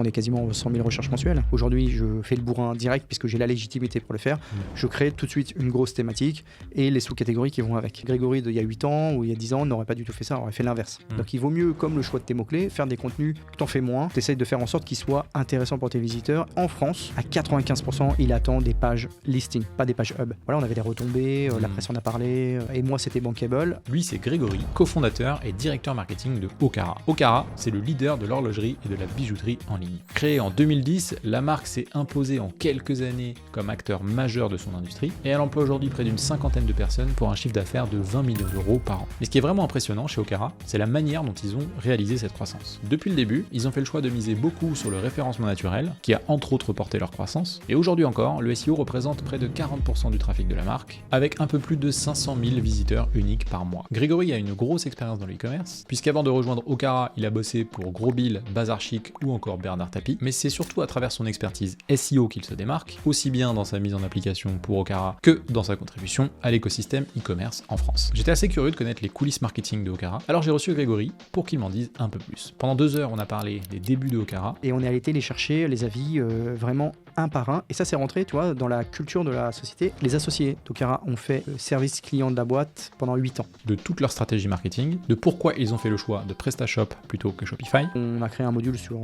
On est quasiment 100 000 recherches mensuelles. Aujourd'hui, je fais le bourrin direct puisque j'ai la légitimité pour le faire. Je crée tout de suite une grosse thématique et les sous-catégories qui vont avec. Grégory, il y a 8 ans ou il y a 10 ans, n'aurait pas du tout fait ça, aurait fait l'inverse. Donc il vaut mieux, comme le choix de tes mots-clés, faire des contenus que t'en fais moins. T'essayes de faire en sorte qu'ils soient intéressants pour tes visiteurs. En France, à 95%, il attend des pages listing, pas des pages hub. Voilà, on avait des retombées, la presse en a parlé, et moi c'était bankable. Lui, c'est Grégory, cofondateur et directeur marketing de Okara. Okara, c'est le leader de l'horlogerie et de la bijouterie en ligne. Créée en 2010, la marque s'est imposée en quelques années comme acteur majeur de son industrie et elle emploie aujourd'hui près d'une cinquantaine de personnes pour un chiffre d'affaires de 20 millions d'euros par an. Mais ce qui est vraiment impressionnant chez Okara, c'est la manière dont ils ont réalisé cette croissance. Depuis le début, ils ont fait le choix de miser beaucoup sur le référencement naturel, qui a entre autres porté leur croissance, et aujourd'hui encore, le SEO représente près de 40% du trafic de la marque, avec un peu plus de 500 000 visiteurs uniques par mois. Grégory a une grosse expérience dans l'e-commerce, puisqu'avant de rejoindre Okara, il a bossé pour Grosbill, Bazar Chic ou encore Bernard Tapie, mais c'est surtout à travers son expertise SEO qu'il se démarque, aussi bien dans sa mise en application pour Okara que dans sa contribution à l'écosystème e-commerce en France. J'étais assez curieux de connaître les coulisses marketing de Okara, alors j'ai reçu Grégory pour qu'il m'en dise un peu plus. Pendant 2 heures, on a parlé des débuts de Okara. Et on est allé les chercher, les avis, vraiment un par un. Et ça, c'est rentré, tu vois, dans la culture de la société. Les associés d'Okara ont fait service client de la boîte pendant 8 ans. De toute leur stratégie marketing, de pourquoi ils ont fait le choix de PrestaShop plutôt que Shopify. On a créé un module sur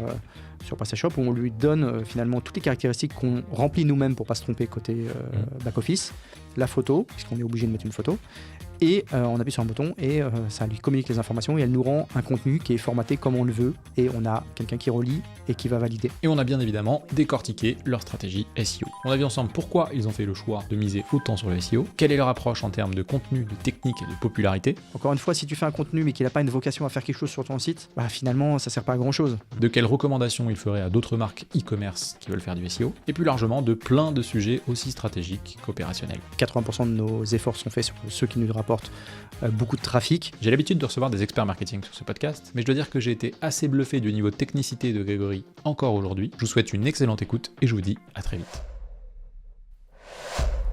PrestaShop où on lui donne finalement toutes les caractéristiques qu'on remplit nous-mêmes pour pas se tromper côté back-office. La photo, puisqu'on est obligé de mettre une photo. Et on appuie sur un bouton et ça lui communique les informations et elle nous rend un contenu qui est formaté comme on le veut et on a quelqu'un qui relit et qui va valider. Et on a bien évidemment décortiqué leur stratégie SEO. On a vu ensemble pourquoi ils ont fait le choix de miser autant sur le SEO, quelle est leur approche en termes de contenu, de technique et de popularité. Encore une fois, si tu fais un contenu mais qu'il n'a pas une vocation à faire quelque chose sur ton site, bah finalement ça sert pas à grand chose. De quelles recommandations il ferait à d'autres marques e-commerce qui veulent faire du SEO, et plus largement de plein de sujets aussi stratégiques qu'opérationnels. 80% de nos efforts sont faits sur ceux qui nous rapportent beaucoup de trafic. J'ai l'habitude de recevoir des experts marketing sur ce podcast, mais je dois dire que j'ai été assez bluffé du niveau de technicité de Grégory encore aujourd'hui. Je vous souhaite une excellente écoute et je vous dis à très vite.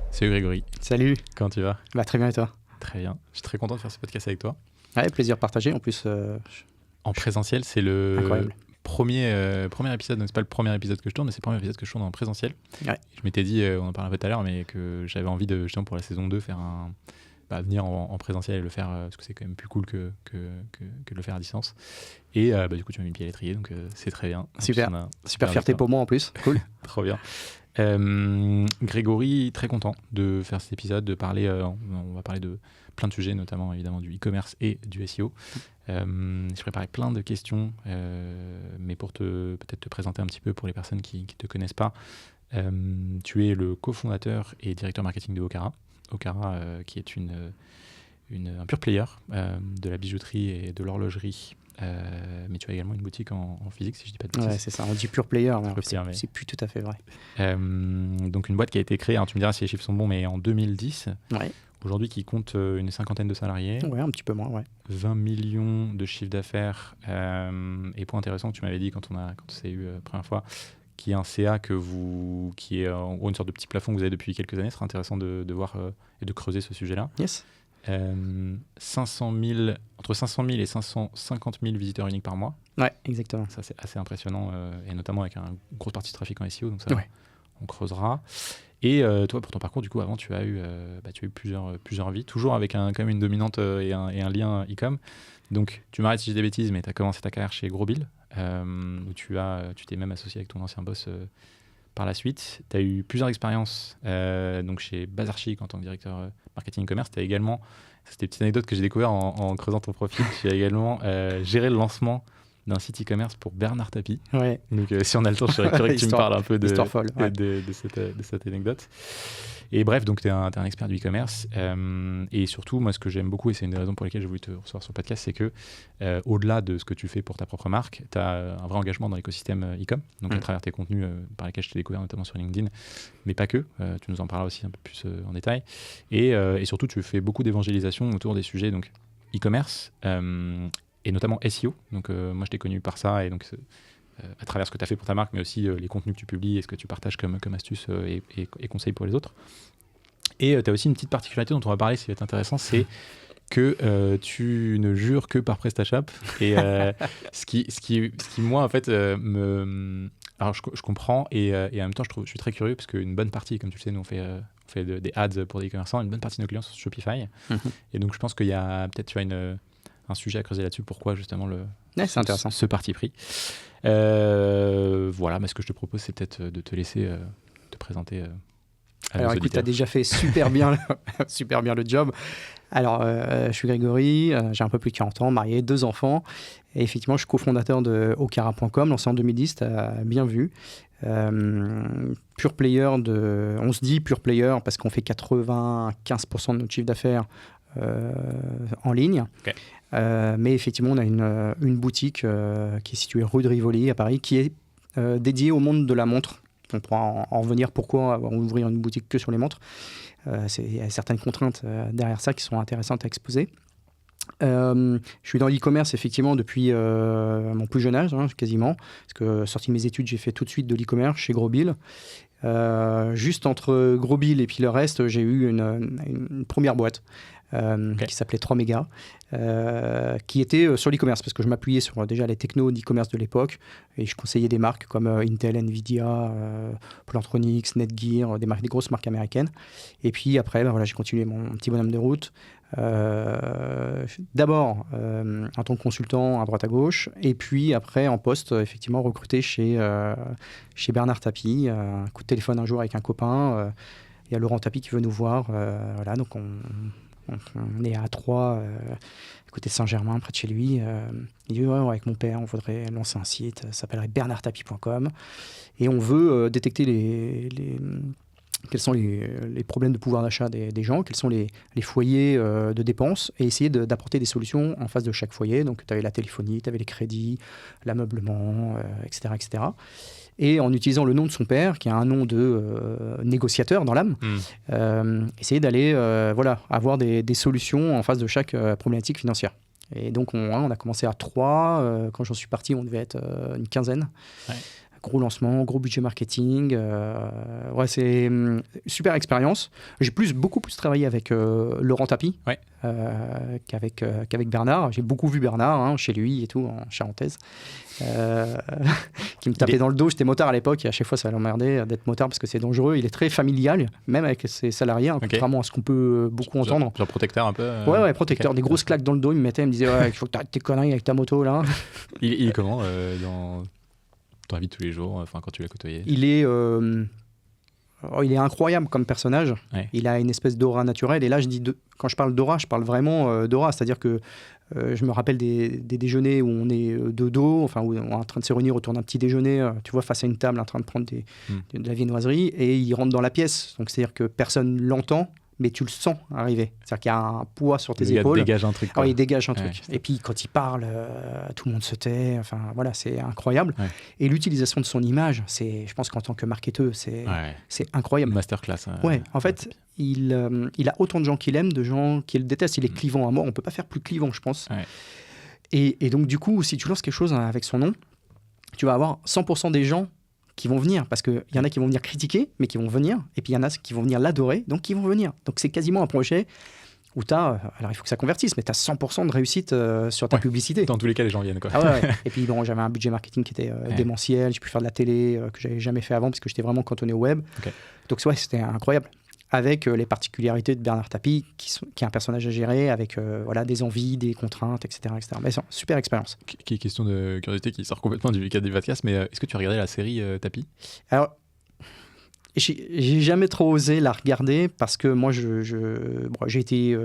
Salut Grégory. Salut. Comment tu vas ? Bah très bien et toi ? Très bien. Je suis très content de faire ce podcast avec toi. Ouais, plaisir partagé. En plus, en présentiel, c'est le incroyable. Premier épisode, donc c'est pas le premier épisode que je tourne, mais c'est le premier épisode que je tourne en présentiel. Ouais. Je m'étais dit, on en parlait un peu tout à l'heure, mais que j'avais envie de, justement pour la saison 2, faire venir en présentiel et le faire, parce que c'est quand même plus cool que de le faire à distance. Et du coup, tu m'as mis le pied à l'étrier, donc c'est très bien. Super, super fierté pour moi en plus. Cool. Trop bien. Grégory, très content de faire cet épisode, de parler, on va parler de plein de sujets, notamment évidemment du e-commerce et du SEO. J'ai préparé plein de questions, mais pour peut-être te présenter un petit peu pour les personnes qui ne te connaissent pas, tu es le cofondateur et directeur marketing de Okara. Okara, qui est un pure player de la bijouterie et de l'horlogerie. Mais tu as également une boutique en physique, si je ne dis pas de bêtises. Ouais, c'est ça, on dit pure player, mais c'est plus tout à fait vrai. Donc une boîte qui a été créée, tu me diras si les chiffres sont bons, mais en 2010. Ouais. Aujourd'hui, qui compte une cinquantaine de salariés. Ouais, un petit peu moins, ouais. 20 millions de chiffre d'affaires. Et point intéressant que tu m'avais dit quand on s'est eu la première fois, qui est un CA qui est en gros une sorte de petit plafond que vous avez depuis quelques années. Ce serait intéressant de voir et de creuser ce sujet-là. Yes. Entre 500 000 et 550 000 visiteurs uniques par mois. Ouais, exactement. Ça, c'est assez impressionnant, et notamment avec une grosse partie de trafic en SEO, donc ça, ouais. On creusera. Et toi, pour ton parcours, du coup, avant, tu as eu plusieurs vies, toujours avec quand même une dominante et un lien e-com. Donc, tu m'arrêtes si j'ai des bêtises, mais tu as commencé ta carrière chez Grosbill, où tu t'es même associé avec ton ancien boss par la suite. Tu as eu plusieurs expériences donc chez Bazar Chic en tant que directeur marketing e-commerce. Tu as également, c'était une petite anecdote que j'ai découvert en creusant ton profil, tu as également géré le lancement d'un site e-commerce pour Bernard Tapie. Ouais. Donc si on a le temps, je serais curieux que tu me parles un peu de cette anecdote. Et bref, donc tu es un expert du e-commerce. Et surtout, moi, ce que j'aime beaucoup, et c'est une des raisons pour lesquelles je voulais te recevoir sur le podcast, c'est que au-delà de ce que tu fais pour ta propre marque, tu as un vrai engagement dans l'écosystème e-com, donc à travers tes contenus par lesquels je t'ai découvert, notamment sur LinkedIn, mais pas que. Tu nous en parleras aussi un peu plus en détail. Et surtout, tu fais beaucoup d'évangélisation autour des sujets donc e-commerce, et notamment SEO. Donc moi, je t'ai connu par ça, et donc à travers ce que tu as fait pour ta marque, mais aussi les contenus que tu publies et ce que tu partages comme astuces et conseils pour les autres. Et tu as aussi une petite particularité dont on va parler, ce qui va être intéressant, c'est que tu ne jures que par PrestaShop. Et ce qui, moi, en fait, alors, je comprends et en même temps, je suis très curieux parce qu'une bonne partie, comme tu le sais, nous, on fait des ads pour des e-commerçants. Une bonne partie de nos clients sont sur Shopify. Et donc, je pense qu'il y a peut-être, tu vois, un sujet à creuser là-dessus. Pourquoi, justement, c'est intéressant. Ce parti pris. Voilà, mais ce que je te propose, c'est peut-être de te laisser te présenter. Alors écoute, tu as déjà fait super bien le job. Alors, je suis Grégory, j'ai un peu plus de 40 ans, marié, 2 enfants. Et effectivement, je suis cofondateur de Okara.com, lancé en 2010, tu as bien vu. Pure player on se dit pure player parce qu'on fait 95% de notre chiffre d'affaires en ligne. Okay. Mais effectivement, on a une boutique qui est située rue de Rivoli à Paris, qui est dédiée au monde de la montre. On pourra en revenir pourquoi ouvrir une boutique que sur les montres. Il y a certaines contraintes derrière ça qui sont intéressantes à exposer. Je suis dans l'e-commerce effectivement depuis mon plus jeune âge, quasiment. Parce que sorti de mes études, j'ai fait tout de suite de l'e-commerce chez Grosbill. Juste entre Grosbill et puis le reste, j'ai eu une première boîte qui s'appelait 3 mégas, qui était sur l'e-commerce parce que je m'appuyais sur déjà les technos d'e-commerce de l'époque et je conseillais des marques comme Intel, Nvidia, Plantronics, Netgear, des grosses marques américaines. Et puis après, j'ai continué mon petit bonhomme de route. D'abord en tant que consultant à droite à gauche et puis après en poste effectivement recruté chez Bernard Tapie. Un coup de téléphone un jour avec un copain, il y a Laurent Tapie qui veut nous voir, voilà, donc on est à 3 à côté de Saint-Germain près de chez lui. Il dit avec mon père on voudrait lancer un site, ça s'appellerait bernardtapie.com et on veut détecter quels sont les problèmes de pouvoir d'achat des gens, quels sont les foyers de dépenses et essayer d'apporter des solutions en face de chaque foyer. Donc, tu avais la téléphonie, tu avais les crédits, l'ameublement, etc., etc. Et en utilisant le nom de son père, qui a un nom de négociateur dans l'âme, essayer d'aller avoir des solutions en face de chaque problématique financière. Et donc, on a commencé à 3. Quand j'en suis parti, on devait être une quinzaine. Ouais. Gros lancement, gros budget marketing. C'est une super expérience. J'ai beaucoup plus travaillé avec Laurent Tapie qu'avec Bernard. J'ai beaucoup vu Bernard chez lui et tout, en charentaise, qui me tapait dans le dos. J'étais motard à l'époque et à chaque fois, ça l'emmerdait d'être motard parce que c'est dangereux. Il est très familial, même avec ses salariés, contrairement à ce qu'on peut beaucoup entendre. Genre protecteur un peu Ouais, protecteur. Des grosses claques dans le dos. Il me mettait, il me disait il faut que tu arrêtes tes conneries avec ta moto là. Il est comment dans ta vie de tous les jours, quand tu l'as côtoyé? Il est incroyable comme personnage. Ouais. Il a une espèce d'aura naturelle. Et là, quand je parle d'aura, je parle vraiment d'aura. C'est-à-dire que je me rappelle des déjeuners où on est de dos, où on est en train de se réunir autour d'un petit déjeuner, tu vois, face à une table, en train de prendre de la viennoiserie, et il rentre dans la pièce. Donc, c'est-à-dire que personne ne l'entend, mais tu le sens arriver. C'est-à-dire qu'il y a un poids sur tes épaules. Il dégage un truc. Il dégage un truc. Et puis, quand il parle, tout le monde se tait. Enfin, voilà, c'est incroyable. Ouais. Et l'utilisation de son image, je pense qu'en tant que marketeur, c'est incroyable. Masterclass. En fait, il a autant de gens qu'il aime, de gens qui le détestent. Il est clivant à mort. On ne peut pas faire plus clivant, je pense. Ouais. Et donc, du coup, si tu lances quelque chose avec son nom, tu vas avoir 100% des gens qui vont venir, parce qu'il y en a qui vont venir critiquer, mais qui vont venir, et puis il y en a qui vont venir l'adorer, donc qui vont venir. Donc c'est quasiment un projet où tu as, alors il faut que ça convertisse, mais tu as 100% de réussite sur ta publicité. Dans tous les cas, les gens viennent. Et puis j'avais un budget marketing qui était démentiel, j'ai pu faire de la télé que j'avais jamais fait avant, parce que j'étais vraiment cantonné au web. Donc c'était incroyable. Avec les particularités de Bernard Tapie, qui est un personnage à gérer, avec des envies, des contraintes, etc. Mais c'est une super expérience. Question de curiosité qui sort complètement du cadre du podcast, mais est-ce que tu as regardé la série Tapie ? Alors, j'ai jamais trop osé la regarder, parce que moi, j'ai été...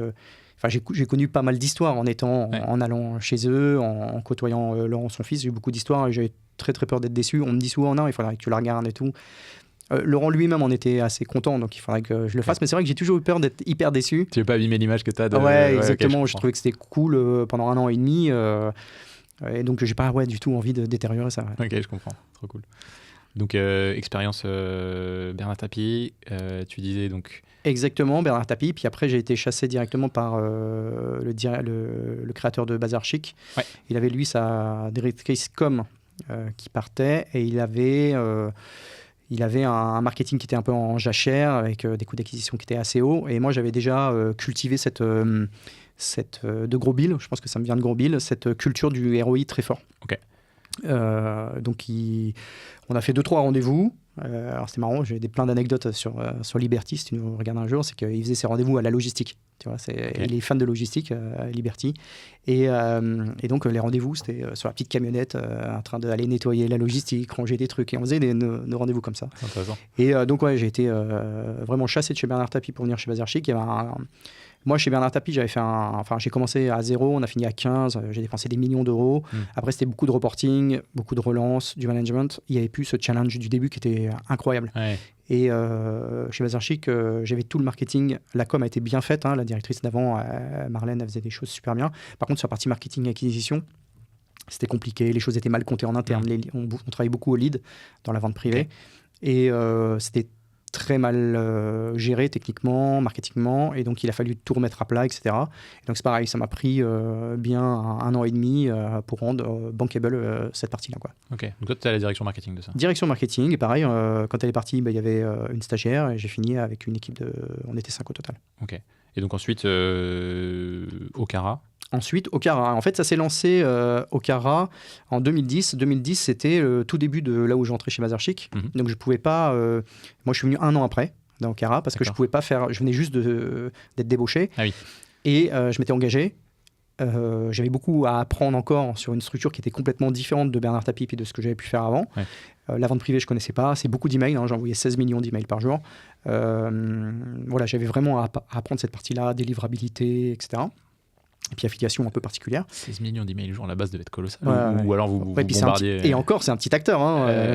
j'ai connu pas mal d'histoires en allant chez eux, en côtoyant Laurent, son fils. J'ai eu beaucoup d'histoires et j'avais très très peur d'être déçu. On me dit souvent, non, il faudrait que tu la regardes et tout. Laurent lui-même en était assez content, donc il faudrait que je le fasse. Mais c'est vrai que j'ai toujours eu peur d'être hyper déçu. Tu veux pas abîmer l'image que tu as de... Ouais, exactement. Je trouvais que c'était cool pendant 1 an et demi. Et donc, j'ai pas du tout envie de détériorer ça. Ok, je comprends. Trop cool. Donc, expérience Bernard Tapie, tu disais donc... Exactement, Bernard Tapie. Puis après, j'ai été chassé directement par le créateur de Bazar Chic. Ouais. Il avait, lui, sa directrice com qui partait, et il avait un marketing qui était un peu en jachère, avec des coûts d'acquisition qui étaient assez hauts. Et moi, j'avais déjà cultivé cette de Gros Bill, je pense que ça me vient de Gros Bill, cette culture du ROI très fort. Ok. Donc on a fait 2-3 rendez-vous. Alors c'était marrant, j'ai plein d'anecdotes sur Liberty, si tu nous regardes un jour, c'est qu'il faisait ses rendez-vous à la logistique. Tu vois, il est fan de logistique, Liberty. Et donc les rendez-vous, c'était sur la petite camionnette, en train d'aller nettoyer la logistique, ranger des trucs. Et on faisait nos rendez-vous comme ça. C'est intéressant. Et donc ouais, j'ai été vraiment chassé de chez Bernard Tapie pour venir chez Bazar Chic. Moi, chez Bernard Tapie, j'ai commencé à 0, on a fini à 15, j'ai dépensé des millions d'euros. Après, c'était beaucoup de reporting, beaucoup de relance, du management. Il n'y avait plus ce challenge du début qui était incroyable. Ouais. Et chez Bazar Chic, j'avais tout le marketing. La com a été bien faite. La directrice d'avant, Marlène, elle faisait des choses super bien. Par contre, sur la partie marketing et acquisition, c'était compliqué. Les choses étaient mal comptées en interne. On travaillait beaucoup au lead dans la vente privée. Et c'était très mal géré techniquement, marketingement, et donc il a fallu tout remettre à plat, etc. Et donc c'est pareil, ça m'a pris bien un an et demi pour rendre bankable cette partie-là, quoi. Ok, donc toi tu es à la direction marketing de ça. Direction marketing, et pareil, quand elle est partie, il y avait une stagiaire, et j'ai fini avec une équipe on était 5 au total. Ok, et donc ensuite Okara. Ensuite, Okara. En fait, ça s'est lancé Okara en 2010. 2010, c'était le tout début de là où j'entrais chez Bazar Chic. Donc, je pouvais pas... moi, je suis venu 1 an après dans Okara parce que je pouvais pas faire... Je venais juste d'être débauché. Ah oui. Et je m'étais engagé. J'avais beaucoup à apprendre encore sur une structure qui était complètement différente de Bernard Tapie et de ce que j'avais pu faire avant. Ouais. La vente privée, je ne connaissais pas. C'est beaucoup d'emails. J'envoyais 16 millions d'emails par jour. Voilà, j'avais vraiment à apprendre cette partie-là, délivrabilité, etc. Et puis affiliation un peu particulière. 16 millions d'emails jour, la base devait être colossale. Ou alors vous bombardiez. Et encore, c'est un petit acteur.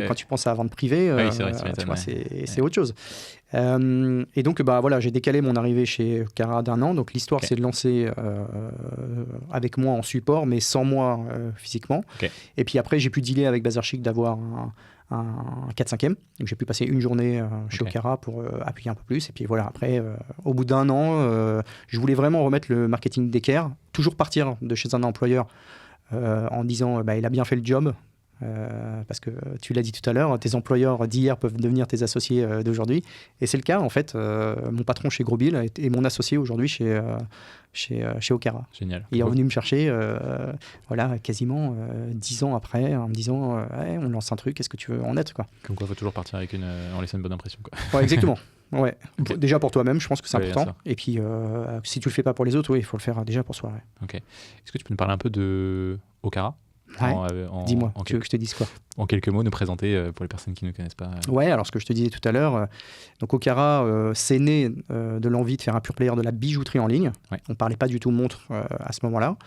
Quand tu penses à la vente privée, c'est autre chose. Et donc, voilà, j'ai décalé mon arrivée chez Okara d'1 an. Donc, l'histoire, c'est de lancer avec moi en support, mais sans moi physiquement. Et puis après, j'ai pu dealer avec Bazar Chic d'avoir un 4/5e. Donc, j'ai pu passer une journée chez Okara pour appuyer un peu plus. Et puis voilà, après, au bout d'1 an, je voulais vraiment remettre le marketing d'équerre, toujours partir de chez un employeur en disant il a bien fait le job. Parce que tu l'as dit tout à l'heure, tes employeurs d'hier peuvent devenir tes associés d'aujourd'hui. Et c'est le cas, en fait. Mon patron chez Gros Bill est mon associé aujourd'hui chez Okara. Génial. Il est revenu me chercher voilà, quasiment 10 ans après en me disant on lance un truc, est-ce que tu veux en être, quoi. Comme quoi, il faut toujours partir avec en laissant une bonne impression, quoi. Ouais, exactement. Ouais. Okay. Déjà pour toi-même, je pense que c'est important. Et puis, si tu le fais pas pour les autres, il faut le faire déjà pour soi. Ouais. Ok. Est-ce que tu peux nous parler un peu de Okara ? Dis-moi, tu veux que je te dise quoi ? En quelques mots, nous présenter pour les personnes qui ne connaissent pas. Ouais, alors ce que je te disais tout à l'heure, donc Okara, c'est né de l'envie de faire un pure player de la bijouterie en ligne. Ouais. On ne parlait pas du tout montre à ce moment-là.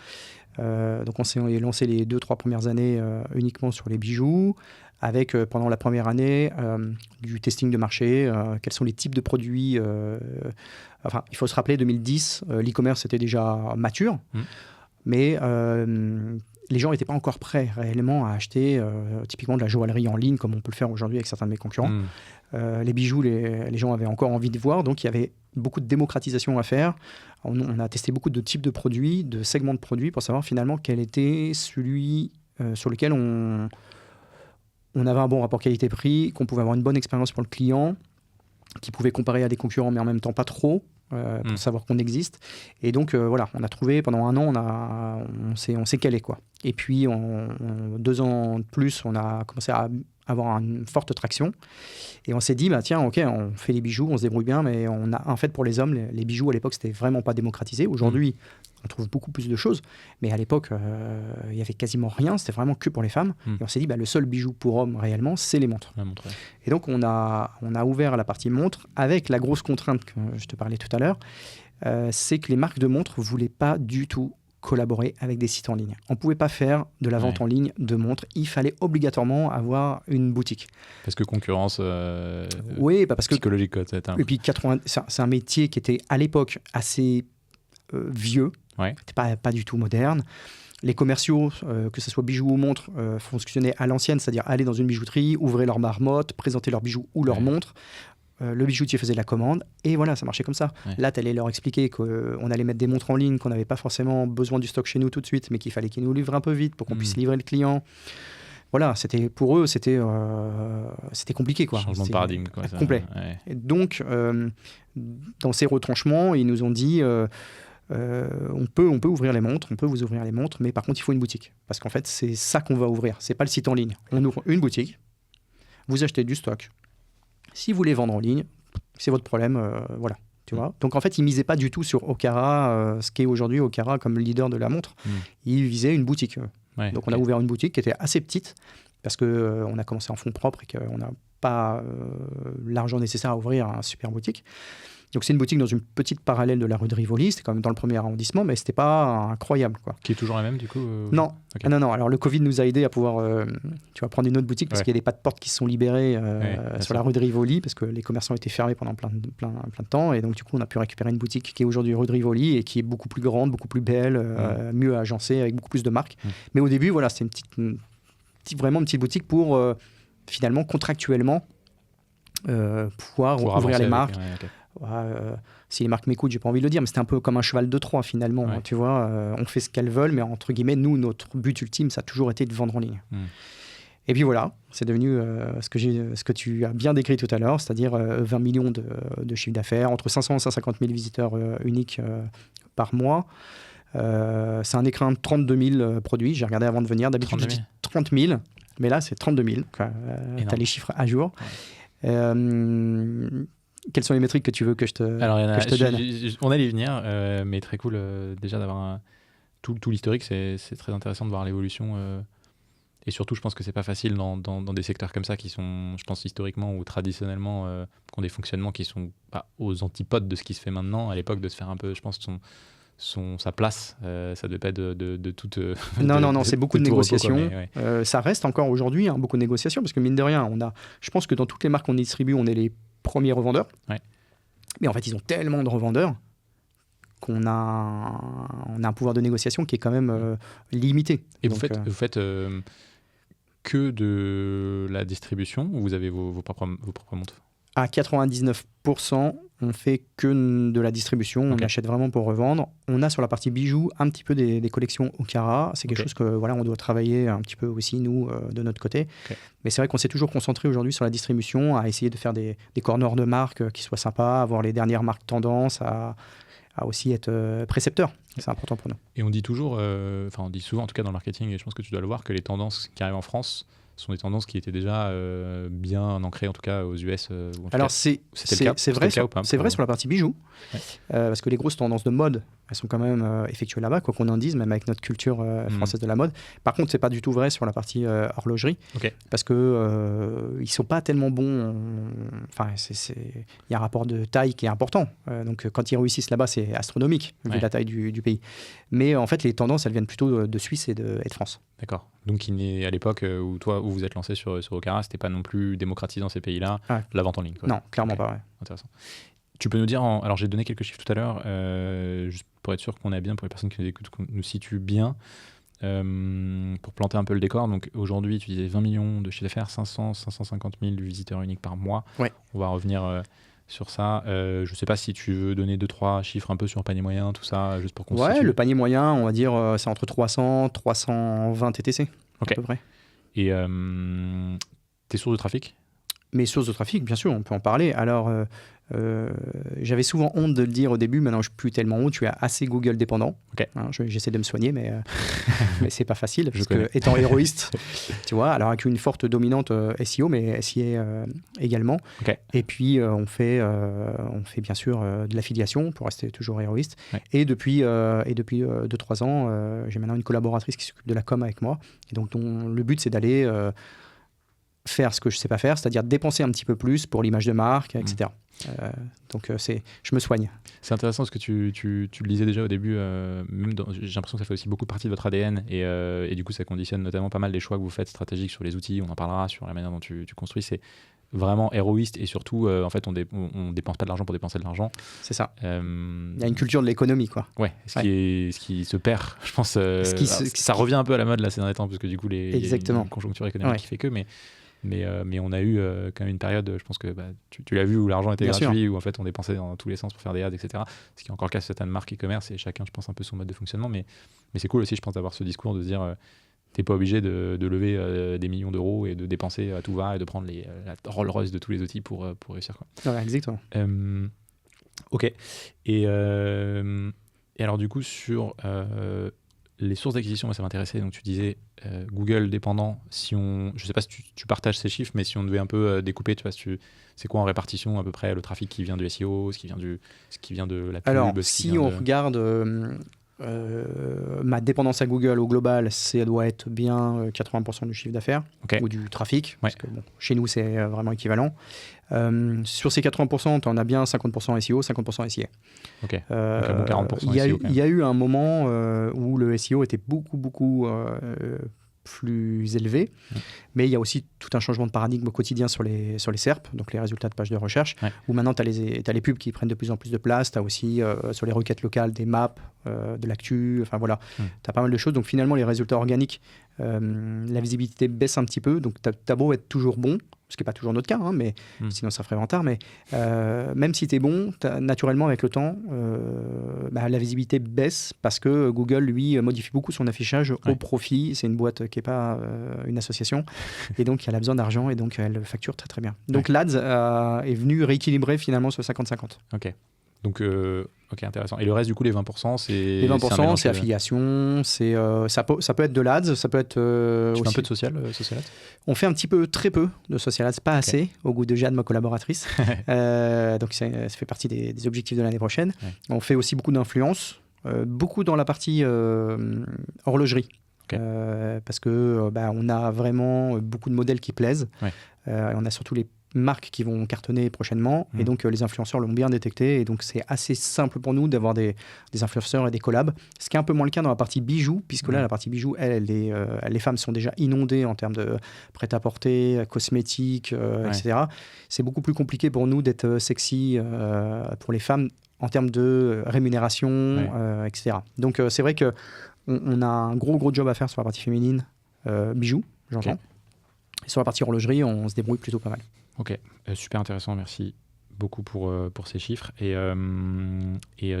Donc on s'est lancé les 2-3 premières années uniquement sur les bijoux, avec pendant la première année du testing de marché, quels sont les types de produits. Enfin, il faut se rappeler, 2010, l'e-commerce était déjà mature, mais les gens n'étaient pas encore prêts réellement à acheter typiquement de la joaillerie en ligne, comme on peut le faire aujourd'hui avec certains de mes concurrents. Les bijoux, les gens avaient encore envie de voir, donc il y avait beaucoup de démocratisation à faire. On a testé beaucoup de types de produits, de segments de produits, pour savoir finalement quel était celui sur lequel on avait un bon rapport qualité-prix, qu'on pouvait avoir une bonne expérience pour le client, qui pouvait comparer à des concurrents, mais en même temps pas trop, pour savoir qu'on existe. Et donc, voilà, on a trouvé, pendant 1 an, on s'est calé, quoi. Et puis, 2 ans de plus, on a commencé à avoir une forte traction. Et on s'est dit, tiens, ok, on fait les bijoux, on se débrouille bien, mais en fait, pour les hommes, les bijoux, à l'époque, c'était vraiment pas démocratisé. Aujourd'hui, on trouve beaucoup plus de choses, mais à l'époque, il y avait quasiment rien, c'était vraiment que pour les femmes. Et on s'est dit, le seul bijou pour hommes, réellement, c'est les montres. La montre, ouais. Et donc, on a ouvert la partie montre, avec la grosse contrainte que je te parlais tout à l'heure, c'est que les marques de montres ne voulaient pas du tout collaborer avec des sites en ligne. On ne pouvait pas faire de la vente en ligne de montres. Il fallait obligatoirement avoir une boutique. Parce que concurrence oui, parce psychologique. Quoi, et puis, c'est un métier qui était à l'époque assez vieux. Ouais. C'était pas du tout moderne. Les commerciaux, que ce soit bijoux ou montres, fonctionnaient à l'ancienne, c'est-à-dire aller dans une bijouterie, ouvrir leur marmotte, présenter leurs bijoux ou leurs montres. Le bijoutier faisait la commande et voilà, ça marchait comme ça. Ouais. Là, tu allais leur expliquer qu'on allait mettre des montres en ligne, qu'on n'avait pas forcément besoin du stock chez nous tout de suite, mais qu'il fallait qu'ils nous livrent un peu vite pour qu'on puisse livrer le client. Voilà, pour eux, c'était compliqué, quoi. Changement de paradigme, complet. Et donc, dans ces retranchements, ils nous ont dit on peut ouvrir les montres, on peut vous ouvrir les montres, mais par contre, il faut une boutique. Parce qu'en fait, c'est ça qu'on va ouvrir. C'est pas le site en ligne. On ouvre une boutique, vous achetez du stock. Si vous voulez vendre en ligne, c'est votre problème, voilà. Tu vois. Donc en fait, ils misaient pas du tout sur Okara, ce qu'est aujourd'hui Okara comme leader de la montre. Ils visaient une boutique. Donc on a ouvert une boutique qui était assez petite parce qu'on a commencé en fonds propres et qu'on n'a pas l'argent nécessaire à ouvrir un super boutique. Donc c'est une boutique dans une petite parallèle de la rue de Rivoli, c'était quand même dans le premier arrondissement, mais c'était pas incroyable, quoi. Qui est toujours la même du coup Non. Okay. Non. Alors le Covid nous a aidé à pouvoir prendre une autre boutique parce qu'il y a des pas de porte qui se sont libérés sur la rue de Rivoli parce que les commerçants étaient fermés pendant plein de temps, et donc du coup on a pu récupérer une boutique qui est aujourd'hui rue de Rivoli et qui est beaucoup plus grande, beaucoup plus belle, mieux agencée, avec beaucoup plus de marques. Mais au début, voilà, c'était vraiment une petite boutique pour finalement contractuellement pouvoir ouvrir les marques. Si les marques m'écoutent, j'ai pas envie de le dire, mais c'était un peu comme un cheval de Troie finalement. Tu vois, on fait ce qu'elles veulent, mais entre guillemets, nous, notre but ultime, ça a toujours été de vendre en ligne. Et puis voilà, c'est devenu ce que tu as bien décrit tout à l'heure, c'est-à-dire 20 millions de chiffre d'affaires, entre 500 et 150 000 visiteurs uniques par mois. C'est un écrin de 32 000 produits. J'ai regardé avant de venir. D'habitude, je dis 30 000, mais là, c'est 32 000. Tu as les chiffres à jour. Quelles sont les métriques que tu veux que je te donne? On allait y venir, mais très cool déjà d'avoir tout l'historique. C'est très intéressant de voir l'évolution. Et surtout, je pense que c'est pas facile dans des secteurs comme ça qui sont, je pense, historiquement ou traditionnellement, qui ont des fonctionnements qui sont aux antipodes de ce qui se fait maintenant. À l'époque, de se faire un peu, je pense, sa place, ça devait pas être de toute. Non, c'est beaucoup de négociations. Repos, mais, ça reste encore aujourd'hui beaucoup de négociations parce que mine de rien, je pense que dans toutes les marques qu'on distribue, on est les premiers revendeurs. Mais en fait, ils ont tellement de revendeurs qu'on a un pouvoir de négociation qui est quand même limité. Et donc, vous faites que de la distribution ou vous avez vos propres montres? À 99%, on fait que de la distribution. On achète vraiment pour revendre. On a sur la partie bijoux un petit peu des collections Okara. C'est quelque chose que on doit travailler un petit peu aussi, nous, de notre côté. Mais c'est vrai qu'on s'est toujours concentré aujourd'hui sur la distribution, à essayer de faire des corners de marques qui soient sympas, avoir les dernières marques tendances, à aussi être précepteur. C'est important pour nous. Et on dit toujours, on dit souvent en tout cas dans le marketing, et je pense que tu dois le voir, que les tendances qui arrivent en France sont des tendances qui étaient déjà bien ancrées, en tout cas aux US. Alors c'est vrai sur la partie bijoux, parce que les grosses tendances de mode, elles sont quand même effectuées là-bas, quoi qu'on en dise, même avec notre culture française de la mode. Par contre, c'est pas du tout vrai sur la partie horlogerie, parce que ils sont pas tellement bons. Enfin, il y a un rapport de taille qui est important. Donc, quand ils réussissent là-bas, c'est astronomique vu la taille du pays. Mais en fait, les tendances, elles viennent plutôt de Suisse et de France. D'accord. Donc, à l'époque où vous êtes lancé sur Okara, c'était pas non plus démocratisé dans ces pays-là, la vente en ligne, quoi. Non, clairement pas. Intéressant. Tu peux nous dire, alors j'ai donné quelques chiffres tout à l'heure, juste pour être sûr qu'on est bien, pour les personnes qui nous écoutent, qu'on nous situe bien, pour planter un peu le décor. Donc aujourd'hui, tu disais 20 millions de chiffre d'affaires, 550 000 visiteurs uniques par mois. On va revenir sur ça. Je ne sais pas si tu veux donner 2-3 chiffres un peu sur panier moyen, tout ça, juste pour qu'on se situe. Le panier moyen, on va dire, c'est entre 300 320 TTC, à peu près. Et tes sources de trafic? Mes sources de trafic, bien sûr, on peut en parler. Alors, j'avais souvent honte de le dire au début, maintenant je suis plus tellement honte, je suis assez Google dépendant. J'essaie de me soigner, mais c'est pas facile, parce que étant héroïste, tu vois, alors avec une forte dominante SEO, mais SIA également. Et puis on fait bien sûr de l'affiliation pour rester toujours héroïste. Et depuis 2-3 ans, j'ai maintenant une collaboratrice qui s'occupe de la com avec moi. Et donc le but, c'est d'aller faire ce que je sais pas faire, c'est-à-dire dépenser un petit peu plus pour l'image de marque, etc. Donc je me soigne. C'est intéressant parce que tu le disais déjà au début, j'ai l'impression que ça fait aussi beaucoup partie de votre ADN et du coup ça conditionne notamment pas mal les choix que vous faites stratégiques sur les outils, on en parlera, sur la manière dont tu construis, c'est vraiment héroïste et surtout en fait on dépense pas de l'argent pour dépenser de l'argent. C'est ça. Il y a une culture de l'économie, quoi. Ce qui se perd, je pense. Ça revient un peu à la mode là ces derniers temps parce que du coup il y a une conjoncture économique qui fait que mais on a eu quand même une période, je pense que tu l'as vu, où l'argent était gratuit, où en fait on dépensait dans tous les sens pour faire des ads, etc. Ce qui est encore le cas de certaines marques e-commerce et chacun, je pense, un peu son mode de fonctionnement. Mais c'est cool aussi, je pense, d'avoir ce discours de se dire t'es pas obligé de lever des millions d'euros et de dépenser à tout va et de prendre la Rolls Royce de tous les outils pour réussir, quoi. Exactement. Ok. Et Et alors du coup, sur les sources d'acquisition, moi, ça m'intéressait. Donc tu disais Google dépendant. Je ne sais pas si tu partages ces chiffres, mais si on devait un peu découper, tu vois, c'est quoi en répartition à peu près le trafic qui vient du SEO, ce qui vient de la pub. Alors, si on regarde ma dépendance à Google au global, ça doit être bien 80% du chiffre d'affaires ou du trafic, parce que chez nous, c'est vraiment équivalent. Sur ces 80%, on a bien 50% SEO, 50% SIA. Donc un bon 40% SEO. Il y a eu un moment où le SEO était beaucoup plus élevé, mais il y a aussi tout un changement de paradigme au quotidien sur les SERP, donc les résultats de pages de recherche, où maintenant tu as les pubs qui prennent de plus en plus de place, tu as aussi sur les requêtes locales des maps, de l'actu, enfin voilà, tu as pas mal de choses. Donc finalement, les résultats organiques, la visibilité baisse un petit peu, donc tu as beau être toujours bon, ce qui n'est pas toujours notre cas, hein, mais sinon ça ferait vantard, mais même si tu es bon, naturellement avec le temps, la visibilité baisse parce que Google, lui, modifie beaucoup son affichage au profit. C'est une boîte qui n'est pas une association, et donc elle a besoin d'argent, et donc elle facture très très bien. Donc l'Ads est venu rééquilibrer finalement ce 50-50. Donc, intéressant. Et le reste, du coup, les 20%, c'est... Les 20%, c'est affiliation, ça peut être de l'Ads, ça peut être... tu fais un peu de social ads? On fait un petit peu, très peu de social ads, pas assez, au goût de Jade, ma collaboratrice. Donc, ça fait partie des objectifs de l'année prochaine. On fait aussi beaucoup d'influence, beaucoup dans la partie horlogerie. Parce que on a vraiment beaucoup de modèles qui plaisent. On a surtout les marques qui vont cartonner prochainement, et donc les influenceurs l'ont bien détecté, et donc c'est assez simple pour nous d'avoir des influenceurs et des collabs, ce qui est un peu moins le cas dans la partie bijoux, puisque là la partie bijoux, les femmes sont déjà inondées en termes de prêt-à-porter, cosmétiques, etc. C'est beaucoup plus compliqué pour nous d'être sexy pour les femmes en termes de rémunération, etc. Donc c'est vrai que on a un gros job à faire sur la partie féminine, bijoux, j'entends. Et sur la partie horlogerie, on se débrouille plutôt pas mal. Ok, super intéressant, merci beaucoup pour ces chiffres. Et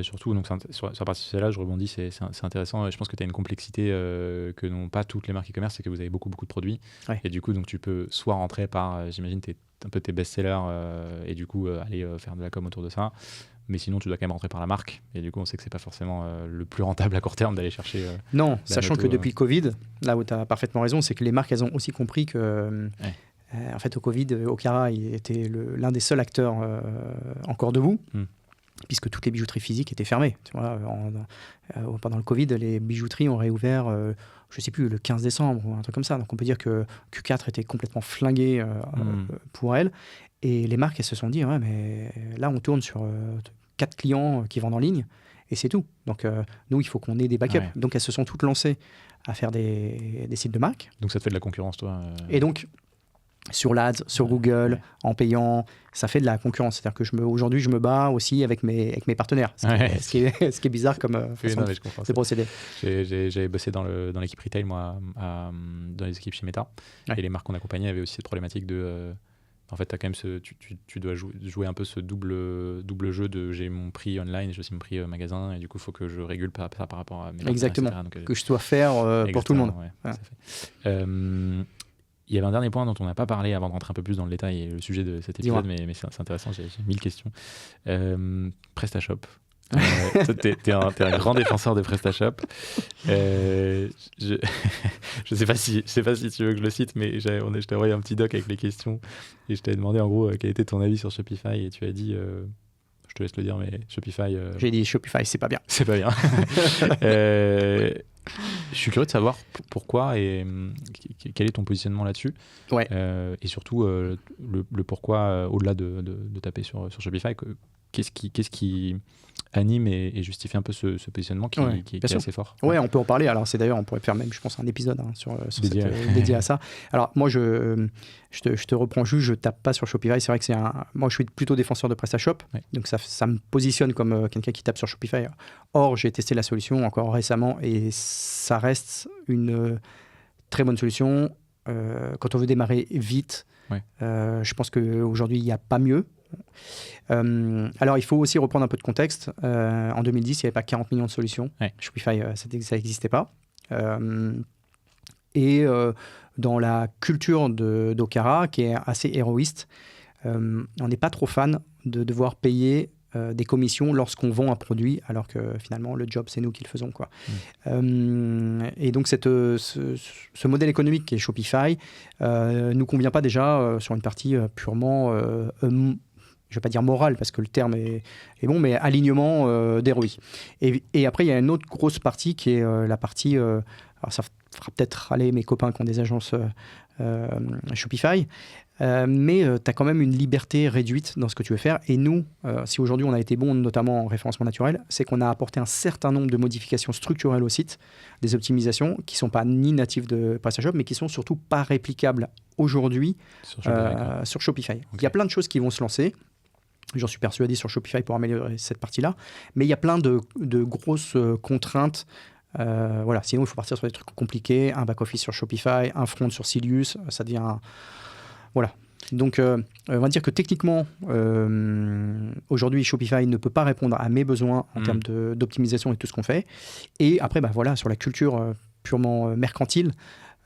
surtout, donc, sur la partie sociale, je rebondis, c'est intéressant. Je pense que tu as une complexité que n'ont pas toutes les marques e-commerce, c'est que vous avez beaucoup de produits. Et du coup, donc, tu peux soit rentrer par, j'imagine, un peu tes best-sellers, et du coup, aller faire de la com autour de ça. Mais sinon, tu dois quand même rentrer par la marque. Et du coup, on sait que c'est pas forcément le plus rentable à court terme d'aller chercher. Non, sachant que depuis le Covid, là où tu as parfaitement raison, c'est que les marques, elles ont aussi compris que... en fait, au Covid, Okara était l'un des seuls acteurs encore debout, puisque toutes les bijouteries physiques étaient fermées. Tu vois, pendant le Covid, les bijouteries ont réouvert, je ne sais plus, le 15 décembre ou un truc comme ça. Donc on peut dire que Q4 était complètement flingué pour elles. Et les marques, elles se sont dit, ouais, mais là, on tourne sur 4 clients qui vendent en ligne, et c'est tout. Donc nous, il faut qu'on ait des backups. Donc elles se sont toutes lancées à faire des sites de marque. Donc ça te fait de la concurrence, toi Et donc... sur l'Ads, sur Google, en payant, ça fait de la concurrence. C'est-à-dire que aujourd'hui, je me bats aussi avec mes partenaires, ce qui est bizarre comme façon de procéder. J'avais bossé dans l'équipe retail, moi, dans les équipes chez Meta, et les marques qu'on accompagnait avaient aussi cette problématique de... en fait, as quand même tu dois jouer un peu ce double jeu de j'ai mon prix online et j'ai aussi mon prix magasin, et du coup, il faut que je régule par rapport à mes marques. Exactement, que je dois faire pour tout le monde. Il y avait un dernier point dont on n'a pas parlé avant de rentrer un peu plus dans le détail et le sujet de cet épisode, mais c'est intéressant, j'ai 1000 questions. PrestaShop. T'es un grand défenseur de PrestaShop. Je sais pas si tu veux que je le cite, mais je t'ai envoyé un petit doc avec les questions et je t'avais demandé en gros quel était ton avis sur Shopify, et tu as dit... je te laisse le dire, mais Shopify... J'ai dit Shopify, c'est pas bien. C'est pas bien. Je suis curieux de savoir pourquoi et quel est ton positionnement là-dessus. Et surtout, le pourquoi, au-delà de taper sur Shopify, qu'est-ce qui anime et justifie un peu ce positionnement qui est assez fort. Ouais, on peut en parler. Alors, on pourrait faire même, je pense, un épisode dédié à ça. Alors, moi, je te reprends juste, je tape pas sur Shopify. C'est vrai que moi, je suis plutôt défenseur de PrestaShop. Donc, ça me positionne comme quelqu'un qui tape sur Shopify. Or, j'ai testé la solution encore récemment et ça reste une très bonne solution. Quand on veut démarrer vite, je pense qu'aujourd'hui, il n'y a pas mieux. Alors, il faut aussi reprendre un peu de contexte. En 2010, il n'y avait pas 40 millions de solutions. Shopify, ça n'existait pas. Et dans la culture d'Okara, qui est assez héroïste, on n'est pas trop fan de devoir payer des commissions lorsqu'on vend un produit, alors que finalement, le job, c'est nous qui le faisons, quoi. Et donc, ce modèle économique qui est Shopify nous convient pas déjà sur une partie purement, je ne vais pas dire morale, parce que le terme est bon, mais alignement des ROI. Et après, il y a une autre grosse partie qui est la partie... alors, ça fera peut-être râler mes copains qui ont des agences Shopify, mais tu as quand même une liberté réduite dans ce que tu veux faire. Et nous, si aujourd'hui on a été bon, notamment en référencement naturel, c'est qu'on a apporté un certain nombre de modifications structurelles au site, des optimisations qui ne sont pas ni natives de PrestaShop, mais qui sont surtout pas réplicables aujourd'hui sur Shopify. Okay. Il y a plein de choses qui vont se lancer. J'en suis persuadé sur Shopify pour améliorer cette partie-là. Mais il y a plein de grosses contraintes. Voilà. Sinon, il faut partir sur des trucs compliqués. Un back-office sur Shopify, un front sur Silius, ça devient... Voilà. Donc, on va dire que techniquement, aujourd'hui, Shopify ne peut pas répondre à mes besoins en termes d'optimisation et tout ce qu'on fait. Et après, voilà, sur la culture purement mercantile,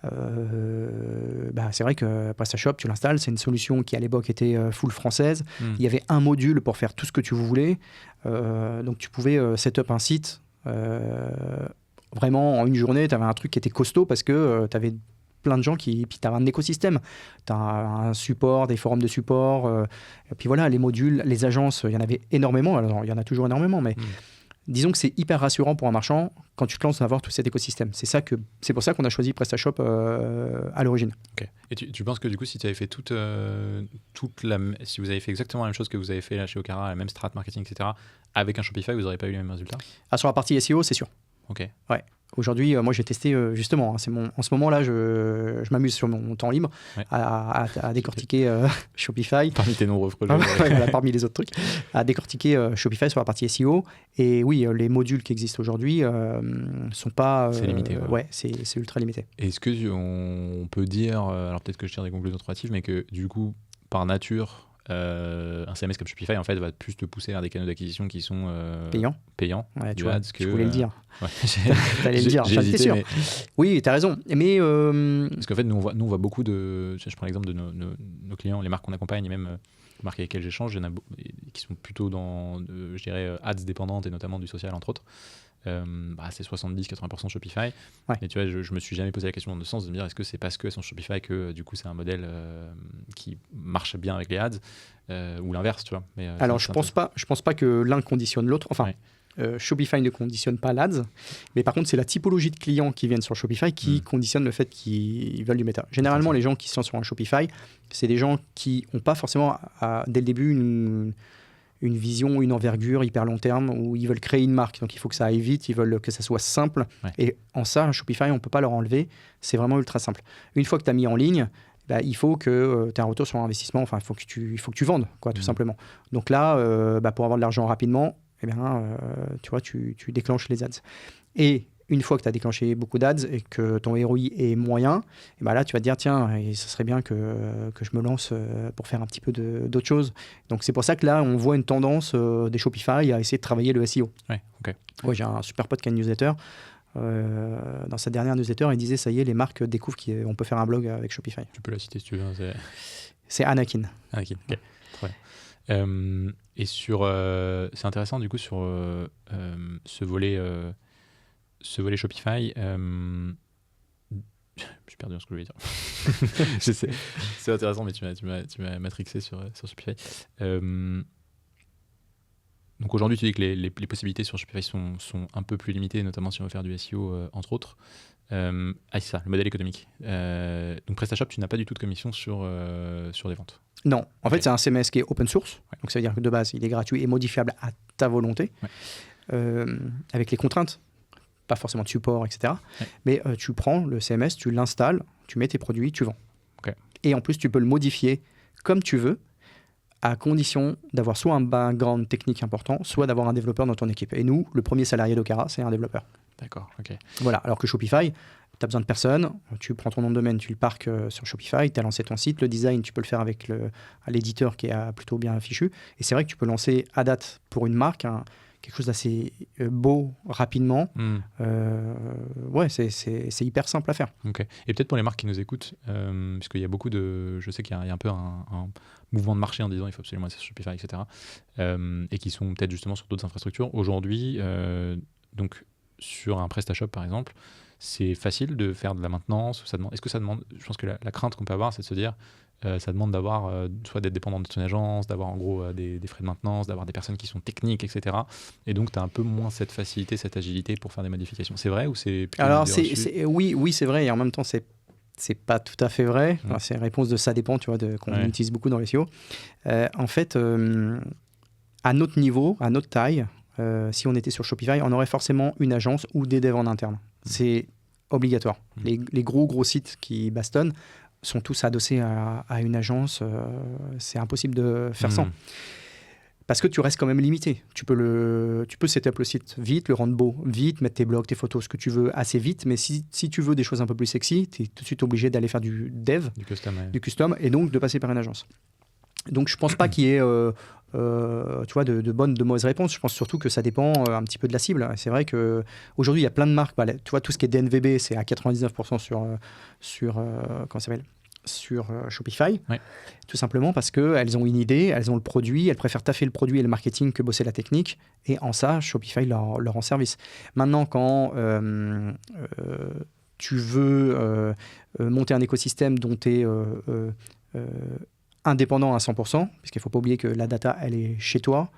c'est vrai que PrestaShop, tu l'installes, c'est une solution qui à l'époque était full française. Il y avait un module pour faire tout ce que tu voulais. Donc, tu pouvais set up un site. Vraiment, en une journée, tu avais un truc qui était costaud parce que tu avais plein de gens puis tu as un écosystème. Tu as un support, des forums de support. Et puis voilà, les modules, les agences, il y en avait énormément. Alors, il y en a toujours énormément, mais disons que c'est hyper rassurant pour un marchand quand tu te lances d'avoir tout cet écosystème. C'est pour ça qu'on a choisi PrestaShop à l'origine. Okay. Et tu penses que du coup, si tu avais fait si vous avez fait exactement la même chose que vous avez fait là chez Okara, la même strat marketing, etc., avec un Shopify, vous n'auriez pas eu les mêmes résultats? Sur la partie SEO, c'est sûr. Ok. Ouais. Aujourd'hui, moi j'ai testé justement, en ce moment-là, je m'amuse sur mon temps libre à décortiquer Shopify. Parmi tes nombreux projets. Parmi les autres trucs, à décortiquer Shopify sur la partie SEO. Et oui, les modules qui existent aujourd'hui sont pas... c'est limité. Ouais, c'est ultra limité. Est-ce qu'on peut dire, alors peut-être que je tire des conclusions trop hâtives, mais que du coup, par nature... un CMS comme Shopify en fait va plus te pousser vers des canaux d'acquisition qui sont payants ouais, tu vois, ads que, je voulais le dire. T'allais le dire, j'étais sûr. Mais... Oui, t'as raison. Mais parce qu'en fait, nous on voit beaucoup de. Je prends l'exemple de nos clients, les marques qu'on accompagne, et même les marques avec lesquelles j'échange, il y en a qui sont plutôt dans, je dirais, ads dépendantes et notamment du social entre autres. C'est 70-80% Shopify. Ouais. Et tu vois, je me suis jamais posé la question dans le sens de me dire est-ce que c'est parce qu'elles sont Shopify que du coup c'est un modèle qui marche bien avec les ads ou l'inverse, tu vois. Mais, alors je pense pas que l'un conditionne l'autre. Enfin, Shopify ne conditionne pas l'ADS, mais par contre c'est la typologie de clients qui viennent sur Shopify qui conditionne le fait qu'ils veulent du méta. Généralement les gens qui sont sur un Shopify, c'est des gens qui n'ont pas forcément dès le début une vision, une envergure hyper long terme où ils veulent créer une marque. Donc il faut que ça aille vite, ils veulent que ça soit simple. Ouais. Et en ça, Shopify, on ne peut pas leur enlever. C'est vraiment ultra simple. Une fois que tu as mis en ligne, il faut que tu aies un retour sur investissement. Enfin, il faut que tu vendes, quoi, tout simplement. Donc là, pour avoir de l'argent rapidement, tu vois, tu déclenches les ads. Et une fois que tu as déclenché beaucoup d'ads et que ton ROI est moyen, et là, tu vas te dire, tiens, ça serait bien que je me lance pour faire un petit peu d'autres choses. Donc, c'est pour ça que là, on voit une tendance des Shopify à essayer de travailler le SEO. Ouais, ok. Ouais, j'ai un super pote qui a une newsletter. Dans sa dernière newsletter, il disait, ça y est, les marques découvrent qu'on peut faire un blog avec Shopify. Tu peux la citer si tu veux. C'est Anakin. Anakin, ok. Très bien. Et c'est intéressant, du coup, sur ce volet Shopify, je suis perdu dans ce que je voulais dire. C'est intéressant, mais tu m'as matrixé sur Shopify. Donc aujourd'hui, tu dis que les possibilités sur Shopify sont un peu plus limitées, notamment si on veut faire du SEO, entre autres. C'est ça, le modèle économique. Donc PrestaShop, tu n'as pas du tout de commission sur des ventes. Non, en fait, c'est un CMS qui est open source. Ouais. Donc ça veut dire que de base, il est gratuit et modifiable à ta volonté, avec les contraintes. Pas forcément de support, etc. Ouais. Mais tu prends le CMS, tu l'installes, tu mets tes produits, tu vends. Okay. Et en plus, tu peux le modifier comme tu veux, à condition d'avoir soit un background technique important, soit d'avoir un développeur dans ton équipe. Et nous, le premier salarié d'Okara, c'est un développeur. D'accord, ok. Voilà, alors que Shopify, tu as besoin de personne, tu prends ton nom de domaine, tu le parques sur Shopify, tu as lancé ton site, le design, tu peux le faire avec l'éditeur qui est plutôt bien fichu. Et c'est vrai que tu peux lancer à date pour une marque quelque chose d'assez beau rapidement. Ouais, c'est hyper simple à faire. Ok. Et peut-être pour les marques qui nous écoutent, puisqu'il y a beaucoup de... Je sais qu'il y a un peu un mouvement de marché en disant il faut absolument être sur Shopify, etc. Et qui sont peut-être justement sur d'autres infrastructures. Aujourd'hui, donc sur un PrestaShop par exemple, c'est facile de faire de la maintenance. Est-ce que ça demande... Je pense que la crainte qu'on peut avoir, c'est de se dire ça demande d'avoir soit d'être dépendant de ton agence, d'avoir en gros des frais de maintenance, d'avoir des personnes qui sont techniques, etc. Et donc tu as un peu moins cette facilité, cette agilité pour faire des modifications. C'est vrai ou c'est plutôt... Alors oui, c'est vrai, et en même temps c'est pas tout à fait vrai. Enfin, c'est une réponse de ça dépend, tu vois, qu'on utilise beaucoup dans les SEO. En fait, à notre niveau, à notre taille, si on était sur Shopify, on aurait forcément une agence ou des devs en interne. C'est obligatoire. Les gros sites qui bastonnent sont tous adossés à une agence. C'est impossible de faire sans. Parce que tu restes quand même limité. Tu peux setup le site vite, le rendre beau vite, mettre tes blogs, tes photos, ce que tu veux assez vite. Mais si tu veux des choses un peu plus sexy, tu es tout de suite obligé d'aller faire du dev, du custom, et donc de passer par une agence. Donc je pense pas qu'il y ait tu vois, de bonnes, de mauvaises réponses. Je pense surtout que ça dépend un petit peu de la cible. C'est vrai qu'aujourd'hui, il y a plein de marques. Tu vois, tout ce qui est DNVB, c'est à 99% sur comment ça s'appelle, sur Shopify, tout simplement parce qu'elles ont une idée, elles ont le produit, elles préfèrent taffer le produit et le marketing que bosser la technique, et en ça, Shopify leur rend service. Maintenant, quand tu veux monter un écosystème dont tu es indépendant à 100%, puisqu'il ne faut pas oublier que la data, elle est chez toi,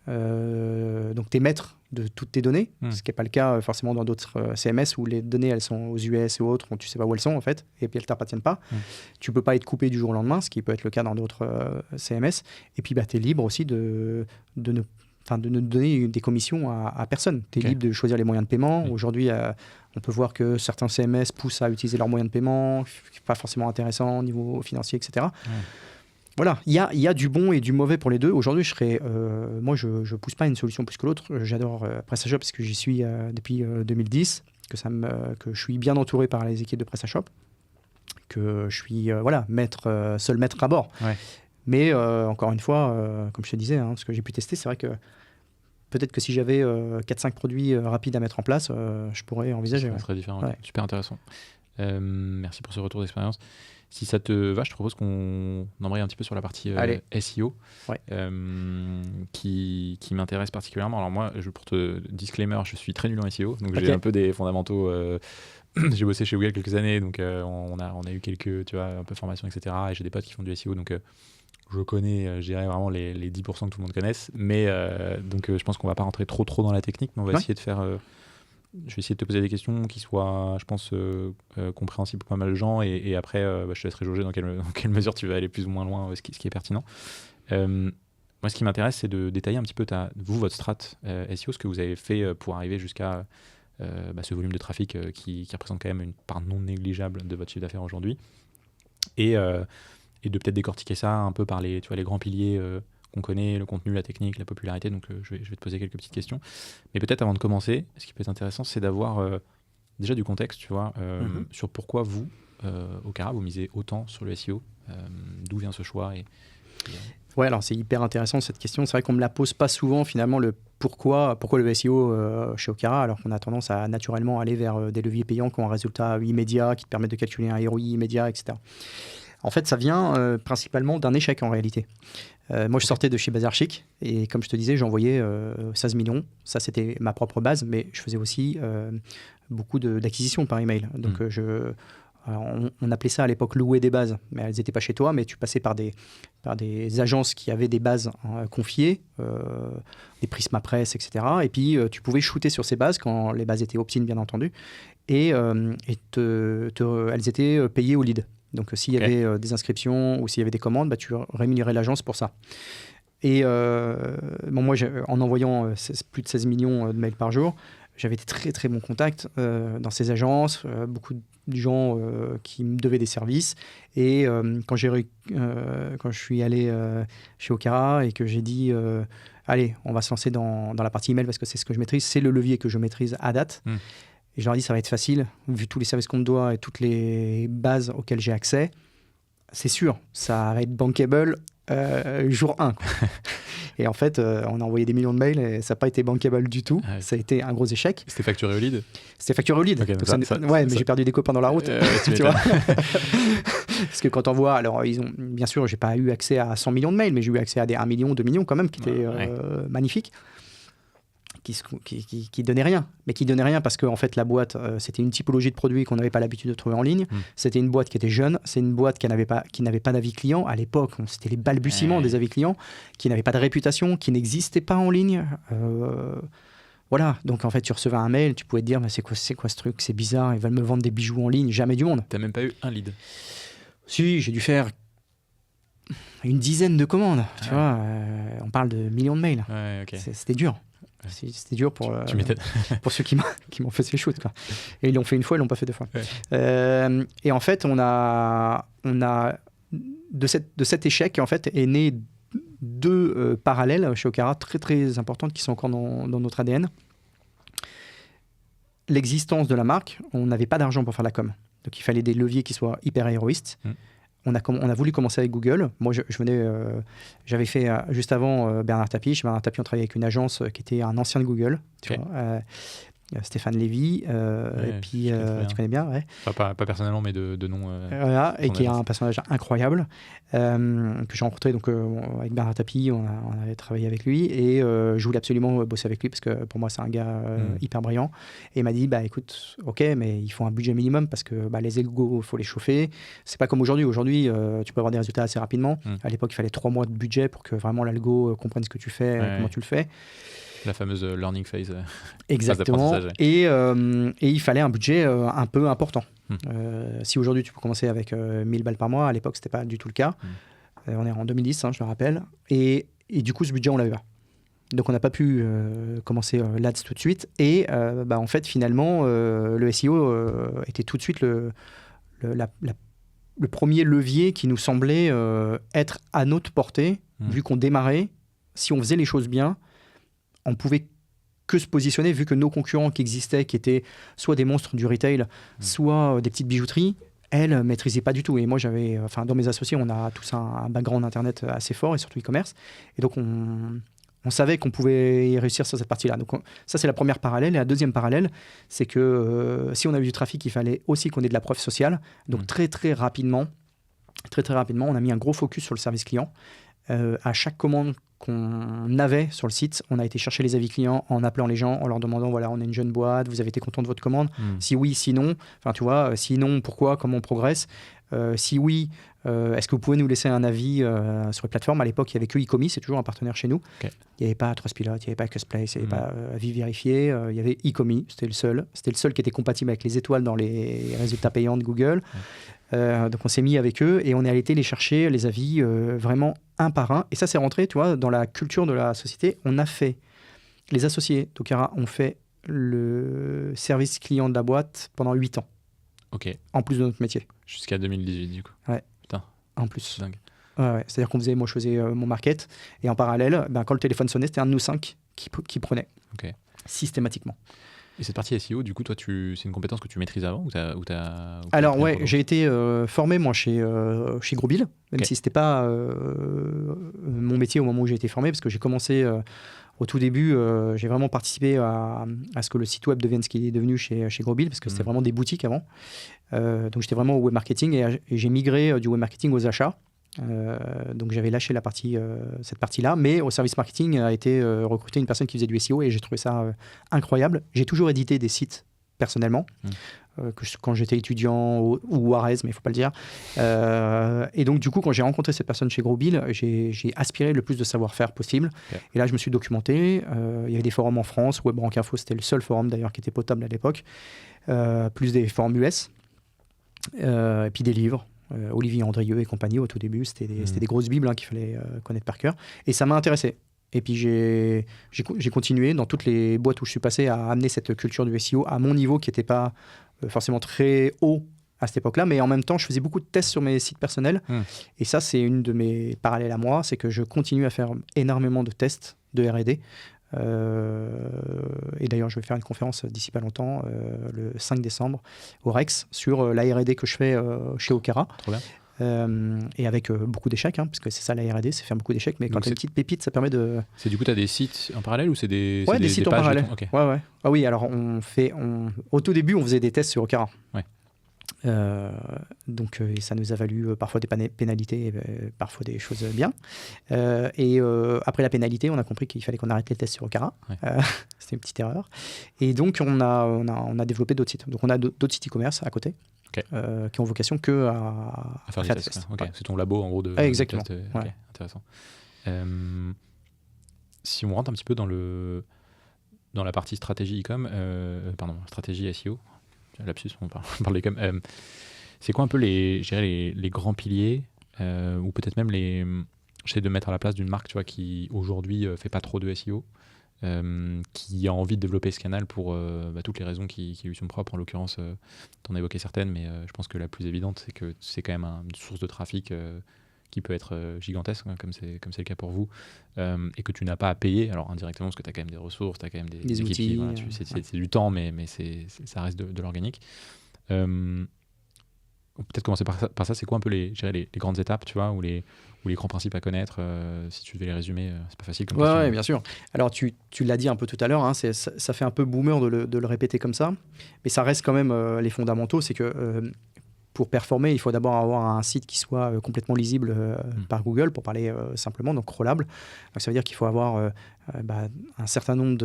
donc tu es maître de toutes tes données, ce qui n'est pas le cas forcément dans d'autres CMS où les données elles sont aux US et autres, où tu ne sais pas où elles sont en fait, et puis elles ne t'appartiennent pas. Tu ne peux pas être coupé du jour au lendemain, ce qui peut être le cas dans d'autres CMS, et puis tu es libre aussi de ne donner des commissions à personne. Tu es libre de choisir les moyens de paiement. Aujourd'hui, on peut voir que certains CMS poussent à utiliser leurs moyens de paiement, pas forcément intéressant au niveau financier, etc. Voilà, il y a du bon et du mauvais pour les deux. Aujourd'hui, moi, je ne pousse pas une solution plus que l'autre. J'adore PrestaShop parce que j'y suis depuis 2010, que je suis bien entouré par les équipes de PrestaShop, que je suis seul maître à bord. Mais encore une fois, comme je te disais, ce que j'ai pu tester, c'est vrai que peut-être que si j'avais 4-5 produits rapides à mettre en place, je pourrais envisager. Ça serait différent. Super intéressant. Merci pour ce retour d'expérience. Si ça te va, je te propose qu'on embraye un petit peu sur la partie SEO qui m'intéresse particulièrement. Alors moi, pour te disclaimer, je suis très nul en SEO, donc j'ai un peu des fondamentaux. J'ai bossé chez Google quelques années, donc on a eu quelques, tu vois, un peu formation, etc. Et j'ai des potes qui font du SEO, donc je connais, je dirais vraiment les 10% que tout le monde connaisse. Mais donc je pense qu'on va pas rentrer trop dans la technique, mais on va essayer de faire... je vais essayer de te poser des questions qui soient, je pense, compréhensibles pour pas mal de gens, et après, je te laisserai jauger dans quelle mesure tu vas aller plus ou moins loin, ce qui est pertinent. Moi, ce qui m'intéresse, c'est de détailler un petit peu votre strat SEO, ce que vous avez fait pour arriver jusqu'à ce volume de trafic qui représente quand même une part non négligeable de votre chiffre d'affaires aujourd'hui, et de peut-être décortiquer ça un peu par les grands piliers qu'on connaît, le contenu, la technique, la popularité. Donc je vais te poser quelques petites questions. Mais peut-être avant de commencer, ce qui peut être intéressant, c'est d'avoir déjà du contexte, tu vois, sur pourquoi vous, Okara, vous misez autant sur le SEO. D'où vient ce choix Ouais, alors c'est hyper intéressant cette question. C'est vrai qu'on ne me la pose pas souvent finalement, le pourquoi le SEO chez Okara, alors qu'on a tendance à naturellement aller vers des leviers payants qui ont un résultat immédiat, qui te permettent de calculer un ROI immédiat, etc. En fait, ça vient principalement d'un échec en réalité. Moi, je sortais de chez Bazar Chic et comme je te disais, j'envoyais 16 millions. Ça, c'était ma propre base, mais je faisais aussi beaucoup d'acquisitions par email. Donc, on appelait ça à l'époque louer des bases, mais elles n'étaient pas chez toi, mais tu passais par des agences qui avaient des bases confiées, des Prisma Press, etc. Et puis, tu pouvais shooter sur ces bases quand les bases étaient opt-in, bien entendu, et elles étaient payées au lead. Donc, s'il y avait des inscriptions ou s'il y avait des commandes, tu rémunérais l'agence pour ça. Et moi, en envoyant plus de 16 millions de mails par jour, j'avais des très, très bons contacts dans ces agences, beaucoup de gens qui me devaient des services. Et quand je suis allé chez Okara et que j'ai dit allez, on va se lancer dans la partie email parce que c'est ce que je maîtrise, c'est le levier que je maîtrise à date. Et je leur ai dit, ça va être facile, vu tous les services qu'on me doit et toutes les bases auxquelles j'ai accès. C'est sûr, ça va être bankable jour 1. Et en fait, on a envoyé des millions de mails et ça n'a pas été bankable du tout. Ça a été un gros échec. C'était facturé au lead? C'était facturé au lead. Okay, mais j'ai perdu des copains dans la route. Tu vois. Parce que quand on voit, alors bien sûr, j'ai pas eu accès à 100 millions de mails, mais j'ai eu accès à des 1 million, 2 millions quand même, qui étaient magnifiques. Qui donnait rien, mais qui donnait rien parce que en fait la boîte c'était une typologie de produits qu'on n'avait pas l'habitude de trouver en ligne. C'était une boîte qui était jeune, c'est une boîte qui n'avait pas d'avis client à l'époque. C'était les balbutiements des avis clients, qui n'avait pas de réputation, qui n'existait pas en ligne. Voilà, donc en fait tu recevais un mail, tu pouvais te dire mais c'est quoi ce truc, c'est bizarre, ils veulent me vendre des bijoux en ligne, jamais du monde. T'as même pas eu un lead? Si, j'ai dû faire une dizaine de commandes, tu vois. On parle de millions de mails. C'était dur. C'était dur pour ceux qui m'ont fait ces shoots, quoi. Et ils l'ont fait une fois, ils l'ont pas fait deux fois. Et en fait, on a de cet échec en fait est né deux parallèles chez Okara très très importantes qui sont encore dans notre ADN. L'existence de la marque, on n'avait pas d'argent pour faire la com, donc il fallait des leviers qui soient hyper héroïstes. On a voulu commencer avec Google. Moi, j'avais fait juste avant Bernard Tapie. Chez Bernard Tapie, on travaillait avec une agence qui était un ancien de Google, tu vois, Stéphane Lévy, et puis tu connais bien, ouais. Pas personnellement, mais de nom. Voilà, et qui est un personnage incroyable que j'ai rencontré donc, avec Bernard Tapie, on avait travaillé avec lui, et je voulais absolument bosser avec lui parce que pour moi, c'est un gars hyper brillant. Et il m'a dit, bah écoute, ok, mais il faut un budget minimum parce que les égos, il faut les chauffer. C'est pas comme aujourd'hui. Aujourd'hui, tu peux avoir des résultats assez rapidement. À l'époque, il fallait 3 mois de budget pour que vraiment l'algo comprenne ce que tu fais, comment tu le fais. La fameuse learning phase. Exactement. Phase et il fallait un budget un peu important. Si aujourd'hui tu peux commencer avec 1000 balles par mois, à l'époque c'était pas du tout le cas. On est en 2010, je le rappelle. Et du coup ce budget on l'avait pas. Donc on n'a pas pu commencer l'Ads tout de suite. Et en fait finalement le SEO était tout de suite le premier levier qui nous semblait être à notre portée, vu qu'on démarrait. Si on faisait les choses bien, on pouvait que se positionner, vu que nos concurrents qui existaient, qui étaient soit des monstres du retail, soit des petites bijouteries, elles ne maîtrisaient pas du tout. Et moi, dans mes associés, on a tous un background Internet assez fort, et surtout e-commerce. Et donc, on savait qu'on pouvait réussir sur cette partie-là. Donc, ça, c'est la première parallèle. Et la deuxième parallèle, c'est que si on avait du trafic, il fallait aussi qu'on ait de la preuve sociale. Donc, très rapidement, on a mis un gros focus sur le service client. À chaque commande qu'on avait sur le site, on a été chercher les avis clients en appelant les gens, en leur demandant, voilà, on est une jeune boîte, vous avez été content de votre commande? Si oui, sinon, enfin tu vois, sinon, pourquoi, comment on progresse? Si oui, est-ce que vous pouvez nous laisser un avis sur les plateformes? À l'époque, il n'y avait que Ecomi, c'est toujours un partenaire chez nous. Il n'y avait pas Trustpilot, il n'y avait pas Custplace, il n'y avait pas Avis Vérifié, il y avait Ecomi, c'était le seul qui était compatible avec les étoiles dans les résultats payants de Google. Donc on s'est mis avec eux et on est allé les chercher, les avis, vraiment un par un. Et ça, c'est rentré, tu vois, dans la culture de la société. On a fait, les associés d'Okara ont fait le service client de la boîte pendant 8 ans. En plus de notre métier. Jusqu'à 2018, du coup. Ouais. Putain. En plus. Dingue. Ouais. C'est-à-dire qu'on faisait, moi je faisais mon market, et en parallèle, quand le téléphone sonnait, c'était un de nous 5 qui prenait. Systématiquement. Et cette partie SEO, du coup, toi, c'est une compétence que tu maîtrises avant Alors, ouais, j'ai été formé, moi, chez Growbill, même si ce n'était pas mon métier au moment où j'ai été formé, parce que j'ai commencé au tout début, j'ai vraiment participé à ce que le site web devienne ce qu'il est devenu chez Growbill, parce que c'était vraiment des boutiques avant. Donc, j'étais vraiment au web marketing, et j'ai migré du web marketing aux achats. Donc j'avais lâché cette partie-là, mais au service marketing a été recruté une personne qui faisait du SEO, et j'ai trouvé ça incroyable. J'ai toujours édité des sites personnellement, quand j'étais étudiant ou à Arez, mais il ne faut pas le dire. Et donc du coup, quand j'ai rencontré cette personne chez Growbill, j'ai aspiré le plus de savoir-faire possible. Et là, je me suis documenté. Il y avait des forums en France, WebRank Info, c'était le seul forum d'ailleurs qui était potable à l'époque, plus des forums US, et puis des livres. Olivier Andrieux et compagnie, au tout début, c'était des grosses bibles qu'il fallait connaître par cœur. Et ça m'a intéressé. Et puis j'ai continué dans toutes les boîtes où je suis passé à amener cette culture du SEO à mon niveau, qui n'était pas forcément très haut à cette époque-là, mais en même temps, je faisais beaucoup de tests sur mes sites personnels. Et ça, c'est une de mes parallèles à moi, c'est que je continue à faire énormément de tests de R&D. Et d'ailleurs, je vais faire une conférence d'ici pas longtemps, le 5 décembre, au Rex, sur la R&D que je fais chez Okara. Trop bien. et avec beaucoup d'échecs, parce que c'est ça la R&D, c'est faire beaucoup d'échecs, mais quand tu as une petite pépite, ça permet de... C'est du coup, tu as des sites en parallèle ou c'est des sites en pages parallèle. Okay. Ouais. Ah oui, alors au tout début, on faisait des tests sur Okara. Ouais. Donc ça nous a valu parfois des pénalités, parfois des choses bien. Et après la pénalité, on a compris qu'il fallait qu'on arrête les tests sur Okara. Ouais. C'était une petite erreur. Et donc on a développé d'autres sites. Donc on a d'autres sites e-commerce à côté. Okay. Qui ont vocation à faire des tests. Okay. Ouais. C'est ton labo en gros de exactement. De tests. Okay. Intéressant. Si on rentre un petit peu dans la partie stratégie e-com, stratégie SEO, lapsus, on parle d'e-com, c'est quoi un peu les grands piliers ou peut-être même j'essaie de mettre à la place d'une marque, tu vois, qui aujourd'hui fait pas trop de SEO, qui a envie de développer ce canal pour toutes les raisons qui lui sont propres. En l'occurrence, tu en as évoqué certaines, mais je pense que la plus évidente, c'est que c'est quand même une source de trafic qui peut être gigantesque, comme c'est le cas pour vous, et que tu n'as pas à payer, alors indirectement, parce que tu as quand même des ressources, tu as quand même des outils. Voilà, c'est du temps, mais ça reste de l'organique. Peut-être commencer par ça, c'est quoi un peu les grandes étapes, tu vois, ou les grands principes à connaître, si tu devais les résumer, c'est pas facile comme question. Ouais, bien sûr. Alors tu l'as dit un peu tout à l'heure, ça fait un peu boomer de le répéter comme ça, mais ça reste quand même les fondamentaux, c'est que pour performer, il faut d'abord avoir un site qui soit complètement lisible par Google, pour parler simplement, donc crawlable. Donc ça veut dire qu'il faut avoir un certain nombre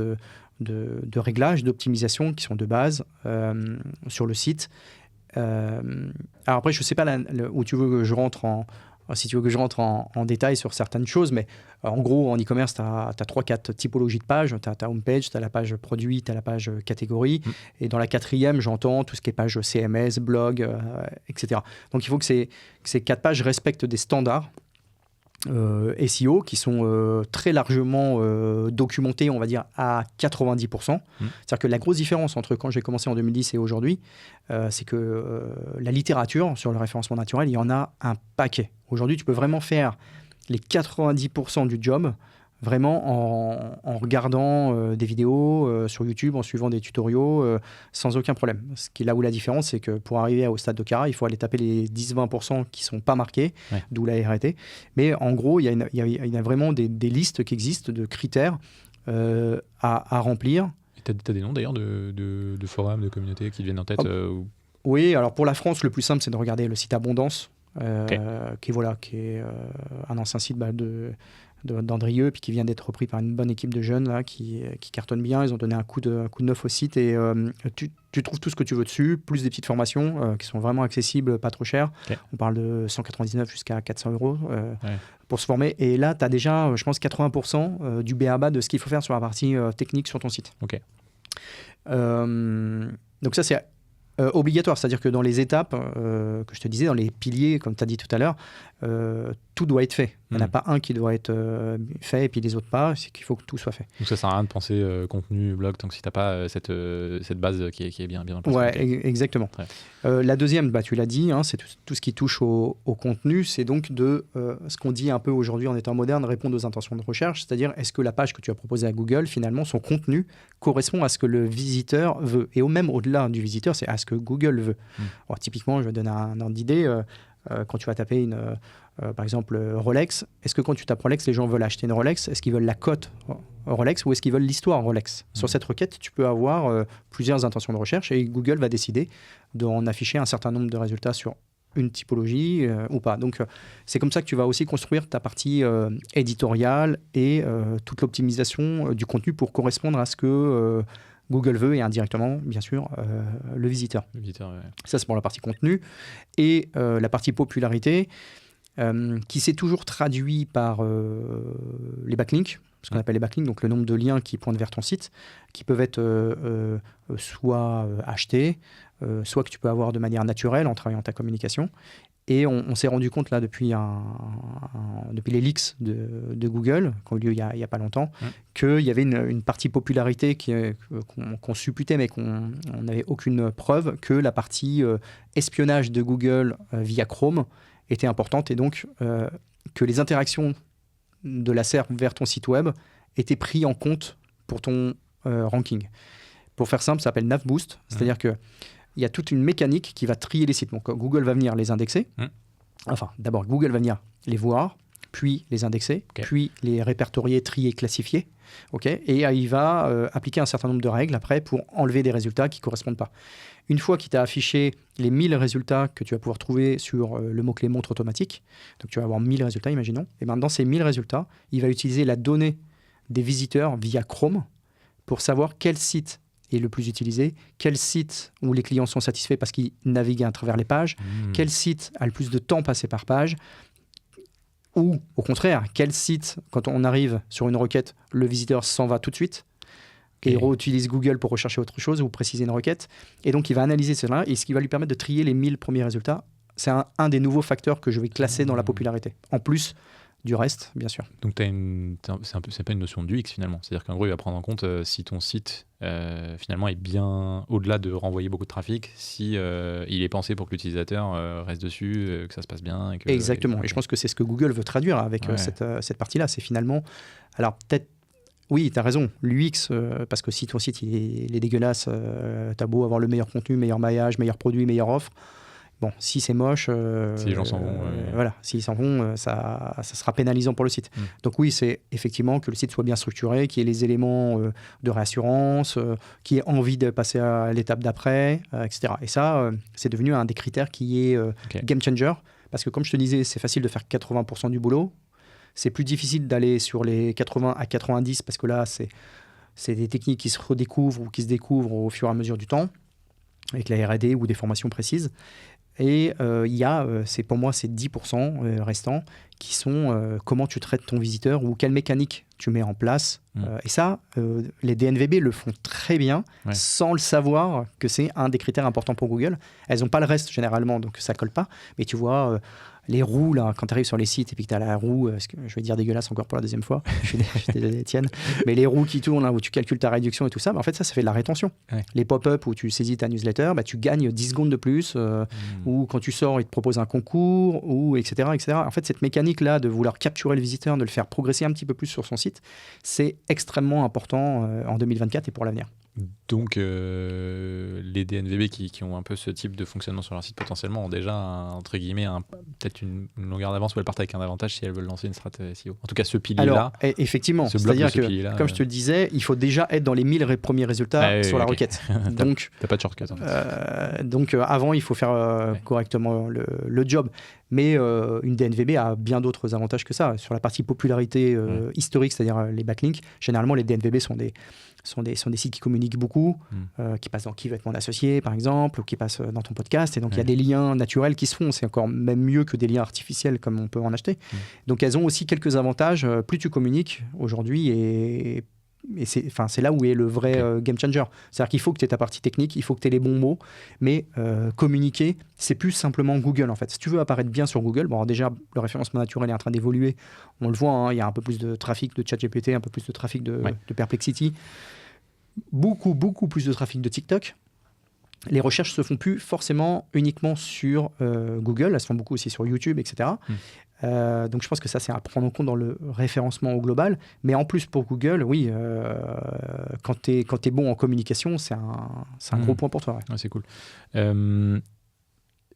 de réglages, d'optimisation qui sont de base sur le site. Alors après, je ne sais pas où tu veux que je rentre si tu veux que je rentre en détail sur certaines choses, mais en gros, en e-commerce, tu as 3-4 typologies de pages. Tu as ta homepage, tu as la page produit, tu as la page catégorie. Et dans la quatrième, j'entends tout ce qui est page CMS, blog, etc. Donc il faut que ces 4 pages respectent des standards SEO qui sont très largement documentés, on va dire à 90%. C'est-à-dire que la grosse différence entre quand j'ai commencé en 2010 et aujourd'hui, c'est que la littérature sur le référencement naturel, il y en a un paquet. Aujourd'hui, tu peux vraiment faire les 90% du job vraiment en regardant des vidéos sur YouTube, en suivant des tutoriaux, sans aucun problème. Ce qui est là où la différence, c'est que pour arriver au stade d'Okara, il faut aller taper les 10-20% qui ne sont pas marqués, d'où la RT. Mais en gros, il y a vraiment des listes qui existent de critères à remplir. Tu as des noms d'ailleurs de forums, de communautés qui te viennent en tête Oui, alors pour la France, le plus simple, c'est de regarder le site Abondance, qui est un ancien site d'Andrieux, puis qui vient d'être repris par une bonne équipe de jeunes là, qui cartonnent bien. Ils ont donné un coup de neuf au site et tu trouves tout ce que tu veux dessus, plus des petites formations qui sont vraiment accessibles, pas trop chères. On parle de 199 jusqu'à 400 € pour se former. Et là, tu as déjà, je pense, 80% du b.a-ba de ce qu'il faut faire sur la partie technique sur ton site. Donc ça, c'est obligatoire, c'est-à-dire que dans les étapes que je te disais, dans les piliers, comme tu as dit tout à l'heure, tout doit être fait. Il n'y en a pas un qui doit être fait et puis les autres pas, c'est qu'il faut que tout soit fait. Donc ça sert à rien de penser contenu, blog, tant que si tu n'as pas cette base qui est bien en place. Ouais, exactement. La deuxième, tu l'as dit, c'est tout ce qui touche au contenu, c'est donc de ce qu'on dit un peu aujourd'hui en étant moderne, répondre aux intentions de recherche, c'est-à-dire est-ce que la page que tu as proposée à Google, finalement, son contenu correspond à ce que le visiteur veut, et même au-delà du visiteur, c'est à ce que Google veut. Alors, typiquement, je vais donner un ordre d'idée. Quand tu vas taper par exemple Rolex, est-ce que quand tu tapes Rolex, les gens veulent acheter une Rolex? Est-ce qu'ils veulent la cote Rolex ou est-ce qu'ils veulent l'histoire Rolex? Sur cette requête, tu peux avoir plusieurs intentions de recherche et Google va décider d'en afficher un certain nombre de résultats sur une typologie ou pas. Donc, c'est comme ça que tu vas aussi construire ta partie éditoriale et toute l'optimisation du contenu pour correspondre à ce que Google veut et indirectement, bien sûr, le visiteur. Ça, c'est pour la partie contenu. Et la partie popularité, qui s'est toujours traduit par les backlinks, ce qu'on appelle les backlinks, donc le nombre de liens qui pointent vers ton site, qui peuvent être soit achetés, soit que tu peux avoir de manière naturelle en travaillant ta communication. Et on s'est rendu compte là depuis les leaks de Google, qui ont eu lieu il y a pas longtemps, qu'il y avait une partie popularité qu'on supputait, mais qu'on n'avait aucune preuve, que la partie espionnage de Google via Chrome était importante, et donc que les interactions de la SERP vers ton site web étaient prises en compte pour ton ranking. Pour faire simple, ça s'appelle NavBoost, c'est-à-dire que il y a toute une mécanique qui va trier les sites. Donc, Google va venir les indexer. Enfin, d'abord, Google va venir les voir, puis les indexer, puis les répertorier, trier, classifier. Et il va appliquer un certain nombre de règles après pour enlever des résultats qui ne correspondent pas. Une fois qu'il t'a affiché les 1000 résultats que tu vas pouvoir trouver sur le mot-clé montre automatique, donc tu vas avoir 1000 résultats, imaginons, et bien dans ces 1000 résultats, il va utiliser la donnée des visiteurs via Chrome pour savoir quel site est le plus utilisé, quel site où les clients sont satisfaits parce qu'ils naviguent à travers les pages, quel site a le plus de temps passé par page, ou au contraire, quel site, quand on arrive sur une requête, le visiteur s'en va tout de suite et réutilise Google pour rechercher autre chose ou préciser une requête. Et donc, il va analyser cela et ce qui va lui permettre de trier les 1000 premiers résultats. C'est un des nouveaux facteurs que je vais classer dans la popularité. En plus du reste, bien sûr. Donc, c'est pas une notion d'UX finalement. C'est-à-dire qu'en gros, il va prendre en compte si ton site finalement est bien au-delà de renvoyer beaucoup de trafic, si il est pensé pour que l'utilisateur reste dessus, que ça se passe bien. Exactement. Et je pense que c'est ce que Google veut traduire avec cette partie-là. C'est finalement... Alors, peut-être... Oui, tu as raison. L'UX, parce que si ton site il est dégueulasse, tu as beau avoir le meilleur contenu, meilleur maillage, meilleur produit, meilleure offre. Bon, si c'est moche, si les gens s'en vont, voilà, s'ils s'en vont, ça sera pénalisant pour le site. Donc oui, c'est effectivement que le site soit bien structuré, qu'il y ait les éléments de réassurance, qu'il y ait envie de passer à l'étape d'après, etc. Et ça, c'est devenu un des critères qui est game changer, parce que comme je te disais, c'est facile de faire 80% du boulot. C'est plus difficile d'aller sur les 80 à 90 parce que là, c'est des techniques qui se redécouvrent ou qui se découvrent au fur et à mesure du temps, avec la R&D ou des formations précises. Et il y a, pour moi, ces 10% restants qui sont comment tu traites ton visiteur ou quelle mécanique tu mets en place. Et ça, les DNVB le font très bien sans le savoir que c'est un des critères importants pour Google. Elles n'ont pas le reste généralement, donc ça ne colle pas. Mais tu vois... les roues, là, quand tu arrives sur les sites et puis que tu as la roue, je vais dire dégueulasse encore pour la deuxième fois, je suis désolé Étienne, mais les roues qui tournent, là, où tu calcules ta réduction et tout ça, en fait, ça fait de la rétention. Les pop-up où tu saisis ta newsletter, tu gagnes 10 secondes de plus, ou quand tu sors, ils te proposent un concours, ou etc., etc. En fait, cette mécanique-là de vouloir capturer le visiteur, de le faire progresser un petit peu plus sur son site, c'est extrêmement important en 2024 et pour l'avenir. Donc, les DNVB qui ont un peu ce type de fonctionnement sur leur site potentiellement ont déjà, entre guillemets, peut-être une longueur d'avance où elles partent avec un avantage si elles veulent lancer une stratégie SEO. En tout cas, ce pilier-là. Alors, effectivement, c'est-à-dire que, comme je te le disais, il faut déjà être dans les 1000 premiers résultats sur la requête. Donc, t'as pas de shortcut en fait. Donc, avant, il faut faire correctement le job. Mais une DNVB a bien d'autres avantages que ça. Sur la partie popularité historique, c'est-à-dire les backlinks, généralement, les DNVB sont des sites qui communiquent beaucoup, qui passent dans Qui veut être mon associé, par exemple, ou qui passent dans ton podcast. Et donc, il y a des liens naturels qui se font. C'est encore même mieux que des liens artificiels comme on peut en acheter. Donc, elles ont aussi quelques avantages. Plus tu communiques aujourd'hui et c'est là où est le vrai game changer. C'est-à-dire qu'il faut que tu aies ta partie technique, il faut que tu aies les bons mots, mais communiquer, c'est plus simplement Google en fait. Si tu veux apparaître bien sur Google, bon, alors déjà, le référencement naturel est en train d'évoluer. On le voit, il y a un peu plus de trafic de ChatGPT, un peu plus de trafic de Perplexity, beaucoup plus de trafic de TikTok. Les recherches se font plus forcément uniquement sur Google, elles se font beaucoup aussi sur YouTube, etc. Donc je pense que ça, c'est à prendre en compte dans le référencement au global. Mais en plus, pour Google, oui, quand tu es bon en communication, c'est un gros point pour toi. C'est cool.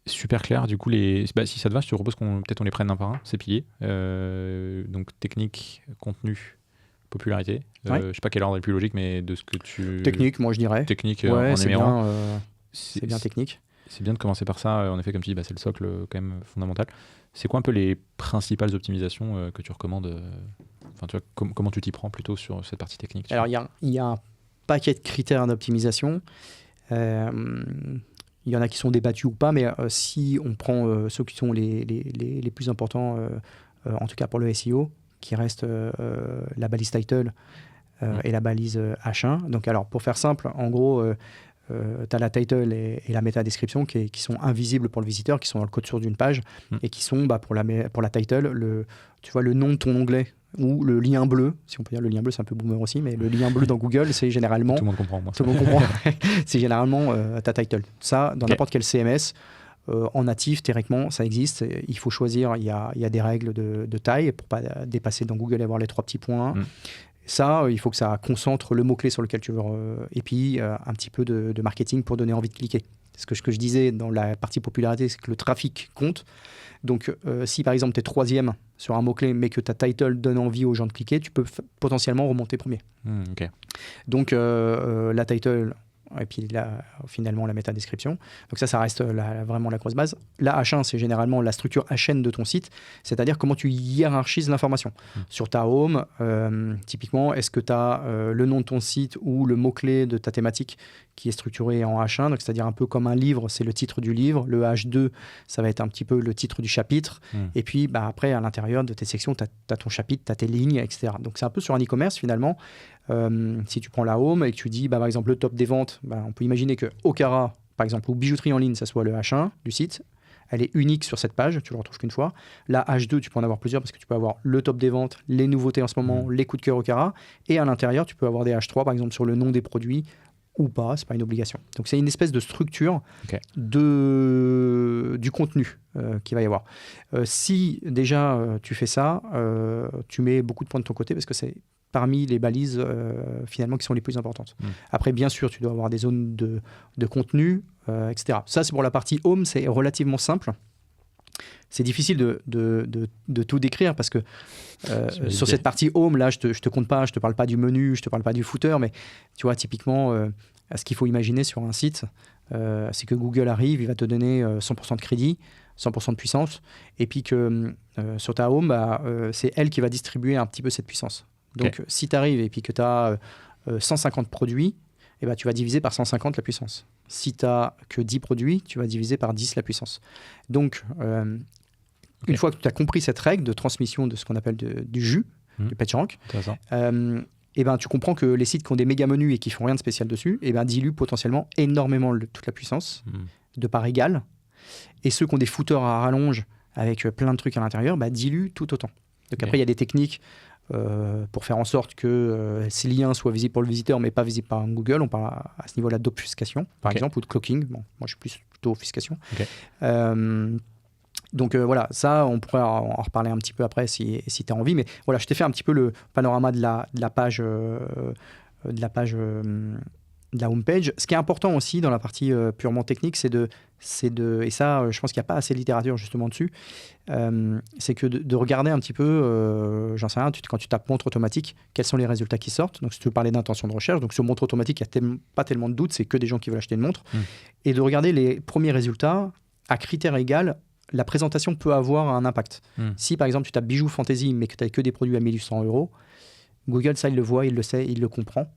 Super clair. Du coup, si ça te va, je te propose qu'on les prenne un par un, ces piliers. Donc technique, contenu, popularité. Je sais pas quel ordre est le plus logique, mais de ce que tu... Technique, moi je dirais. Technique, en numéro. C'est bien technique. C'est bien de commencer par ça. En effet, comme tu dis, c'est le socle quand même fondamental. C'est quoi un peu les principales optimisations que tu recommandes tu vois, comment tu t'y prends plutôt sur cette partie technique? Alors, il y a un paquet de critères d'optimisation. Il y en a qui sont débattus ou pas, mais si on prend ceux qui sont les plus importants, en tout cas pour le SEO, qui reste la balise title et la balise H1. Donc, alors, pour faire simple, en gros... tu as la title et la métadescription qui sont invisibles pour le visiteur, qui sont dans le code source d'une page et qui sont pour la title, tu vois, le nom de ton onglet ou le lien bleu, si on peut dire le lien bleu, c'est un peu boomer aussi, mais le lien bleu dans Google, c'est généralement... Tout le monde comprend, moi. Tout le monde comprend. C'est généralement ta title. Ça, dans n'importe quel CMS, en natif, théoriquement, ça existe. Il faut choisir, il y a des règles de taille pour ne pas dépasser dans Google et avoir les 3 petits points. Ça, il faut que ça concentre le mot-clé sur lequel tu veux... et puis, un petit peu de marketing pour donner envie de cliquer. ce que je disais dans la partie popularité, c'est que le trafic compte. Donc, si par exemple tu es 3e sur un mot-clé, mais que ta title donne envie aux gens de cliquer, tu peux potentiellement remonter premier. Ok. Donc, la title, et puis là, finalement, la métadescription. Donc ça reste vraiment la grosse base. La H1, c'est généralement la structure HN de ton site, c'est-à-dire comment tu hiérarchises l'information. Sur ta home, typiquement, est-ce que tu as le nom de ton site ou le mot-clé de ta thématique qui est structuré en H1, donc c'est-à-dire un peu comme un livre, c'est le titre du livre. Le H2, ça va être un petit peu le titre du chapitre. Et puis, après, à l'intérieur de tes sections, tu as ton chapitre, tu as tes lignes, etc. Donc, c'est un peu sur un e-commerce, finalement. Si tu prends la home et que tu dis, par exemple, le top des ventes, on peut imaginer que Okara, par exemple, ou bijouterie en ligne, ça soit le H1 du site. Elle est unique sur cette page, tu ne le retrouves qu'une fois. La H2, tu peux en avoir plusieurs parce que tu peux avoir le top des ventes, les nouveautés en ce moment, les coups de cœur Okara. Et à l'intérieur, tu peux avoir des H3, par exemple, sur le nom des produits ou pas, c'est pas une obligation. Donc c'est une espèce de structure du contenu qu'il va y avoir. Si déjà tu fais ça, tu mets beaucoup de points de ton côté parce que c'est parmi les balises finalement qui sont les plus importantes. Après, bien sûr, tu dois avoir des zones de contenu, etc. Ça, c'est pour la partie home, c'est relativement simple. C'est difficile de tout décrire parce que sur cette partie home, là, je te compte pas, je te parle pas du menu, je te parle pas du footer, mais tu vois, typiquement, ce qu'il faut imaginer sur un site, c'est que Google arrive, il va te donner 100% de crédit, 100% de puissance, et puis que sur ta home, c'est elle qui va distribuer un petit peu cette puissance. Donc, si tu arrives et puis que tu as 150 produits, tu vas diviser par 150 la puissance. Si tu n'as que 10 produits, tu vas diviser par 10 la puissance. Donc, une fois que tu as compris cette règle de transmission de ce qu'on appelle du jus, du PageRank, tu comprends que les sites qui ont des méga menus et qui font rien de spécial dessus, diluent potentiellement énormément toute la puissance, de part égale. Et ceux qui ont des footers à rallonge avec plein de trucs à l'intérieur, diluent tout autant. Donc après, il y a des techniques pour faire en sorte que ces liens soient visibles pour le visiteur, mais pas visibles par Google. On parle à ce niveau-là d'obfuscation, par exemple, ou de cloaking. Bon, moi, je suis plutôt obfuscation. Donc voilà, ça, on pourrait en reparler un petit peu après si tu as envie. Mais voilà, je t'ai fait un petit peu le panorama de la page, de la homepage. Ce qui est important aussi dans la partie purement technique, c'est de et ça, je pense qu'il n'y a pas assez de littérature justement dessus, c'est que de regarder un petit peu, j'en sais rien, quand tu tapes montre automatique, quels sont les résultats qui sortent. Donc si tu veux parler d'intention de recherche, donc sur montre automatique, il n'y a pas tellement de doutes, c'est que des gens qui veulent acheter une montre. Et de regarder les premiers résultats, à critères égal, la présentation peut avoir un impact. Si par exemple tu tapes bijoux fantasy, mais que tu n'as que des produits à 1800 €, Google, ça, il le voit, il le sait, il le comprend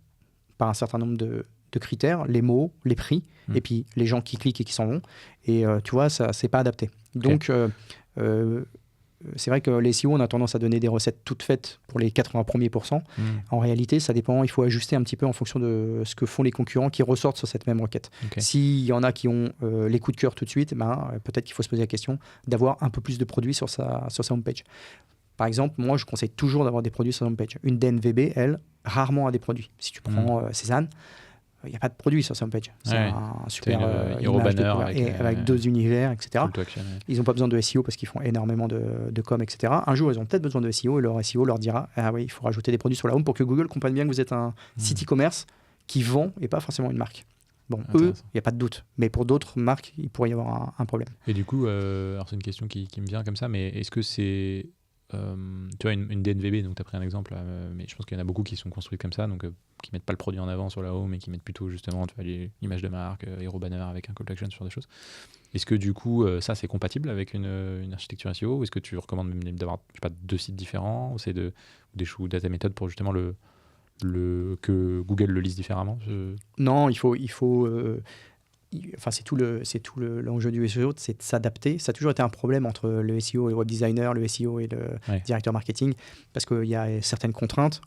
par un certain nombre de critères, les mots, les prix, et puis les gens qui cliquent et qui s'en vont. Et tu vois, ça, c'est pas adapté. Donc, c'est vrai que les SEO, on a tendance à donner des recettes toutes faites pour les 80 premiers %. En réalité, ça dépend. Il faut ajuster un petit peu en fonction de ce que font les concurrents qui ressortent sur cette même requête. S'il y en a qui ont les coups de cœur tout de suite, peut-être qu'il faut se poser la question d'avoir un peu plus de produits sur sa homepage. Par exemple, moi, je conseille toujours d'avoir des produits sur sa homepage. Une DNVB, elle, rarement a des produits. Si tu prends Cézanne, il n'y a pas de produit sur sa homepage. C'est un super image avec 2 univers, etc. Ils n'ont pas besoin de SEO parce qu'ils font énormément de com, etc. Un jour, ils ont peut-être besoin de SEO et leur SEO leur dira « Ah oui, il faut rajouter des produits sur la home pour que Google comprenne bien que vous êtes un site e-commerce qui vend et pas forcément une marque. » Bon, eux, il n'y a pas de doute. Mais pour d'autres marques, il pourrait y avoir un problème. Et du coup, alors c'est une question qui me vient comme ça, mais est-ce que c'est... tu vois, une DNVB, donc tu as pris un exemple, mais je pense qu'il y en a beaucoup qui sont construits comme ça, donc qui mettent pas le produit en avant sur la home, mais qui mettent plutôt justement l'image de marque, hero banner avec un call to action sur des choses. Est-ce que du coup, ça c'est compatible avec une architecture SEO, ou est-ce que tu recommandes même d'avoir, je sais pas, 2 sites différents, ou c'est des data méthodes pour justement que Google le lise différemment? Non, il faut enfin, c'est tout l'enjeu du SEO, c'est de s'adapter. Ça a toujours été un problème entre le SEO et le web designer, le SEO et le directeur marketing, parce qu'il y a certaines contraintes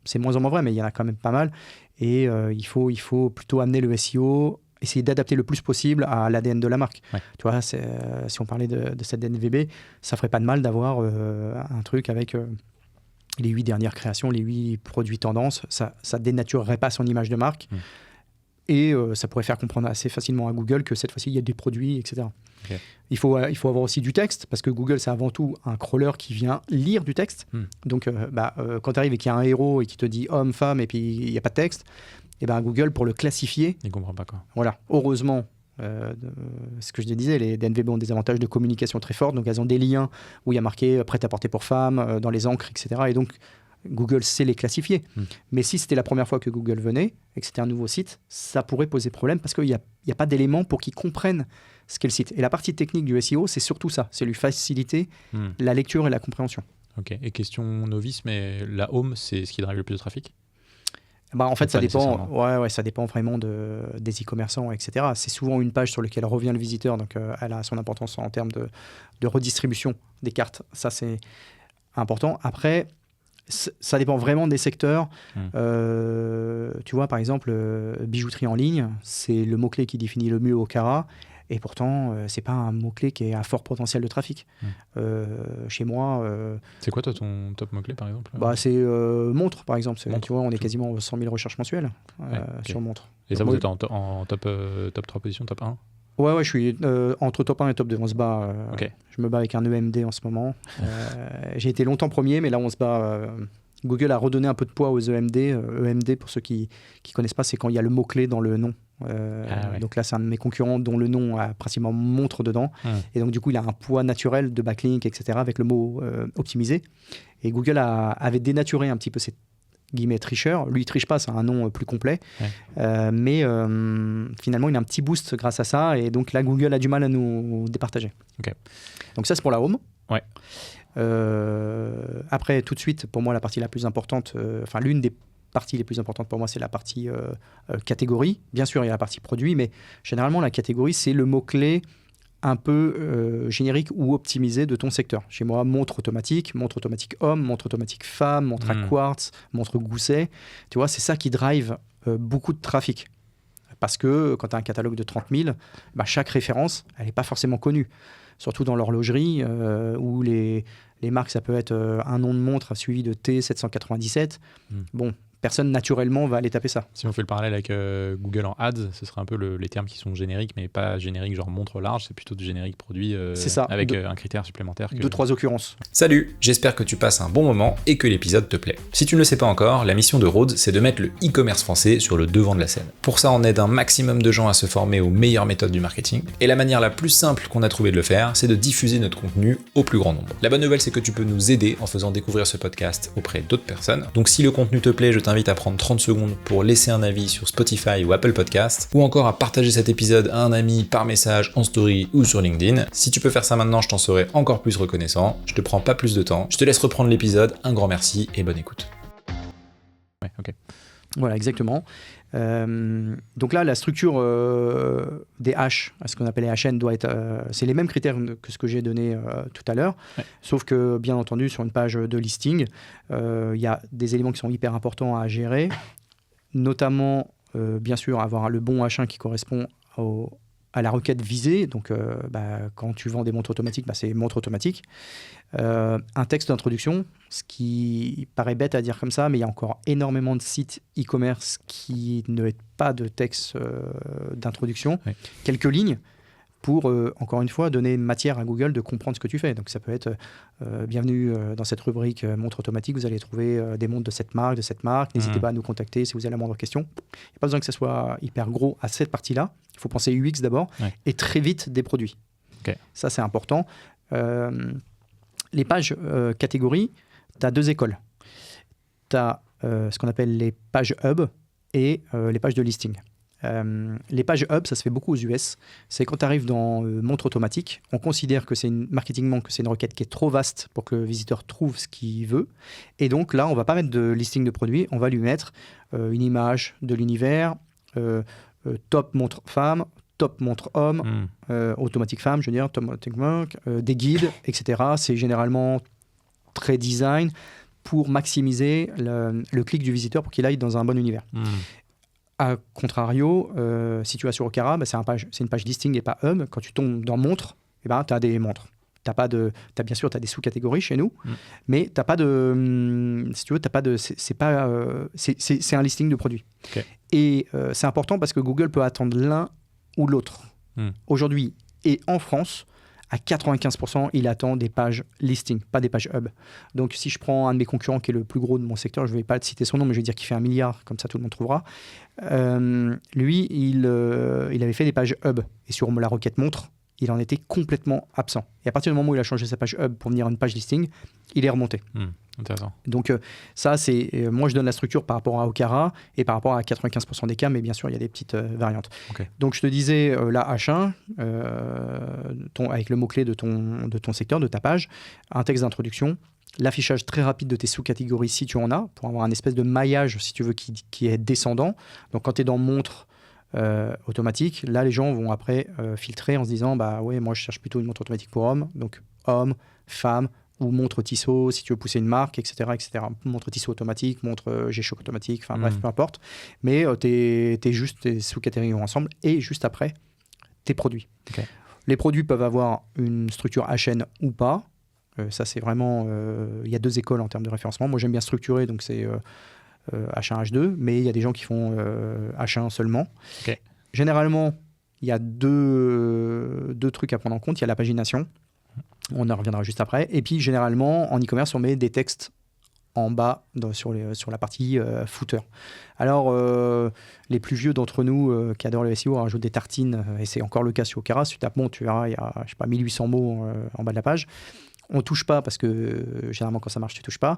c'est moins en moins vrai, mais il y en a quand même pas mal. Et il faut plutôt amener le SEO, essayer d'adapter le plus possible à l'ADN de la marque. Tu vois, si on parlait de cette DNVB, ça ferait pas de mal d'avoir un truc avec les 8 dernières créations, les 8 produits tendances. Ça dénaturerait pas son image de marque. Et ça pourrait faire comprendre assez facilement à Google que cette fois-ci, il y a des produits, etc. Il faut avoir aussi du texte, parce que Google, c'est avant tout un crawler qui vient lire du texte. Donc, quand tu arrives et qu'il y a un héros et qui te dit homme, femme, et puis il n'y a pas de texte, et Google, pour le classifier... Il ne comprend pas quoi. Voilà. Heureusement, Ce que je te disais, les DNVB ont des avantages de communication très forts, donc elles ont des liens où il y a marqué prêt-à-porter pour femmes, dans les encres, etc. Et donc, Google sait les classifier. Mais si c'était la première fois que Google venait et que c'était un nouveau site, ça pourrait poser problème parce qu'il n'y a pas d'éléments pour qu'ils comprennent ce qu'est le site. Et la partie technique du SEO, c'est surtout ça, c'est lui faciliter la lecture et la compréhension. Ok, et question novice, mais la home, c'est ce qui drive le plus de trafic ? En fait, ça dépend. Ouais, ça dépend vraiment des e-commerçants, etc. C'est souvent une page sur laquelle revient le visiteur, donc elle a son importance en termes de redistribution des cartes. Ça, c'est important. Après, ça dépend vraiment des secteurs. Tu vois, par exemple, bijouterie en ligne, c'est le mot-clé qui définit le mieux Okara. Et pourtant, ce n'est pas un mot-clé qui est à fort potentiel de trafic. Chez moi... c'est quoi, toi, ton top mot-clé, par exemple ? C'est montre, par exemple. Montre. Tu vois, on est quasiment 100 000 recherches mensuelles sur montre. Et ça, vous êtes en top 3 position, top 1 ? Ouais, je suis entre top 1 et top 2. On se bat. Je me bats avec un EMD en ce moment. J'ai été longtemps premier, mais là, on se bat... Google a redonné un peu de poids aux EMD. EMD, pour ceux qui ne connaissent pas, c'est quand il y a le mot-clé dans le nom. Donc là, c'est un de mes concurrents dont le nom a principalement montre dedans. Et donc, du coup, il a un poids naturel de backlink, etc., avec le mot optimisé. Et Google avait dénaturé un petit peu ces guillemets tricheurs. Lui, il triche pas, c'est un nom plus complet. Mais finalement, il a un petit boost grâce à ça. Et donc là, Google a du mal à nous départager. Donc ça, c'est pour la home. Après, tout de suite, pour moi, la partie la plus importante, l'une des parties les plus importantes pour moi, c'est la partie catégorie. Bien sûr, il y a la partie produit, mais généralement, la catégorie, c'est le mot-clé un peu générique ou optimisé de ton secteur. Chez moi, montre automatique homme, montre automatique femme, montre à quartz, montre gousset. Tu vois, c'est ça qui drive beaucoup de trafic. Parce que quand tu as un catalogue de 30 000, chaque référence, elle n'est pas forcément connue. Surtout dans l'horlogerie, où les marques, ça peut être un nom de montre suivi de T797. Bon, personne naturellement va aller taper ça. Si on fait le parallèle avec Google en ads, ce serait un peu les termes qui sont génériques, mais pas génériques genre montre large, c'est plutôt du générique produit c'est ça, avec un critère supplémentaire. 2-3 occurrences. Salut, j'espère que tu passes un bon moment et que l'épisode te plaît. Si tu ne le sais pas encore, la mission de Rhodes, c'est de mettre le e-commerce français sur le devant de la scène. Pour ça, on aide un maximum de gens à se former aux meilleures méthodes du marketing, et la manière la plus simple qu'on a trouvé de le faire, c'est de diffuser notre contenu au plus grand nombre. La bonne nouvelle, c'est que tu peux nous aider en faisant découvrir ce podcast auprès d'autres personnes. Donc si le contenu te plaît, je t'invite à prendre 30 secondes pour laisser un avis sur Spotify ou Apple Podcast, ou encore à partager cet épisode à un ami par message, en story ou sur LinkedIn. Si tu peux faire ça maintenant, je t'en serai encore plus reconnaissant. Je te prends pas plus de temps, je te laisse reprendre l'épisode, un grand merci et bonne écoute. Voilà, exactement. Donc là, la structure des H, ce qu'on appelle les HN, doit être... c'est les mêmes critères que ce que j'ai donné tout à l'heure, sauf que, bien entendu, sur une page de listing, il y a des éléments qui sont hyper importants à gérer, notamment, bien sûr, avoir le bon H1 qui correspond à la requête visée. Donc, quand tu vends des montres automatiques, c'est montre automatique. Un texte d'introduction, ce qui paraît bête à dire comme ça, mais il y a encore énormément de sites e-commerce qui ne mettent pas de texte d'introduction. Quelques lignes pour, encore une fois, donner matière à Google de comprendre ce que tu fais. Donc, ça peut être bienvenue dans cette rubrique montre automatique. Vous allez trouver des montres de cette marque. N'hésitez pas à nous contacter si vous avez la moindre question. Il n'y a pas besoin que ça soit hyper gros à cette partie-là. Il faut penser UX d'abord et très vite des produits. Ça, c'est important. Les pages catégories, tu as deux écoles. Tu as ce qu'on appelle les pages hub et les pages de listing. Les pages hub, ça se fait beaucoup aux US. C'est quand tu arrives dans montre automatique, on considère que marketingement que c'est une requête qui est trop vaste pour que le visiteur trouve ce qu'il veut. Et donc là, on ne va pas mettre de listing de produits, on va lui mettre une image de l'univers, top montre femme, top montre homme, automatique femme, je veux dire, top automatique montre, des guides, etc. C'est généralement très design pour maximiser le clic du visiteur pour qu'il aille dans un bon univers. A contrario, si tu vas sur Okara, c'est une page listing et pas hub. Quand tu tombes dans montre, tu as des montres. Bien sûr, tu as des sous-catégories chez nous, mais tu n'as pas de... si tu veux, c'est un listing de produits. Et c'est important parce que Google peut attendre l'un ou l'autre. Aujourd'hui, et en France, à 95%, il attend des pages listing, pas des pages hub. Donc, si je prends un de mes concurrents qui est le plus gros de mon secteur, je ne vais pas citer son nom, mais je vais dire qu'il fait 1 milliard, comme ça tout le monde trouvera. Lui, il avait fait des pages hub. Et sur la requête montre, il en était complètement absent. Et à partir du moment où il a changé sa page hub pour venir à une page listing, il est remonté. Intéressant. Donc ça, c'est moi je donne la structure par rapport à Okara et par rapport à 95% des cas, mais bien sûr il y a des petites variantes. Okay. Donc je te disais la H1 avec le mot-clé de ton secteur, de ta page, un texte d'introduction, l'affichage très rapide de tes sous-catégories si tu en as, pour avoir un espèce de maillage si tu veux qui est descendant. Donc quand tu es dans montre automatique, là les gens vont après filtrer en se disant bah ouais, moi je cherche plutôt une montre automatique pour homme, donc homme, femme, ou montre Tissot si tu veux pousser une marque, etc. Montre Tissot automatique, montre G-Shock automatique, enfin bref, peu importe. Mais tes sous-catégories ensemble et juste après, tes produits. Okay. Les produits peuvent avoir une structure HN ou pas. Ça, c'est vraiment... Il y a 2 écoles en termes de référencement. Moi, j'aime bien structurer, donc c'est H1, H2, mais il y a des gens qui font H1 seulement. Okay. Généralement, il y a deux trucs à prendre en compte. Il y a la pagination. On en reviendra juste après. Et puis, généralement, en e-commerce, on met des textes en bas sur la partie footer. Alors, les plus vieux d'entre nous qui adorent le SEO rajoutent des tartines, et c'est encore le cas sur Okara. Si tu tapes, tu verras, il y a 1800 mots en bas de la page. On ne touche pas parce que généralement quand ça marche, tu ne touches pas.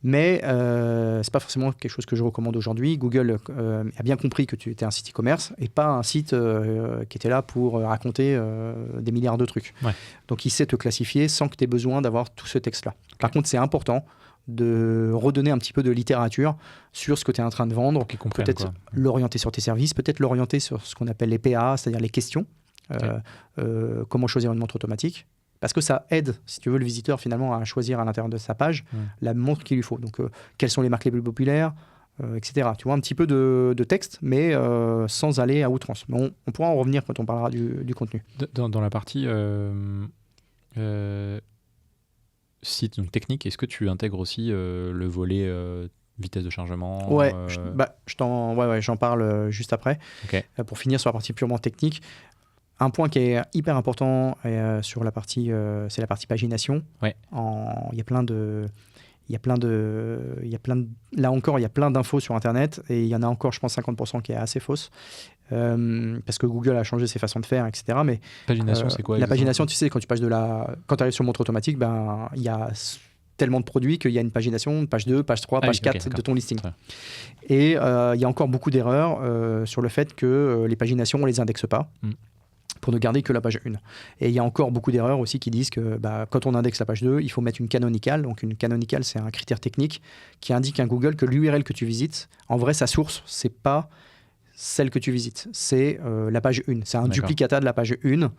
Mais ce n'est pas forcément quelque chose que je recommande aujourd'hui. Google a bien compris que tu étais un site e-commerce et pas un site qui était là pour raconter des milliards de trucs. Ouais. Donc il sait te classifier sans que tu aies besoin d'avoir tout ce texte-là. Par contre, c'est important de redonner un petit peu de littérature sur ce que tu es en train de vendre. Peut-être l'orienter sur tes services, peut-être l'orienter sur ce qu'on appelle les PA, c'est-à-dire les questions. Comment choisir une montre automatique. Parce que ça aide, si tu veux, le visiteur finalement à choisir à l'intérieur de sa page la montre qu'il lui faut. Donc, quelles sont les marques les plus populaires, etc. Tu vois, un petit peu de texte, mais sans aller à outrance. Mais on pourra en revenir quand on parlera du contenu. Dans la partie site donc technique, est-ce que tu intègres aussi le volet vitesse de chargement? Ouais, j'en parle juste après. Okay. Pour finir sur la partie purement technique, un point qui est hyper important sur la partie, c'est la partie pagination. Ouais. Il y a plein de, là encore, il y a plein d'infos sur Internet et il y en a encore, je pense, 50% qui est assez fausse. Parce que Google a changé ses façons de faire, etc. Mais pagination, c'est quoi? La pagination, tu sais, quand tu arrives sur montre automatique, ben il y a tellement de produits qu'il y a une pagination, page 2, page 3, page 4 de ton listing. Et il y a encore beaucoup d'erreurs sur le fait que les paginations, on ne les indexe pas. Pour ne garder que la page 1. Et il y a encore beaucoup d'erreurs aussi qui disent que quand on indexe la page 2, il faut mettre une canonicale. Donc une canonicale, c'est un critère technique qui indique à Google que l'URL que tu visites, en vrai, sa source, c'est pas celle que tu visites, c'est la page 1. C'est un duplicata de la page 1,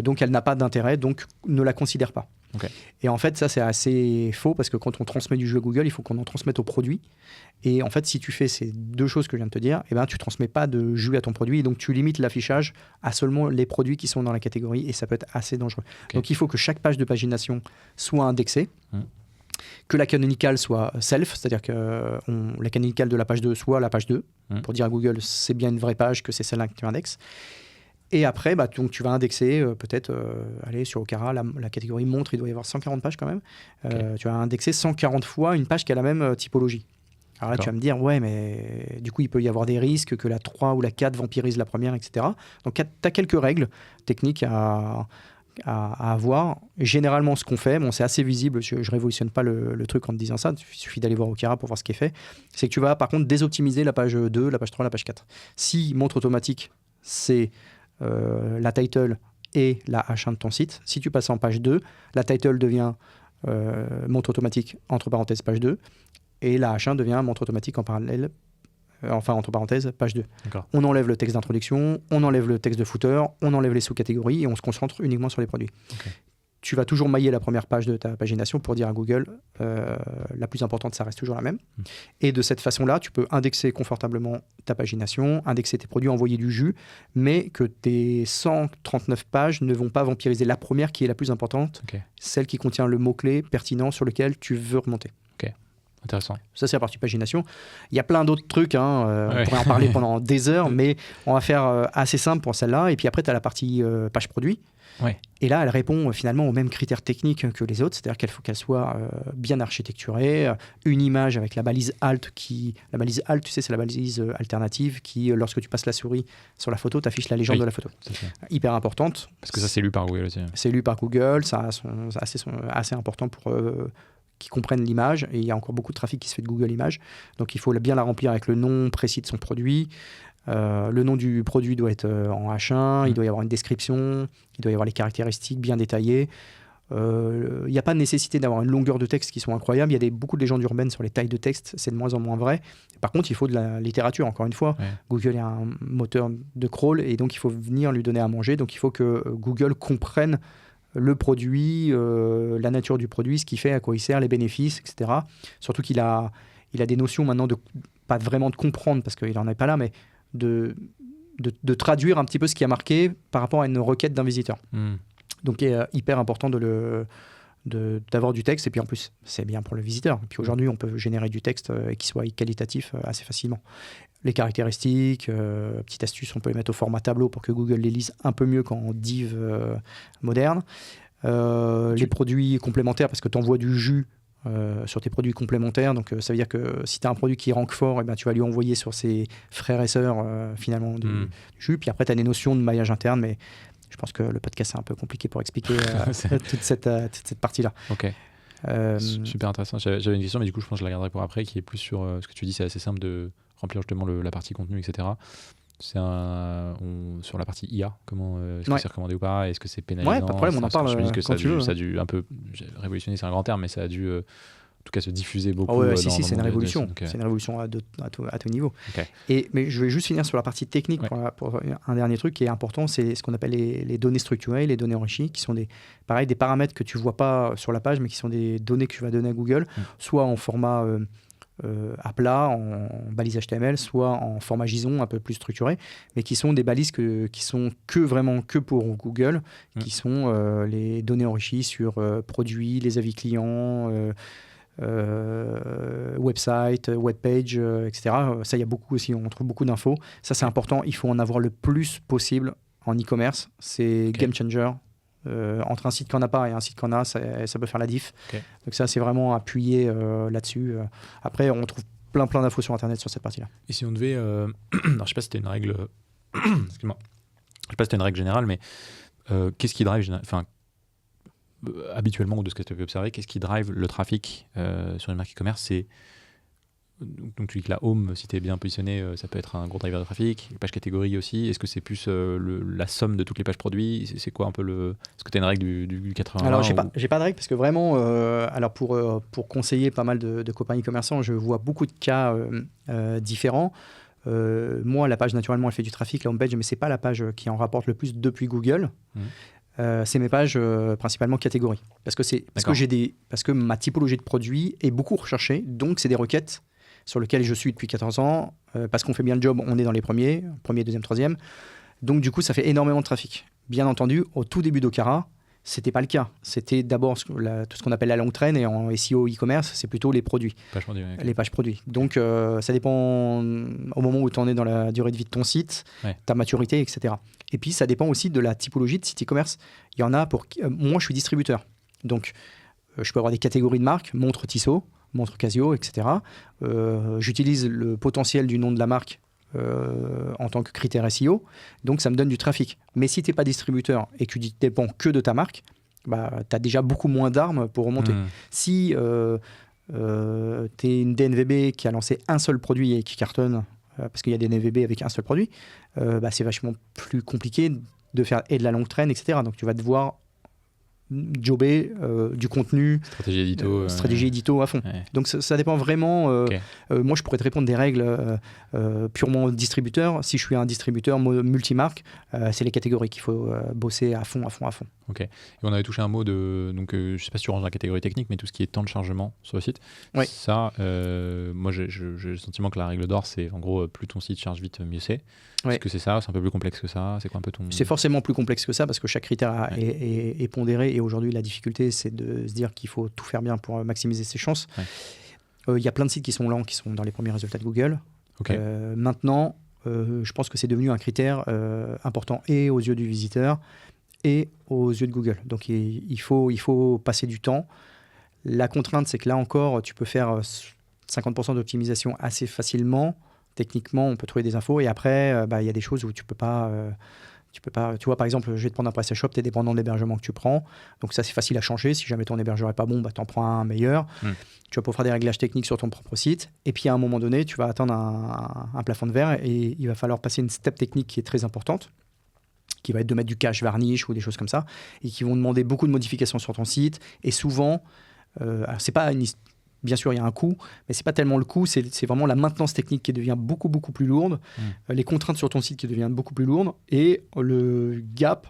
donc elle n'a pas d'intérêt, donc ne la considère pas. Okay. Et en fait, ça, c'est assez faux parce que quand on transmet du jus à Google, il faut qu'on en transmette au produit. Et en fait, si tu fais ces 2 choses que je viens de te dire, tu ne transmets pas de jus à ton produit. Et donc, tu limites l'affichage à seulement les produits qui sont dans la catégorie et ça peut être assez dangereux. Okay. Donc, il faut que chaque page de pagination soit indexée, que la canonicale soit self, c'est-à-dire que la canonicale de la page 2 soit la page 2, pour dire à Google c'est bien une vraie page, que c'est celle-là que tu indexes. Et après, donc, tu vas indexer peut-être, aller sur Okara, la catégorie montre, il doit y avoir 140 pages quand même. Tu vas indexer 140 fois une page qui a la même typologie. Alors là, tu vas me dire, ouais, mais du coup, il peut y avoir des risques que la 3 ou la 4 vampirise la première, etc. Donc, tu as quelques règles techniques à avoir. Et généralement, ce qu'on fait, c'est assez visible, je ne révolutionne pas le truc en te disant ça, il suffit d'aller voir Okara pour voir ce qui est fait, c'est que tu vas par contre désoptimiser la page 2, la page 3, la page 4. Si montre automatique, c'est la title et la H1 de ton site. Si tu passes en page 2, la title devient montre automatique entre parenthèses page 2 et la H1 devient montre automatique en parallèle, entre parenthèses page 2. D'accord. On enlève le texte d'introduction, on enlève le texte de footer, on enlève les sous-catégories et on se concentre uniquement sur les produits. Okay. Tu vas toujours mailler la première page de ta pagination pour dire à Google la plus importante, ça reste toujours la même. Et de cette façon-là, tu peux indexer confortablement ta pagination, indexer tes produits, envoyer du jus, mais que tes 139 pages ne vont pas vampiriser la première qui est la plus importante, celle qui contient le mot-clé pertinent sur lequel tu veux remonter. Intéressant. Ça, c'est la partie pagination. Il y a plein d'autres trucs, on pourrait en parler pendant des heures, mais on va faire assez simple pour celle-là. Et puis après, tu as la partie page produit. Ouais. Et là, elle répond finalement aux mêmes critères techniques que les autres, c'est-à-dire qu'il faut qu'elle soit bien architecturée, une image avec la balise Alt La balise Alt, tu sais, c'est la balise alternative qui, lorsque tu passes la souris sur la photo, t'affiche la légende de la photo. Hyper importante. Parce que ça, c'est lu par Google aussi. C'est lu par Google, ça assez important pour qu'ils comprennent l'image. Et il y a encore beaucoup de trafic qui se fait de Google Images. Donc il faut bien la remplir avec le nom précis de son produit. Le nom du produit doit être en H1, il doit y avoir une description, il doit y avoir les caractéristiques bien détaillées. Il n'y a pas de nécessité d'avoir une longueur de texte qui sont incroyables. Il y a beaucoup de légendes urbaines sur les tailles de texte, c'est de moins en moins vrai. Par contre, il faut de la littérature, encore une fois. Ouais. Google est un moteur de crawl et donc il faut venir lui donner à manger. Donc il faut que Google comprenne le produit, la nature du produit, ce qu'il fait, à quoi il sert, les bénéfices, etc. Surtout qu'il a des notions maintenant pas vraiment de comprendre, parce qu'il n'en est pas là, mais de traduire un petit peu ce qui a marqué par rapport à une requête d'un visiteur. Donc il est hyper important d'avoir du texte, et puis en plus c'est bien pour le visiteur. Et puis aujourd'hui on peut générer du texte qui soit qualitatif assez facilement. Les caractéristiques, petite astuce, on peut les mettre au format tableau pour que Google les lise un peu mieux qu'en div moderne. Les produits complémentaires, parce que tu envoies du jus sur tes produits complémentaires, donc ça veut dire que si tu as un produit qui rank fort, tu vas lui envoyer sur ses frères et sœurs finalement du jus. Puis après tu as des notions de maillage interne, mais je pense que le podcast c'est un peu compliqué pour expliquer toute cette partie-là. Ok. Super intéressant. J'avais une question, mais du coup je pense que je la garderai pour après, qui est plus sur ce que tu dis. C'est assez simple de remplir justement la partie contenu, etc. C'est sur la partie IA, comment est-ce que c'est recommandé ou pas, est-ce que c'est pénalisant? Ouais, pas de problème, on en parle. Je me dis que ça a veux. dû un peu révolutionner, c'est un grand terme, mais ça a dû en tout cas se diffuser beaucoup. C'est une révolution. C'est une révolution à tout niveau. Okay. Mais je vais juste finir sur la partie technique pour un dernier truc qui est important, c'est ce qu'on appelle les données structurées, les données enrichies, qui sont des paramètres que tu vois pas sur la page, mais qui sont des données que tu vas donner à Google, soit en format à plat, en balise HTML, soit en format JSON un peu plus structuré, mais qui sont des balises qui sont vraiment que pour Google, qui sont les données enrichies sur produits, les avis clients, website, webpage, etc. Ça, il y a beaucoup aussi, on trouve beaucoup d'infos. Ça, c'est important, il faut en avoir le plus possible en e-commerce. C'est game changer. Entre un site qu'on n'a pas et un site qu'on a, ça peut faire la diff. Donc ça, c'est vraiment appuyé là-dessus. Après, on trouve plein d'infos sur Internet sur cette partie-là. Et si on devait... alors, je ne sais pas si c'était une règle... Excuse-moi. Je ne sais pas si c'était une règle générale, mais qu'est-ce qui drive... habituellement, ou de ce que tu as pu observer, qu'est-ce qui drive le trafic sur une marque e-commerce? C'est... Donc tu dis que la home, si tu es bien positionné, ça peut être un gros driver de trafic. Les pages catégories aussi, est-ce que c'est plus la somme de toutes les pages produits? C'est quoi un peu est-ce que tu as une règle du 80? Alors j'ai pas de règle, parce que vraiment, alors pour conseiller pas mal de copains e-commerçants, je vois beaucoup de cas différents. Moi, la page, naturellement, elle fait du trafic, la homepage, mais c'est pas la page qui en rapporte le plus depuis Google. C'est mes pages principalement catégories, parce que ma typologie de produits est beaucoup recherchée, donc c'est des requêtes sur lesquelles je suis depuis 14 ans, parce qu'on fait bien le job, on est dans les premiers, deuxième, troisième, donc du coup ça fait énormément de trafic. Bien entendu, au tout début d'Okara, c'était pas le cas, c'était d'abord tout ce qu'on appelle la longue traîne, et en SEO e-commerce, c'est plutôt les produits, les pages produits. Donc ça dépend au moment où tu en es dans la durée de vie de ton site, ta maturité, etc. Et puis, ça dépend aussi de la typologie de site e-commerce. Il y en a pour... moi, je suis distributeur. Donc, je peux avoir des catégories de marques, montre Tissot, montre Casio, etc. J'utilise le potentiel du nom de la marque en tant que critère SEO. Donc, ça me donne du trafic. Mais si tu n'es pas distributeur et que tu dépends que de ta marque, tu as déjà beaucoup moins d'armes pour remonter. Si tu es une DNVB qui a lancé un seul produit et qui cartonne, parce qu'il y a des DNVB avec un seul produit, c'est vachement plus compliqué de faire et de la longue traîne, etc. Donc tu vas devoir jobber du contenu, stratégie édito à fond. Donc ça dépend vraiment. Moi, je pourrais te répondre des règles purement distributeur. Si je suis un distributeur multimarque, c'est les catégories qu'il faut bosser à fond. Ok. Et on avait touché un mot de... Donc, je ne sais pas si tu ranges dans la catégorie technique, mais tout ce qui est temps de chargement sur le site. Ça, moi, j'ai le sentiment que la règle d'or, c'est en gros, plus ton site charge vite, mieux c'est. Est-ce que c'est ça? C'est un peu plus complexe que ça? C'est quoi un peu ton... C'est forcément plus complexe que ça, parce que chaque critère est pondéré. Et aujourd'hui, la difficulté, c'est de se dire qu'il faut tout faire bien pour maximiser ses chances. Il y a plein de sites qui sont lents, qui sont dans les premiers résultats de Google. Ok. Maintenant, je pense que c'est devenu un critère important et aux yeux du visiteur et aux yeux de Google. Donc il faut passer du temps. La contrainte, c'est que là encore, tu peux faire 50% d'optimisation assez facilement. Techniquement, on peut trouver des infos. Et après, il y a des choses où tu peux pas... tu vois, par exemple, je vais te prendre un PrestaShop, tu es dépendant de l'hébergement que tu prends. Donc ça, c'est facile à changer. Si jamais ton hébergeur n'est pas bon, tu en prends un meilleur. Tu vas pouvoir faire des réglages techniques sur ton propre site. Et puis, à un moment donné, tu vas atteindre un plafond de verre et il va falloir passer une step technique qui est très importante, qui va être de mettre du cache varnish ou des choses comme ça, et qui vont demander beaucoup de modifications sur ton site. Et souvent, c'est pas bien sûr, il y a un coût, mais c'est pas tellement le coût, c'est vraiment la maintenance technique qui devient beaucoup, beaucoup plus lourde, les contraintes sur ton site qui deviennent beaucoup plus lourdes, et le gap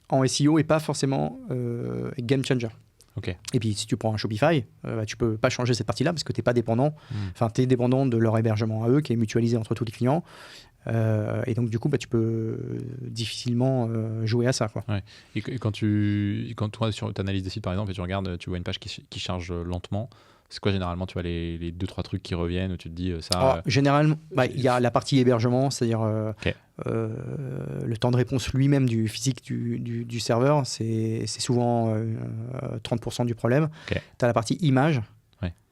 en SEO n'est pas forcément game changer. Ok. Et puis, si tu prends un Shopify, tu peux pas changer cette partie-là parce que tu n'es pas dépendant. Enfin, tu es dépendant de leur hébergement à eux, qui est mutualisé entre tous les clients. Et donc, du coup, tu peux difficilement jouer à ça, quoi. Ouais. Et quand tu analyses des sites, par exemple, et tu regardes, tu vois une page qui charge lentement, c'est quoi généralement, tu vois, les 2-3 trucs qui reviennent où tu te dis ça... généralement, il y a la partie hébergement, c'est-à-dire le temps de réponse lui-même du physique du serveur, c'est souvent 30% du problème. Tu as la partie image,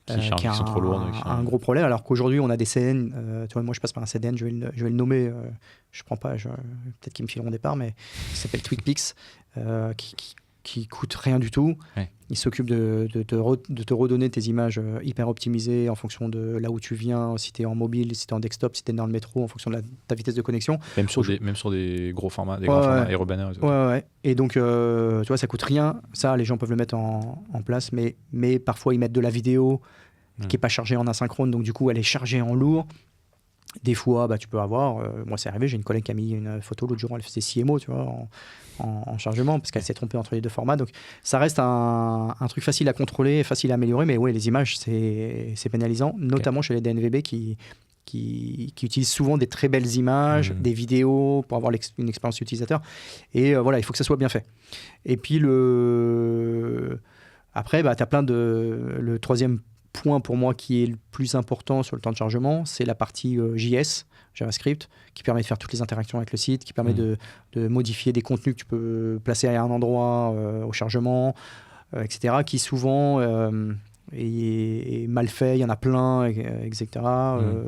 qui est sont trop lourdes, un gros problème, alors qu'aujourd'hui on a des CDN, tu vois, moi je passe par un CDN, je vais le nommer, je prends pas, peut-être qu'ils me fileront des parts, mais il s'appelle TweakPix, qui coûte rien du tout. Il s'occupe de te redonner tes images hyper optimisées en fonction de là où tu viens, si tu es en mobile, si tu es en desktop, si tu es dans le métro, en fonction de ta vitesse de connexion. Même sur des gros formats, grands formats aérobanners. Ouais. Et donc, tu vois, ça coûte rien. Ça, les gens peuvent le mettre en place, mais parfois, ils mettent de la vidéo qui n'est pas chargée en asynchrone, donc du coup, elle est chargée en lourd. Des fois, tu peux avoir... moi, c'est arrivé, j'ai une collègue qui a mis une photo l'autre jour, elle faisait 6 MO, tu vois, en chargement, parce qu'elle s'est trompée entre les deux formats. Donc, ça reste un truc facile à contrôler, facile à améliorer, mais les images, c'est pénalisant, notamment chez les DNVB qui utilisent souvent des très belles images, des vidéos pour avoir une expérience utilisateur. Et il faut que ça soit bien fait. Et puis, après, tu as plein de... Le troisième point pour moi qui est le plus important sur le temps de chargement, c'est la partie JS, JavaScript, qui permet de faire toutes les interactions avec le site, qui permet de modifier des contenus que tu peux placer à un endroit au chargement, etc., qui souvent est mal fait, il y en a plein, etc.,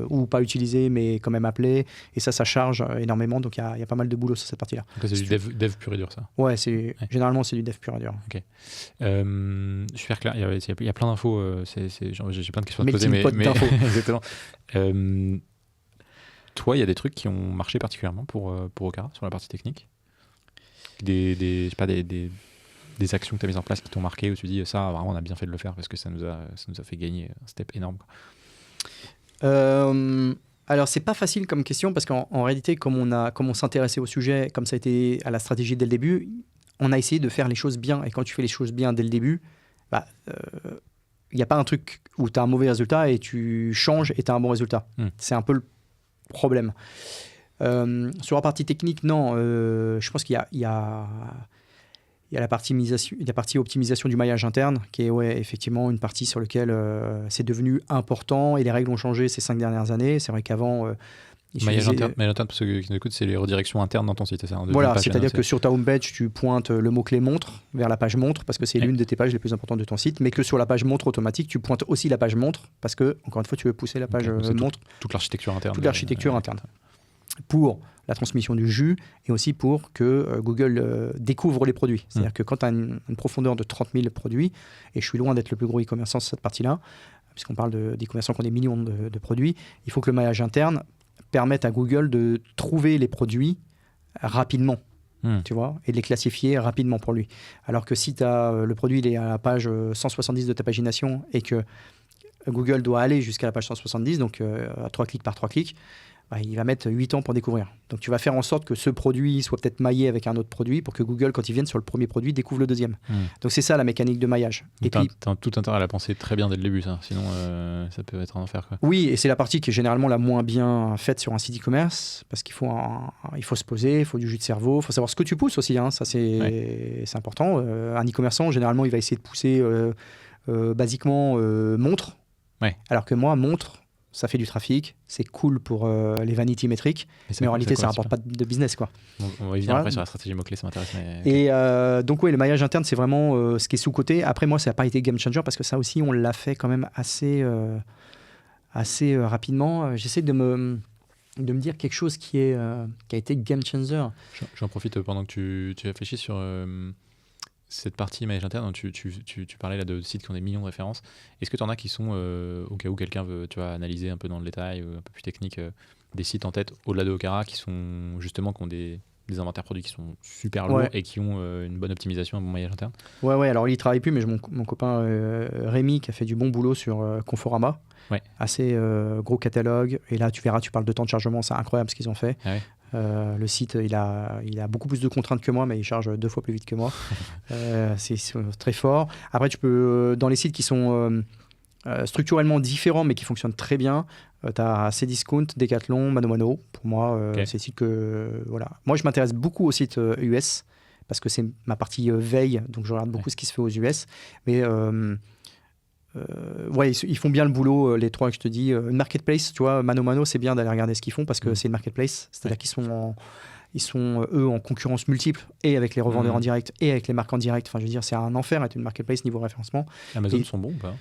ou pas utilisé, mais quand même appelé, et ça charge énormément, donc il y a pas mal de boulot sur cette partie-là. Donc c'est du dev pur et dur, ça. Ouais, généralement c'est du dev pur et dur. Ok. Super clair, il y a plein d'infos, j'ai plein de questions à te poser, mais exactement. Toi, il y a des trucs qui ont marché particulièrement pour Okara sur la partie technique, je sais pas, des actions que tu as mises en place qui t'ont marqué, où tu dis ça, vraiment, on a bien fait de le faire parce que ça nous a fait gagner un step énorme. Alors, c'est pas facile comme question parce qu'en réalité, comme on s'intéressait au sujet, comme ça a été à la stratégie dès le début, on a essayé de faire les choses bien. Et quand tu fais les choses bien dès le début, il n'y a pas un truc où tu as un mauvais résultat et tu changes et tu as un bon résultat. C'est un peu le problème. Sur la partie technique, non. Je pense qu'il y a la partie optimisation du maillage interne, qui est effectivement une partie sur laquelle c'est devenu important et les règles ont changé ces 5 dernières années. C'est vrai qu'avant... maillage interne, pour ceux qui nous écoutent, c'est les redirections internes dans ton site. C'est ça, voilà, c'est-à-dire que sur ta homepage, tu pointes le mot-clé montre vers la page montre parce que c'est l'une de tes pages les plus importantes de ton site, mais que sur la page montre automatique, tu pointes aussi la page montre parce que, encore une fois, tu veux pousser la page montre. Toute l'architecture interne. Toute l'architecture interne. Pour la transmission du jus et aussi pour que Google découvre les produits. C'est-à-dire que quand tu as une profondeur de 30 000 produits, et je suis loin d'être le plus gros e-commerçant sur cette partie-là, puisqu'on parle d'e-commerçants qui ont des millions de produits, il faut que le maillage interne permette à Google de trouver les produits rapidement, tu vois, et de les classifier rapidement pour lui. Alors que si le produit il est à la page 170 de ta pagination et que Google doit aller jusqu'à la page 170, donc à 3 clics par 3 clics, il va mettre 8 ans pour découvrir. Donc tu vas faire en sorte que ce produit soit peut-être maillé avec un autre produit pour que Google, quand il vienne sur le premier produit, découvre le deuxième. Donc c'est ça la mécanique de maillage. Et puis t'as tout intérêt à la penser très bien dès le début, ça. Sinon ça peut être un enfer, quoi. Oui, et c'est la partie qui est généralement la moins bien faite sur un site e-commerce, parce qu'il faut se poser, il faut du jus de cerveau, il faut savoir ce que tu pousses aussi, hein. Ça c'est important. Un e-commerçant, généralement, il va essayer de pousser basiquement montre. Ouais. Alors que moi, montre, ça fait du trafic, c'est cool pour les vanity métriques, mais en réalité, ça rapporte pas de business, quoi. On va y venir après sur la stratégie mot-clé, ça m'intéresse. Mais... Et donc, oui, le maillage interne, c'est vraiment ce qui est sous-coté. Après, moi, ça n'a pas été game changer parce que ça aussi, on l'a fait quand même assez rapidement. J'essaie de me dire quelque chose qui a été game changer. J'en profite pendant que tu réfléchis sur cette partie maillage interne. Tu parlais là de sites qui ont des millions de références. Est-ce que tu en as qui sont, au cas où quelqu'un veut analyser un peu dans le détail, un peu plus technique, des sites en tête au-delà de Okara qui sont justement qui ont des inventaires produits qui sont super lourds et qui ont une bonne optimisation, un bon maillage interne? Ouais, alors il ne travaille plus, mais mon copain Rémi qui a fait du bon boulot sur Conforama. Ouais. Assez gros catalogue. Et là, tu verras, tu parles de temps de chargement, c'est incroyable ce qu'ils ont fait. Ah ouais. Le site, il a beaucoup plus de contraintes que moi, mais il charge 2 fois plus vite que moi. C'est très fort. Après, tu peux, dans les sites qui sont structurellement différents, mais qui fonctionnent très bien, tu as Cdiscount, Decathlon, Mano. Pour moi, c'est des sites que... voilà. Moi, je m'intéresse beaucoup aux sites US, parce que c'est ma partie veille, donc je regarde beaucoup ce qui se fait aux US. Mais... ils font bien le boulot, les trois que je te dis. Marketplace, tu vois, Mano, c'est bien d'aller regarder ce qu'ils font parce que c'est une marketplace, c'est-à-dire qu'ils sont eux en concurrence multiple et avec les revendeurs en direct et avec les marques en direct. Enfin, je veux dire, c'est un enfer être une marketplace niveau référencement. Amazon sont bons ou pas?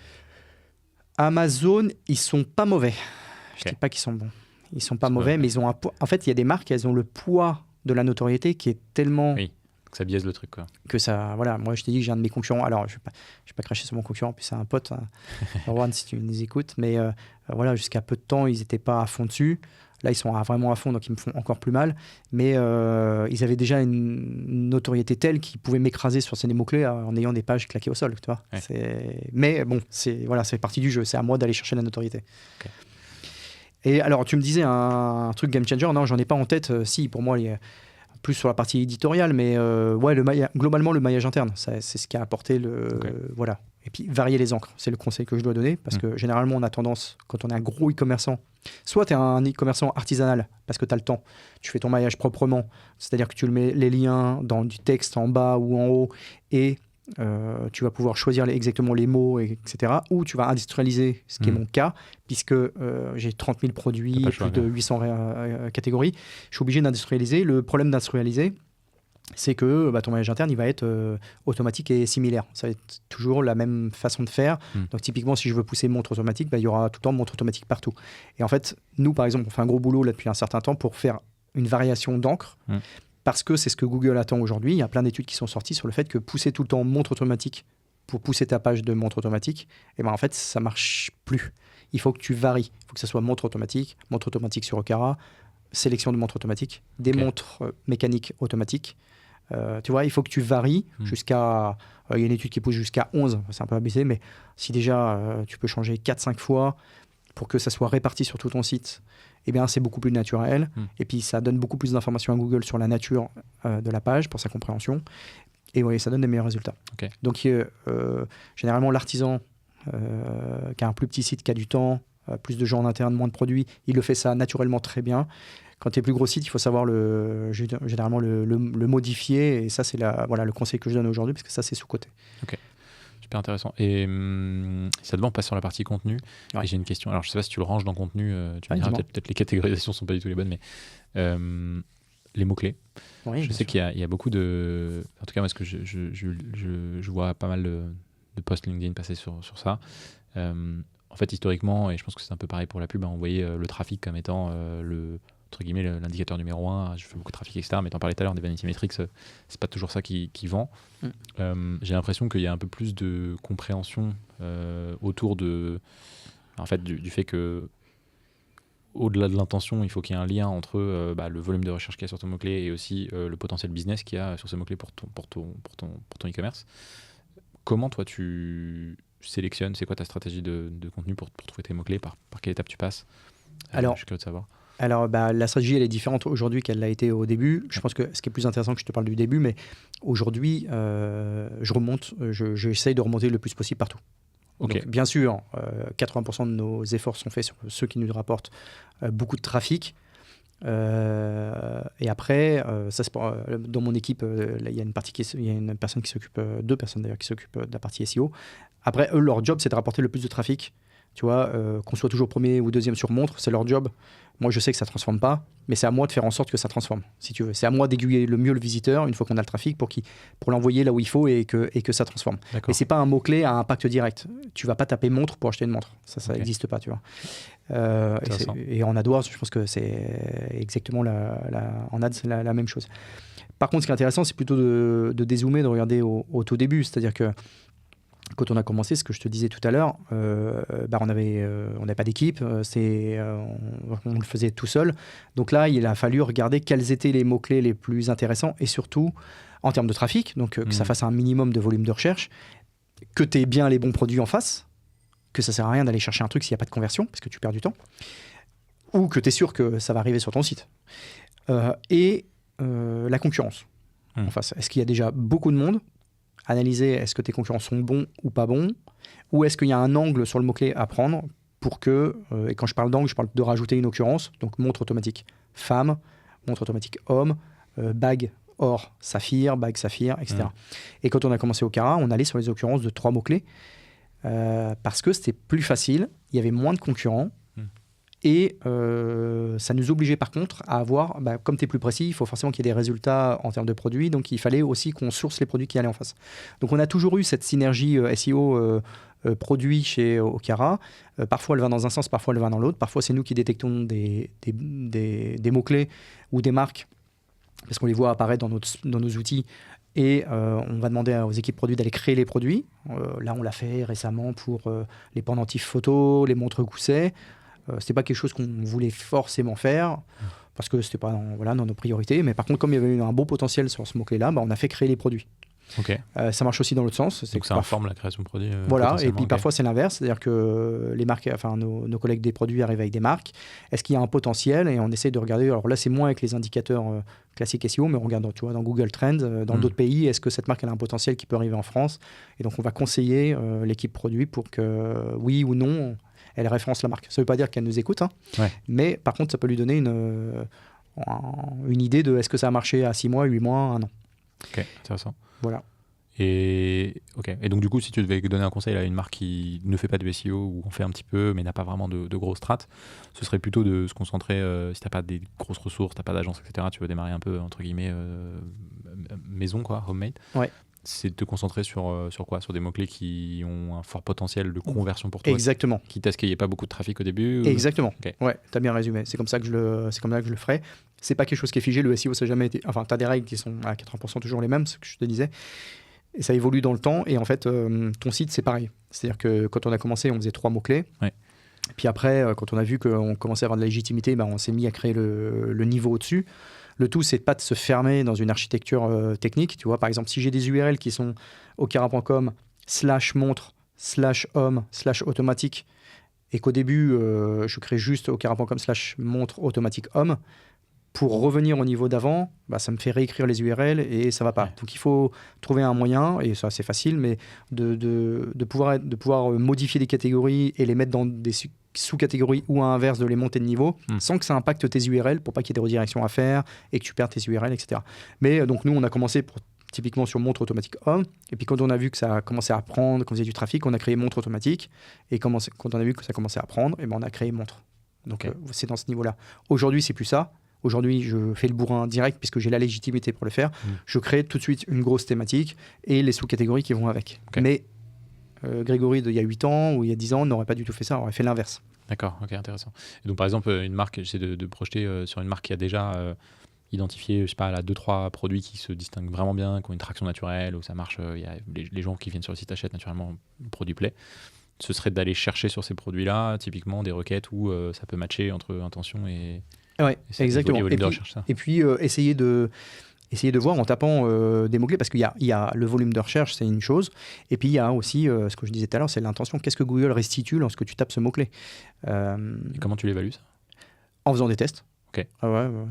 Amazon, ils sont pas mauvais. Je dis pas qu'ils sont bons. Ils sont pas mauvais, mais ils ont un poids. En fait, il y a des marques, elles ont le poids de la notoriété qui est tellement... Oui. Ça biaise le truc, quoi. Que ça, voilà. Moi, je t'ai dit que j'ai un de mes concurrents. Alors, je vais pas cracher sur mon concurrent, puis c'est un pote, Juan, si tu les écoutes. Mais voilà, jusqu'à peu de temps, ils n'étaient pas à fond dessus. Là, ils sont vraiment à fond, donc ils me font encore plus mal. Mais ils avaient déjà une notoriété telle qu'ils pouvaient m'écraser sur ces mots-clés en ayant des pages claquées au sol, tu vois. Ouais. Mais bon, c'est partie du jeu. C'est à moi d'aller chercher la notoriété. Okay. Et alors, tu me disais un truc game changer. Non, j'en ai pas en tête. Si, pour moi, plus sur la partie éditoriale, mais globalement, le maillage interne, c'est ce qui a apporté voilà. Et puis, varier les encres, c'est le conseil que je dois donner, parce que généralement, on a tendance, quand on est un gros e-commerçant, soit tu es un e-commerçant artisanal, parce que tu as le temps, tu fais ton maillage proprement, c'est-à-dire que tu mets les liens dans du texte en bas ou en haut, et tu vas pouvoir choisir exactement les mots, etc. Ou tu vas industrialiser, ce qui est mon cas, puisque j'ai 30 000 produits, plus de 800 catégories. Je suis obligé d'industrialiser. Le problème d'industrialiser, c'est que ton maillage interne, il va être automatique et similaire. Ça va être toujours la même façon de faire. Donc typiquement, si je veux pousser montre automatique, il y aura tout le temps montre automatique partout. Et en fait, nous, par exemple, on fait un gros boulot là, depuis un certain temps pour faire une variation d'encre. Parce que c'est ce que Google attend aujourd'hui. Il y a plein d'études qui sont sorties sur le fait que pousser tout le temps montre automatique pour pousser ta page de montre automatique, en fait, ça ne marche plus. Il faut que tu varies. Il faut que ce soit montre automatique sur Okara, sélection de montres automatiques, des montres mécaniques automatiques. Tu vois, il faut que tu varies jusqu'à... Il y a une étude qui pousse jusqu'à 11, c'est un peu abaissé, mais si déjà tu peux changer 4-5 fois pour que ça soit réparti sur tout ton site, c'est beaucoup plus naturel. Et puis, ça donne beaucoup plus d'informations à Google sur la nature de la page pour sa compréhension. Et oui, ça donne des meilleurs résultats. Okay. Donc, généralement, l'artisan qui a un plus petit site, qui a du temps, plus de gens en interne, moins de produits, il le fait ça naturellement très bien. Quand tu es plus gros site, il faut savoir généralement le modifier. Et ça, c'est le conseil que je donne aujourd'hui, parce que ça, c'est sous-coté. Ok. Super intéressant. Et ça devant, on passe sur la partie contenu. Et j'ai une question. Alors, je ne sais pas si tu le ranges dans contenu. Tu me diras, peut-être les catégorisations ne sont pas du tout les bonnes, mais les mots-clés. Oui, je sais qu'il y a beaucoup de... En tout cas, moi, parce que je vois pas mal de posts LinkedIn passer sur ça. En fait, historiquement, et je pense que c'est un peu pareil pour la pub, on voyait le trafic comme étant entre guillemets, l'indicateur numéro 1. Je fais beaucoup de trafic, etc. Mais t'en parlais tout à l'heure, des vanity metrics, c'est pas toujours ça qui vend. J'ai l'impression qu'il y a un peu plus de compréhension autour de, en fait, du fait que au-delà de l'intention, il faut qu'il y ait un lien entre le volume de recherche qu'il y a sur ton mot-clé et aussi le potentiel business qu'il y a sur ce mot-clé pour ton e-commerce. Comment toi tu sélectionnes, c'est quoi ta stratégie de contenu pour trouver tes mots-clés, par quelle étape tu passes? Alors, je suis curieux de savoir. Alors, la stratégie, elle est différente aujourd'hui qu'elle l'a été au début. Je pense que ce qui est plus intéressant que je te parle du début, mais aujourd'hui, j'essaye de remonter le plus possible partout. Okay. Donc, bien sûr, 80% de nos efforts sont faits sur ceux qui nous rapportent beaucoup de trafic. Et après, dans mon équipe, il y a une personne qui s'occupe, 2 personnes d'ailleurs, qui s'occupent de la partie SEO. Après, eux, leur job, c'est de rapporter le plus de trafic Tu vois, qu'on soit toujours premier ou deuxième sur montre, c'est leur job. Moi, je sais que ça ne transforme pas, mais c'est à moi de faire en sorte que ça transforme, si tu veux. C'est à moi d'aiguiller le mieux le visiteur, une fois qu'on a le trafic, pour l'envoyer là où il faut et que ça transforme. D'accord. Mais ce n'est pas un mot-clé à impact direct. Tu ne vas pas taper montre pour acheter une montre. Ça n'existe pas, tu vois. Et en AdWords, je pense que c'est exactement en ad, c'est la même chose. Par contre, ce qui est intéressant, c'est plutôt de dézoomer, de regarder au tout début. C'est-à-dire que quand on a commencé, ce que je te disais tout à l'heure, on n'avait pas d'équipe, on le faisait tout seul. Donc là, il a fallu regarder quels étaient les mots-clés les plus intéressants et surtout en termes de trafic, donc que ça fasse un minimum de volume de recherche, que tu aies bien les bons produits en face, que ça ne sert à rien d'aller chercher un truc s'il n'y a pas de conversion, parce que tu perds du temps, ou que tu es sûr que ça va arriver sur ton site. Et la concurrence en face. Est-ce qu'il y a déjà beaucoup de monde ? Analyser est-ce que tes concurrents sont bons ou pas bons, ou est-ce qu'il y a un angle sur le mot-clé à prendre pour que, et quand je parle d'angle, je parle de rajouter une occurrence, donc montre automatique femme, montre automatique homme, bague or saphir, bague saphir, etc. Et quand on a commencé au Cara, on allait sur les occurrences de 3 mots-clés, parce que c'était plus facile, il y avait moins de concurrents, et ça nous obligeait par contre à avoir, comme tu es plus précis, il faut forcément qu'il y ait des résultats en termes de produits, donc il fallait aussi qu'on source les produits qui allaient en face. Donc on a toujours eu cette synergie SEO produit chez Okara. Parfois elle va dans un sens, parfois elle va dans l'autre. Parfois c'est nous qui détectons des mots-clés ou des marques, parce qu'on les voit apparaître dans nos outils, et on va demander aux équipes produits d'aller créer les produits. Là on l'a fait récemment pour les pendentifs photos, les montres gousset. C'était pas quelque chose qu'on voulait forcément faire parce que c'était pas dans nos priorités, mais par contre comme il y avait eu un beau potentiel sur ce mot-clé là, on a fait créer les produits. Ça marche aussi dans l'autre sens. Donc ça informe la création de produits. Voilà, et puis parfois c'est l'inverse, c'est-à-dire que les marques, nos collègues des produits arrivent avec des marques. Est-ce qu'il y a un potentiel ? Et on essaie de regarder. Alors là c'est moins avec les indicateurs classiques SEO, mais on regarde dans Google Trends, dans d'autres pays. Est-ce que cette marque elle a un potentiel qui peut arriver en France ? Et donc on va conseiller l'équipe produit pour que oui ou non elle référence la marque. Ça ne veut pas dire qu'elle nous écoute, mais par contre, ça peut lui donner une idée de est-ce que ça a marché à 6 mois, 8 mois, 1 an. Ok, intéressant. Voilà. Et donc, du coup, si tu devais donner un conseil à une marque qui ne fait pas de SEO ou en fait un petit peu, mais n'a pas vraiment de grosses strates, ce serait plutôt de se concentrer, si tu n'as pas des grosses ressources, tu n'as pas d'agence, etc., tu veux démarrer un peu, entre guillemets, maison, quoi, homemade. Ouais. C'est de te concentrer sur quoi ? Sur des mots-clés qui ont un fort potentiel de conversion pour toi. Exactement. Quitte à ce qu'il n'y ait pas beaucoup de trafic au début. Exactement. Ouais, tu as bien résumé. C'est comme ça que je le ferai. C'est pas quelque chose qui est figé. Le SEO, ça n'a jamais été. Enfin, tu as des règles qui sont à 80% toujours les mêmes, ce que je te disais. Et ça évolue dans le temps. Et en fait, ton site, c'est pareil. C'est-à-dire que quand on a commencé, on faisait 3 mots-clés. Ouais. Puis après, quand on a vu qu'on commençait à avoir de la légitimité, on s'est mis à créer le niveau au-dessus. Le tout, c'est pas de se fermer dans une architecture technique. Tu vois, par exemple, si j'ai des URL qui sont okara.com/montre/homme/automatique et qu'au début, je crée juste okara.com/montre/automatique-homme, pour revenir au niveau d'avant, ça me fait réécrire les URL et ça va pas. Donc il faut trouver un moyen, et ça c'est facile, mais de pouvoir modifier des catégories et les mettre dans des sous-catégories ou à l'inverse de les monter de niveau sans que ça impacte tes URL pour pas qu'il y ait des redirections à faire et que tu perds tes URL, etc. Mais donc nous on a commencé typiquement sur montre automatique homme, et puis quand on a vu que ça a commencé à prendre, qu'on faisait du trafic, on a créé montre automatique, et quand on a vu que ça commençait à prendre, on a créé montre. Donc c'est dans ce niveau-là. Aujourd'hui c'est plus ça. Aujourd'hui, je fais le bourrin direct puisque j'ai la légitimité pour le faire. Je crée tout de suite une grosse thématique et les sous-catégories qui vont avec. Mais Grégory, il y a 8 ans ou il y a 10 ans, n'aurait pas du tout fait ça, aurait fait l'inverse. D'accord, ok, intéressant. Et donc, par exemple, une marque, j'essaie de projeter sur une marque qui a déjà identifié, je sais pas, 2-3 produits qui se distinguent vraiment bien, qui ont une traction naturelle, où ça marche, y a les gens qui viennent sur le site achètent naturellement le produit plaît. Ce serait d'aller chercher sur ces produits-là, typiquement, des requêtes où ça peut matcher entre intention et... Oui, exactement. Et puis essayer de voir en tapant des mots-clés, parce qu'il y a le volume de recherche, c'est une chose, et puis il y a aussi, ce que je disais tout à l'heure, c'est l'intention. Qu'est-ce que Google restitue lorsque tu tapes ce mot-clé ? Et comment tu l'évalues, ça ? En faisant des tests. Okay.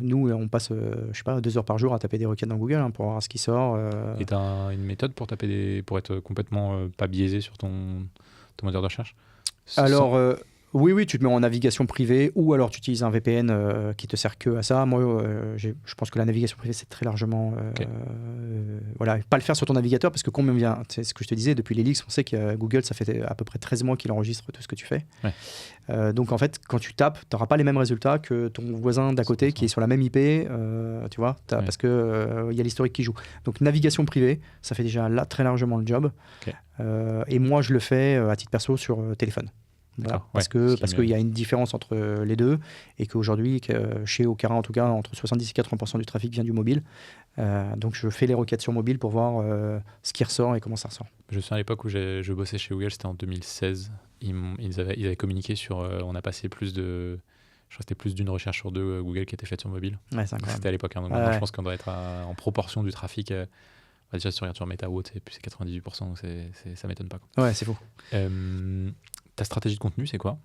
Nous, on passe, 2 heures par jour à taper des requêtes dans Google pour voir ce qui sort. Et tu as une méthode pour taper pour être complètement pas biaisé sur ton moteur de recherche ? Alors... Oui, tu te mets en navigation privée ou alors tu utilises un VPN qui te sert que à ça. Moi, je pense que la navigation privée, c'est très largement... voilà, pas le faire sur ton navigateur parce que combien vient... C'est ce que je te disais, depuis les leaks, on sait que Google, ça fait à peu près 13 mois qu'il enregistre tout ce que tu fais. Ouais. Donc en fait, quand tu tapes, tu n'auras pas les mêmes résultats que ton voisin d'à côté qui est sur la même IP, tu vois, parce qu'il y a l'historique qui joue. Donc navigation privée, ça fait déjà là très largement le job. Et moi, je le fais à titre perso sur téléphone. Voilà, parce qu'il y a une différence entre les deux et qu'aujourd'hui, chez Okara en tout cas, entre 70 et 80% du trafic vient du mobile. Donc je fais les requêtes sur mobile pour voir ce qui ressort et comment ça ressort. Je me souviens à l'époque où je bossais chez Google, c'était en 2016. Ils avaient communiqué sur... on a passé plus de... Je crois que c'était plus d'une recherche sur deux Google qui était faite sur mobile. Ouais, c'est incroyable. C'était à l'époque. Donc maintenant, je pense qu'on doit être en proportion du trafic. Déjà, si tu regardes sur MetaWatt, c'est 98%, donc ça m'étonne pas. Quoi. Ouais, c'est faux. Ta stratégie de contenu, c'est quoi ?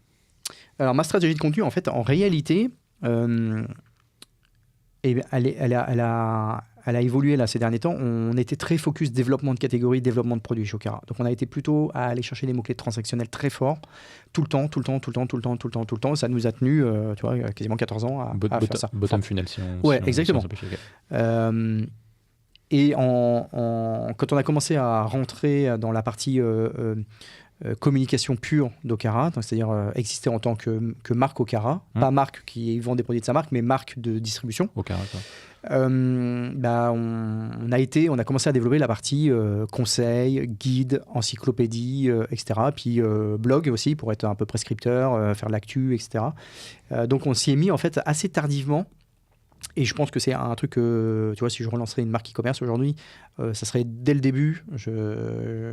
Alors, ma stratégie de contenu, en fait, en réalité, elle a évolué là, ces derniers temps. On était très focus développement de catégorie, développement de produits chez Okara. Donc, on a été plutôt à aller chercher des mots-clés transactionnels très forts, tout le temps. Ça nous a tenu, tu vois, quasiment 14 ans à faire ça. Bottom funnel, exactement. Et quand on a commencé à rentrer dans la partie communication pure d'Okara, c'est-à-dire exister en tant que marque Okara, pas marque qui vend des produits de sa marque, mais marque de distribution. Okara, quoi. On a commencé à développer la partie conseils, guides, encyclopédie, etc. Puis blog aussi pour être un peu prescripteur, faire l'actu, etc. Donc on s'y est mis en fait assez tardivement. Et je pense que c'est un truc que, tu vois, si je relancerais une marque e-commerce aujourd'hui, ça serait dès le début, je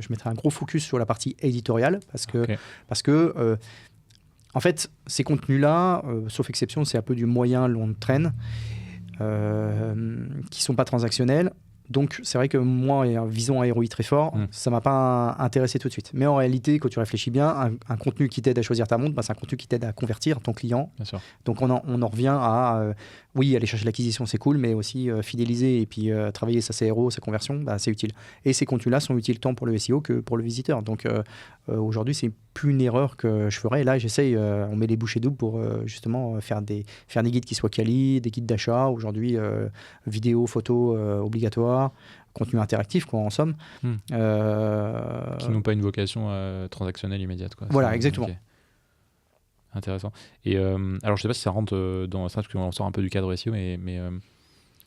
mettrais un gros focus sur la partie éditoriale parce que en fait, ces contenus-là, sauf exception, c'est un peu du moyen long traîne qui sont pas transactionnels. Donc, c'est vrai que moi, visant un ROI très fort, ça ne m'a pas intéressé tout de suite. Mais en réalité, quand tu réfléchis bien, un contenu qui t'aide à choisir ta montre, c'est un contenu qui t'aide à convertir ton client. Bien sûr. Donc, on en revient à, oui, aller chercher l'acquisition, c'est cool, mais aussi fidéliser et puis travailler sa CRO, sa conversion, c'est utile. Et ces contenus-là sont utiles tant pour le SEO que pour le visiteur. Donc, aujourd'hui, c'est plus une erreur que je ferais. Là, j'essaye, on met les bouchées doubles pour justement faire des guides qui soient quali, des guides d'achat. Aujourd'hui, vidéo, photo obligatoire, contenu interactif, quoi, en somme. Qui n'ont pas une vocation transactionnelle immédiate. Quoi. Voilà, exactement. Okay. Intéressant. Et alors, je ne sais pas si ça rentre dans ça, parce qu'on sort un peu du cadre SEO, mais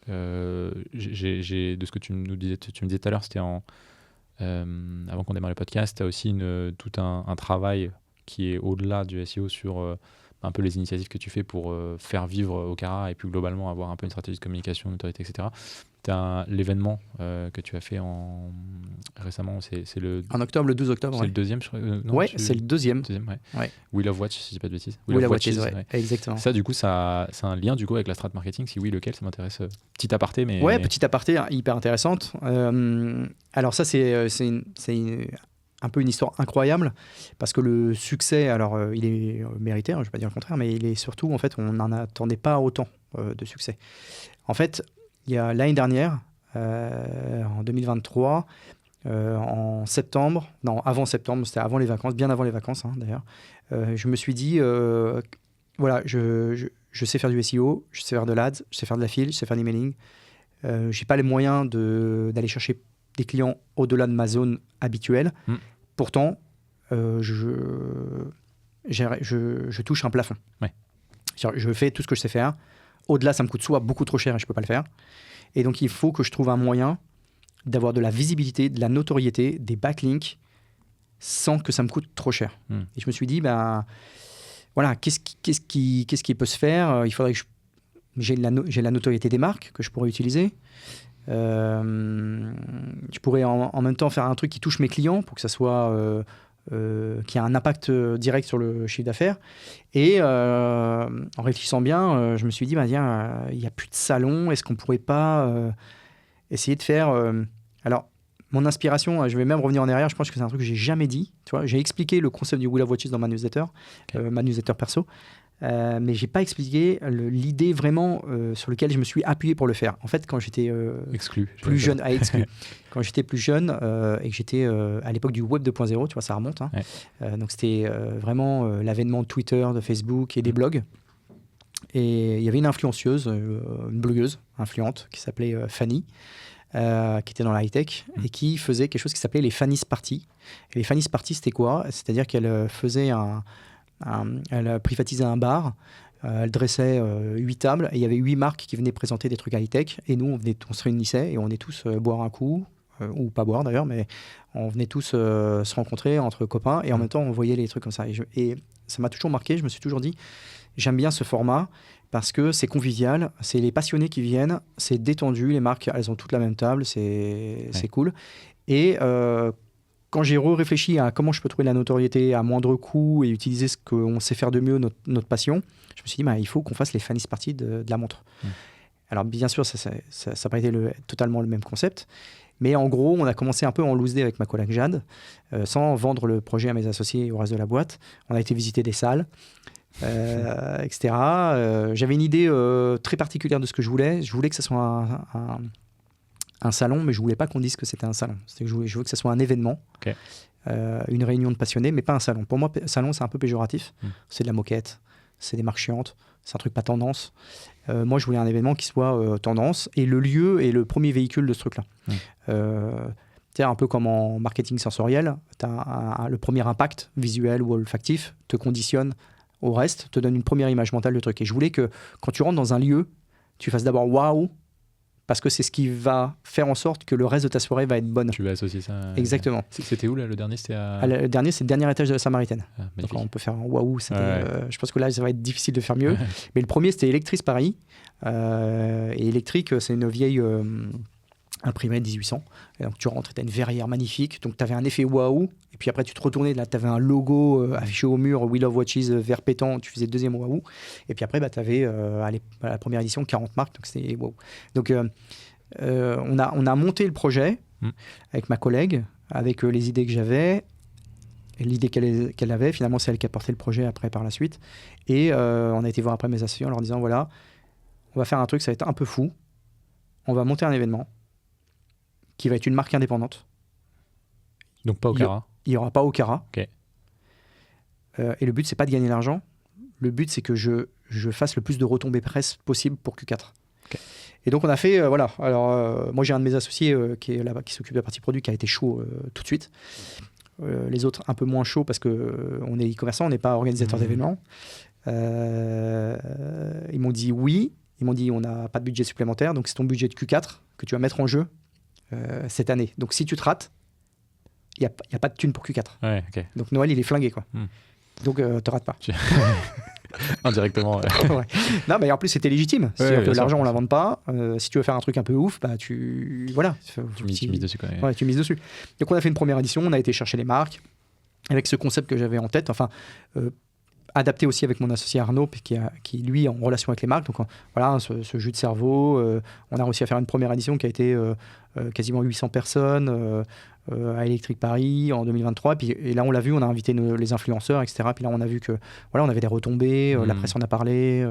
de ce que tu me disais tout à l'heure, c'était avant qu'on démarre le podcast, tu as aussi tout un travail qui est au-delà du SEO sur un peu les initiatives que tu fais pour faire vivre Okara et puis globalement avoir un peu une stratégie de communication, d'autorité, etc. Tu as l'événement que tu as fait récemment, c'est le... En octobre, le 12 octobre. C'est le deuxième, je crois. Oui, c'est le deuxième. Ouais. We Love Watch, si je dis pas de bêtises. We Love Watches, exactement. Ça, du coup, ça a un lien du coup avec la strat marketing. Si oui, lequel, ça m'intéresse. Petit aparté, mais... Ouais, petit aparté, hyper intéressante. Alors ça, c'est un peu une histoire incroyable parce que le succès, alors il est mérité, je ne vais pas dire le contraire, mais il est surtout, en fait, on n'en attendait pas autant de succès. En fait, il y a l'année dernière, en 2023, en septembre, non, avant septembre, c'était avant les vacances, bien avant les vacances d'ailleurs, je me suis dit, voilà, je sais faire du SEO, je sais faire de l'ADS, je sais faire de la file, je sais faire de l'emailing. Je n'ai pas les moyens d'aller chercher des clients au-delà de ma zone habituelle. Pourtant, je touche un plafond. Ouais. Je fais tout ce que je sais faire. Au-delà, ça me coûte soit beaucoup trop cher et je ne peux pas le faire. Et donc, il faut que je trouve un moyen d'avoir de la visibilité, de la notoriété, des backlinks, sans que ça me coûte trop cher. Et je me suis dit, voilà, qu'est-ce qui peut se faire ? Il faudrait que j'ai la notoriété des marques que je pourrais utiliser. Je pourrais en même temps faire un truc qui touche mes clients pour que ça soit qui a un impact direct sur le chiffre d'affaires. Et en réfléchissant bien, je me suis dit, il n'y a plus de salon, est-ce qu'on ne pourrait pas essayer de faire... Alors, mon inspiration, je vais même revenir en arrière, je pense que c'est un truc que je n'ai jamais dit. Tu vois, j'ai expliqué le concept du We Love Watches dans ma newsletter, ma newsletter perso. mais j'ai pas expliqué l'idée vraiment sur laquelle je me suis appuyé pour le faire. En fait, quand j'étais plus jeune, quand j'étais plus jeune et que j'étais à l'époque du web 2.0, tu vois, ça remonte. Hein. Ouais. Donc c'était vraiment l'avènement de Twitter, de Facebook et des blogs. Et il y avait une influenceuse, une blogueuse influente qui s'appelait Fanny, qui était dans la high-tech et qui faisait quelque chose qui s'appelait les Fanny's Party. Et les Fanny's Party, c'était quoi ? C'est-à-dire qu'elle faisait elle privatisait un bar, elle dressait 8 tables et il y avait 8 marques qui venaient présenter des trucs high-tech. Et nous, on se réunissait et on venait tous boire un coup, ou pas boire d'ailleurs, mais on venait tous se rencontrer entre copains et en même temps, on voyait les trucs comme ça. Et ça m'a toujours marqué, je me suis toujours dit, j'aime bien ce format parce que c'est convivial, c'est les passionnés qui viennent, c'est détendu, les marques, elles ont toutes la même table, c'est cool. Et quand j'ai réfléchi à comment je peux trouver de la notoriété à moindre coût et utiliser ce qu'on sait faire de mieux, notre passion, je me suis dit, il faut qu'on fasse les Fanny's Party de la montre. Alors bien sûr, ça n'a pas été totalement le même concept, mais en gros, on a commencé un peu en loose day avec ma collègue Jade, sans vendre le projet à mes associés et au reste de la boîte. On a été visiter des salles, etc. J'avais une idée très particulière de ce que je voulais. Je voulais que ce soit un salon, mais je voulais pas qu'on dise que c'était un salon. Je veux que ce soit un événement, une réunion de passionnés, mais pas un salon. Pour moi, salon, c'est un peu péjoratif. C'est de la moquette, c'est des marques chiantes, c'est un truc pas tendance. Moi, je voulais un événement qui soit tendance, et le lieu est le premier véhicule de ce truc-là. Un peu comme en marketing sensoriel, le premier impact visuel ou olfactif te conditionne au reste, te donne une première image mentale de truc. Et je voulais que quand tu rentres dans un lieu, tu fasses d'abord waouh, parce que c'est ce qui va faire en sorte que le reste de ta soirée va être bonne. Tu vas associer ça. Exactement. C'était où là, le dernier? C'était le dernier, c'est le dernier étage de la Samaritaine. Donc on peut faire un waouh. Je pense que là, ça va être difficile de faire mieux. Mais le premier, c'était Electrice Paris. Et Electric, c'est une vieille imprimée de 1800. Et donc tu rentres, tu as une verrière magnifique. Donc tu avais un effet waouh. Et puis après, tu te retournais, là, tu avais un logo affiché au mur, We Love Watches, vert pétant. Tu faisais le deuxième waouh. Et puis après, tu avais à la première édition 40 marques. Donc c'était waouh. Donc on a monté le projet avec ma collègue, avec les idées que j'avais, l'idée qu'elle avait. Finalement, c'est elle qui a porté le projet après par la suite. Et on a été voir après mes associés en leur disant, voilà, on va faire un truc, ça va être un peu fou. On va monter un événement qui va être une marque indépendante. Donc pas Okara. Il n'y aura pas Okara. Okay. Et le but, c'est pas de gagner l'argent. Le but, c'est que je fasse le plus de retombées presse possible pour Q4. Okay. Et donc, on a fait... voilà. Alors, moi, j'ai un de mes associés qui est là-bas, qui s'occupe de la partie produit, qui a été chaud tout de suite. Les autres, un peu moins chaud parce qu'on est e-commerçant, on n'est pas organisateur d'événements. Ils m'ont dit oui. Ils m'ont dit, on n'a pas de budget supplémentaire, donc c'est ton budget de Q4 que tu vas mettre en jeu cette année. Donc, si tu te rates, il n'y a pas de thune pour Q4. Ouais, okay. Donc Noël, il est flingué, quoi. Donc, te rate pas. Indirectement, ouais. Non, mais en plus, c'était légitime. C'est-à-dire que l'argent, on ne l'invente pas. Si tu veux faire un truc un peu ouf, tu mises dessus. Quoi. Ouais, tu mises dessus. Donc, on a fait une première édition. On a été chercher les marques avec ce concept que j'avais en tête. Enfin, adapté aussi avec mon associé Arnaud, qui lui, est en relation avec les marques. Donc, voilà, ce jus de cerveau. On a réussi à faire une première édition qui a été quasiment 800 personnes à Electric Paris en 2023. Et là, on l'a vu, on a invité les influenceurs, etc. Puis là, on a vu que voilà, on avait des retombées, la presse en a parlé.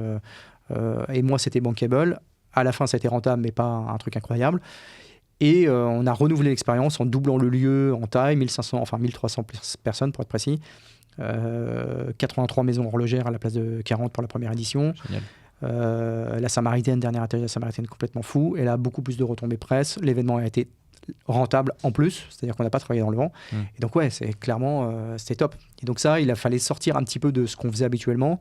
Et moi, c'était bankable. À la fin, ça a été rentable, mais pas un truc incroyable. Et on a renouvelé l'expérience en doublant le lieu en taille, 1300 personnes pour être précis. 83 maisons horlogères à la place de 40 pour la première édition. Génial. La Samaritaine, dernière étage de la Samaritaine, complètement fou. Et là, beaucoup plus de retombées presse. L'événement a été rentable en plus, c'est-à-dire qu'on n'a pas travaillé dans le vent. Et donc, ouais, c'est clairement, c'était top. Et donc ça, il a fallu sortir un petit peu de ce qu'on faisait habituellement.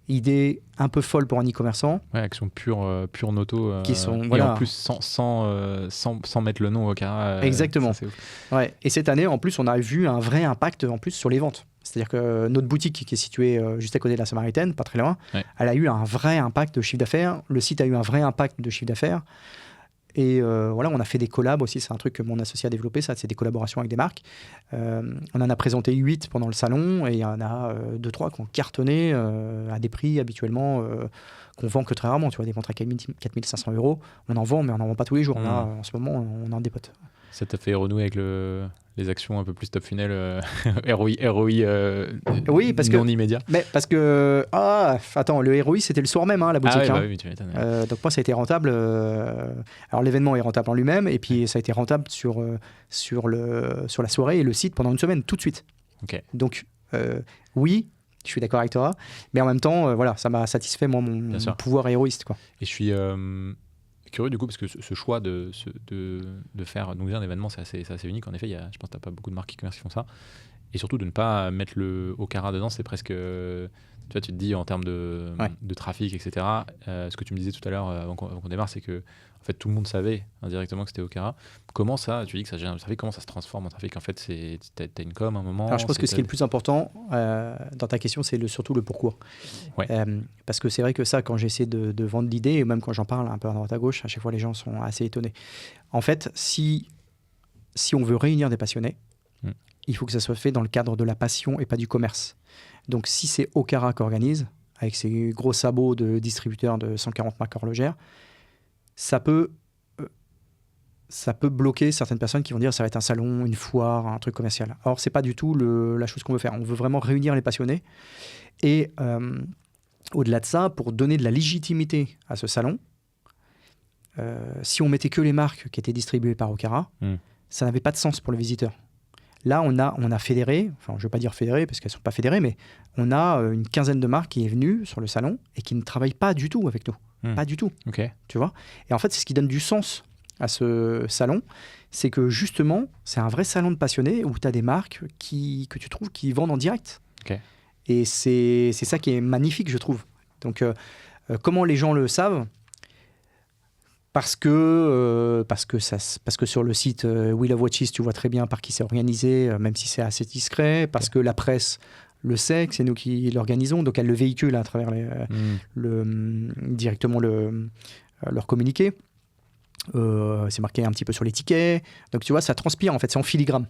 Idée un peu folle pour un e-commerçant. Ouais, action pure noto. Qui sont, et voilà. en plus, sans mettre le nom Okara. Exactement. Ça, ouais. Et cette année, en plus, on a vu un vrai impact en plus sur les ventes. C'est-à-dire que notre boutique, qui est située juste à côté de la Samaritaine, pas très loin, elle a eu un vrai impact de chiffre d'affaires. Le site a eu un vrai impact de chiffre d'affaires. Et voilà, on a fait des collabs aussi. C'est un truc que mon associé a développé, ça, c'est des collaborations avec des marques. On en a présenté 8 pendant le salon et il y en a 2-3 qui ont cartonné à des prix habituellement qu'on vend que très rarement. Tu vois, des contrats à 4 500 €, on en vend, mais on n'en vend pas tous les jours. Là, en ce moment, on en dépote. Ça t'a fait renouer avec les actions un peu plus top funnel, ROI Oui, parce non que, immédiat. mais parce que attends, le ROI c'était le soir même, la boutique. Ah ouais, hein. bah oui, tu m'étonnes. Donc moi ça a été rentable. Alors l'événement est rentable en lui-même et puis ça a été rentable sur la soirée et le site pendant une semaine tout de suite. Ok. Donc oui, je suis d'accord avec toi, mais en même temps voilà, ça m'a satisfait moi mon pouvoir héroïste quoi. Et je suis curieux du coup parce que ce choix de faire donc un événement c'est assez unique en effet. Je pense que t'as pas beaucoup de marques e-commerce qui font ça. Et surtout de ne pas mettre le Okara dedans, c'est presque. Tu vois, tu te dis en termes de trafic, etc. Ce que tu me disais tout à l'heure avant qu'on démarre, c'est que en fait, tout le monde savait indirectement que c'était Okara. Comment ça, tu dis que ça génère du trafic, comment ça se transforme en trafic? En fait, t'as une com à un moment. Alors je pense que ce qui est le plus important dans ta question, c'est surtout le pourquoi. Ouais. Parce que c'est vrai que ça, quand j'essaie de vendre l'idée, et même quand j'en parle un peu à droite à gauche, à chaque fois les gens sont assez étonnés. En fait, si on veut réunir des passionnés, il faut que ça soit fait dans le cadre de la passion et pas du commerce. Donc si c'est Okara qui organise, avec ses gros sabots de distributeurs de 140 marques horlogères, ça peut bloquer certaines personnes qui vont dire ça va être un salon, une foire, un truc commercial. Or, c'est pas du tout la chose qu'on veut faire. On veut vraiment réunir les passionnés. Et au-delà de ça, pour donner de la légitimité à ce salon, si on mettait que les marques qui étaient distribuées par Okara, ça n'avait pas de sens pour le visiteur. Là, on a fédéré, enfin je ne veux pas dire fédéré parce qu'elles ne sont pas fédérées, mais on a une quinzaine de marques qui est venue sur le salon et qui ne travaillent pas du tout avec nous. Pas du tout. Okay. Tu vois ? Et en fait, c'est ce qui donne du sens à ce salon, c'est que justement, c'est un vrai salon de passionnés où tu as des marques que tu trouves qui vendent en direct. Okay. Et c'est ça qui est magnifique, je trouve. Donc, comment les gens le savent ? Parce que sur le site We Love Watches, tu vois très bien par qui c'est organisé, même si c'est assez discret, parce que la presse le sait, que c'est nous qui l'organisons, donc elle le véhicule à travers directement leur communiqué. C'est marqué un petit peu sur les tickets, donc tu vois, ça transpire en fait, c'est en filigrane.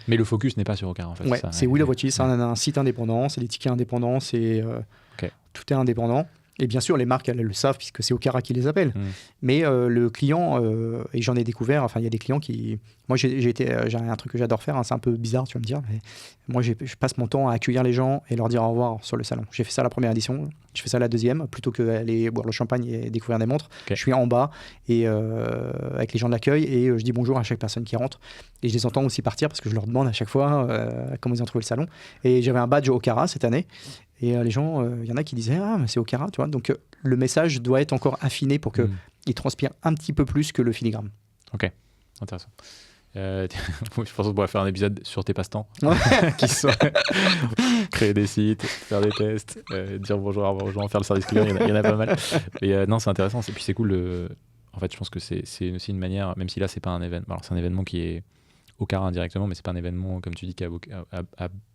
Mais le focus n'est pas sur Okara en fait. Ouais, c'est We Love Watches, c'est un site indépendant, c'est des tickets indépendants, tout est indépendant. Et bien sûr, les marques, elles le savent puisque c'est Okara qui les appelle. Mais le client, et j'en ai découvert, enfin, il y a des clients qui... Moi, j'ai un truc que j'adore faire, c'est un peu bizarre, tu vas me dire, mais moi, je passe mon temps à accueillir les gens et leur dire au revoir sur le salon. J'ai fait ça la première édition, je fais ça la deuxième, plutôt qu'aller boire le champagne et découvrir des montres. Je suis en bas et, avec les gens de l'accueil et je dis bonjour à chaque personne qui rentre. Et je les entends aussi partir parce que je leur demande à chaque fois comment ils ont trouvé le salon. Et j'avais un badge Okara cette année. Et les gens, il y en a qui disaient « Ah, mais c'est Okara », tu vois. Donc, le message doit être encore affiné pour qu'il transpire un petit peu plus que le filigrane. Ok, intéressant. Je pense qu'on pourrait faire un épisode sur tes passe-temps. Qui sont créer des sites, faire des tests, dire bonjour aux gens, faire le service client, il y en a pas mal. Mais non, c'est intéressant. Et puis c'est cool. En fait, je pense que c'est aussi une manière, même si là, c'est pas un événement. Alors, c'est un événement qui est Okara indirectement, mais c'est pas un événement, comme tu dis, qui a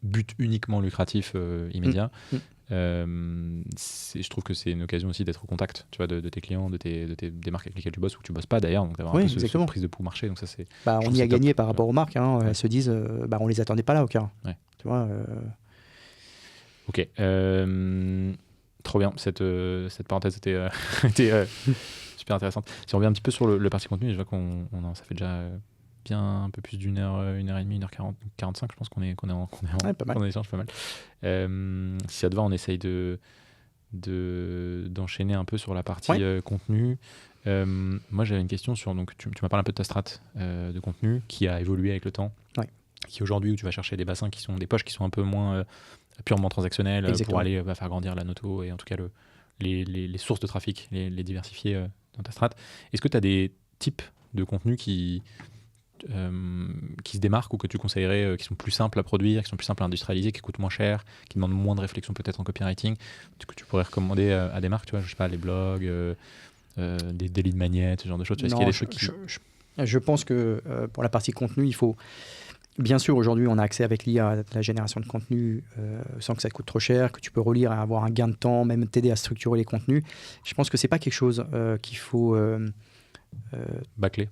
but uniquement lucratif immédiat. Je trouve que c'est une occasion aussi d'être au contact, tu vois, de tes clients, des marques avec lesquelles tu bosses ou tu bosses pas d'ailleurs, donc d'avoir un peu cette prise de pouls marché. Donc ça, c'est. On y a gagné par rapport aux marques. Elles se disent, on les attendait pas là, Okara. Ouais. Tu vois. Ok. Trop bien. Cette parenthèse était super intéressante. Si on revient un petit peu sur le parti contenu, je vois ça fait déjà un peu plus d'une heure, 1h30, 1h45, je pense qu'on est en échange pas mal. Si ça te va, on essaye d'enchaîner un peu sur la partie contenu. Moi, j'avais une question sur, donc tu m'as parlé un peu de ta strat de contenu qui a évolué avec le temps, qui aujourd'hui où tu vas chercher des bassins qui sont des poches qui sont un peu moins purement transactionnelles. Exactement. Pour aller faire grandir la noto et en tout cas les sources de trafic, les diversifier dans ta strat. Est-ce que tu as des types de contenus qui se démarquent ou que tu conseillerais, qui sont plus simples à produire, qui sont plus simples à industrialiser, qui coûtent moins cher, qui demandent moins de réflexion peut-être en copywriting, que tu pourrais recommander à des marques, tu vois, je sais pas, les blogs, des lead magnets, ce genre de choses. Est-ce qu'il y a des choses qui... Je pense que pour la partie contenu, il faut... Bien sûr, aujourd'hui, on a accès avec l'IA à la génération de contenu sans que ça coûte trop cher, que tu peux relire et avoir un gain de temps, même t'aider à structurer les contenus. Je pense que c'est pas quelque chose qu'il faut... bâcler.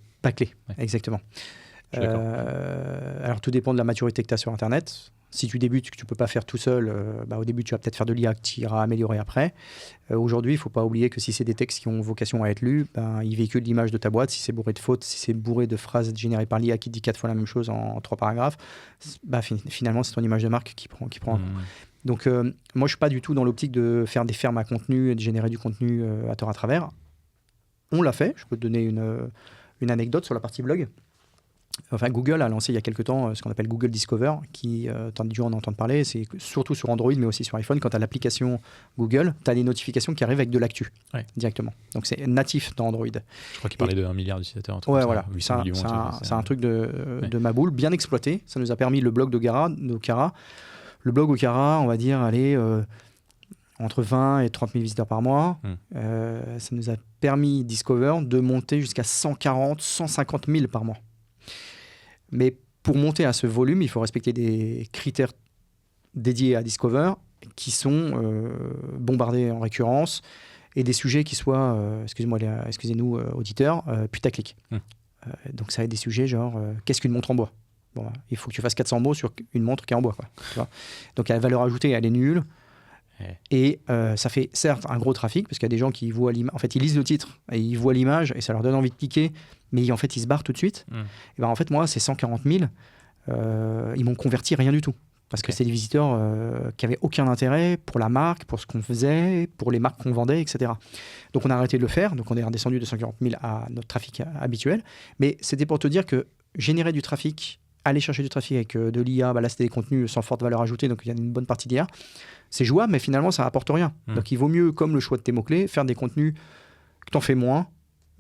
Exactement. Alors tout dépend de la maturité que tu as sur Internet. Si tu débutes, que tu ne peux pas faire tout seul, au début, tu vas peut-être faire de l'IA que tu iras améliorer après. Aujourd'hui, il ne faut pas oublier que si c'est des textes qui ont vocation à être lus, ils véhiculent l'image de ta boîte. Si c'est bourré de fautes, si c'est bourré de phrases générées par l'IA qui dit 4 fois la même chose en 3 paragraphes, finalement, c'est ton image de marque qui prend. Donc, moi, je ne suis pas du tout dans l'optique de faire des fermes à contenu et de générer du contenu à tort à travers. On l'a fait. Je peux te donner une anecdote sur la partie blog. Enfin, Google a lancé il y a quelques temps ce qu'on appelle Google Discover, qui, tu as dû en entendre parler, c'est surtout sur Android, mais aussi sur iPhone. Quand tu as l'application Google, tu as des notifications qui arrivent avec de l'actu directement. Donc, c'est natif dans Android. Je crois qu'il parlait de 1 milliard d'utilisateurs. Ouais, voilà. C'est un truc de ma boule, bien exploité. Ça nous a permis le blog d'Okara. Le blog Okara, on va dire, entre 20 et 30 000 visiteurs par mois. Ça nous a permis, Discover, de monter jusqu'à 140, 150 000 par mois. Mais pour monter à ce volume, il faut respecter des critères dédiés à Discover qui sont bombardés en récurrence et des sujets qui soient, excusez-nous auditeurs, putaclic. Donc ça va être des sujets genre qu'est-ce qu'une montre en bois ? Bon, il faut que tu fasses 400 mots sur une montre qui est en bois, quoi, tu vois. Donc la valeur ajoutée, elle est nulle. Et ça fait certes un gros trafic parce qu'il y a des gens qui voient l'image, en fait ils lisent le titre et ils voient l'image et ça leur donne envie de cliquer, mais en fait ils se barrent tout de suite. Et en fait moi ces 140 000 ils m'ont converti rien du tout parce que c'est des visiteurs qui avaient aucun intérêt pour la marque, pour ce qu'on faisait, pour les marques qu'on vendait, etc. Donc on a arrêté de le faire, donc on est redescendu de 140 000 à notre trafic habituel, mais c'était pour te dire que générer du trafic, aller chercher du trafic avec de l'IA, là c'était des contenus sans forte valeur ajoutée, donc il y a une bonne partie d'IA. C'est jouable, mais finalement, ça rapporte rien. Donc, il vaut mieux, comme le choix de tes mots-clés, faire des contenus que tu en fais moins,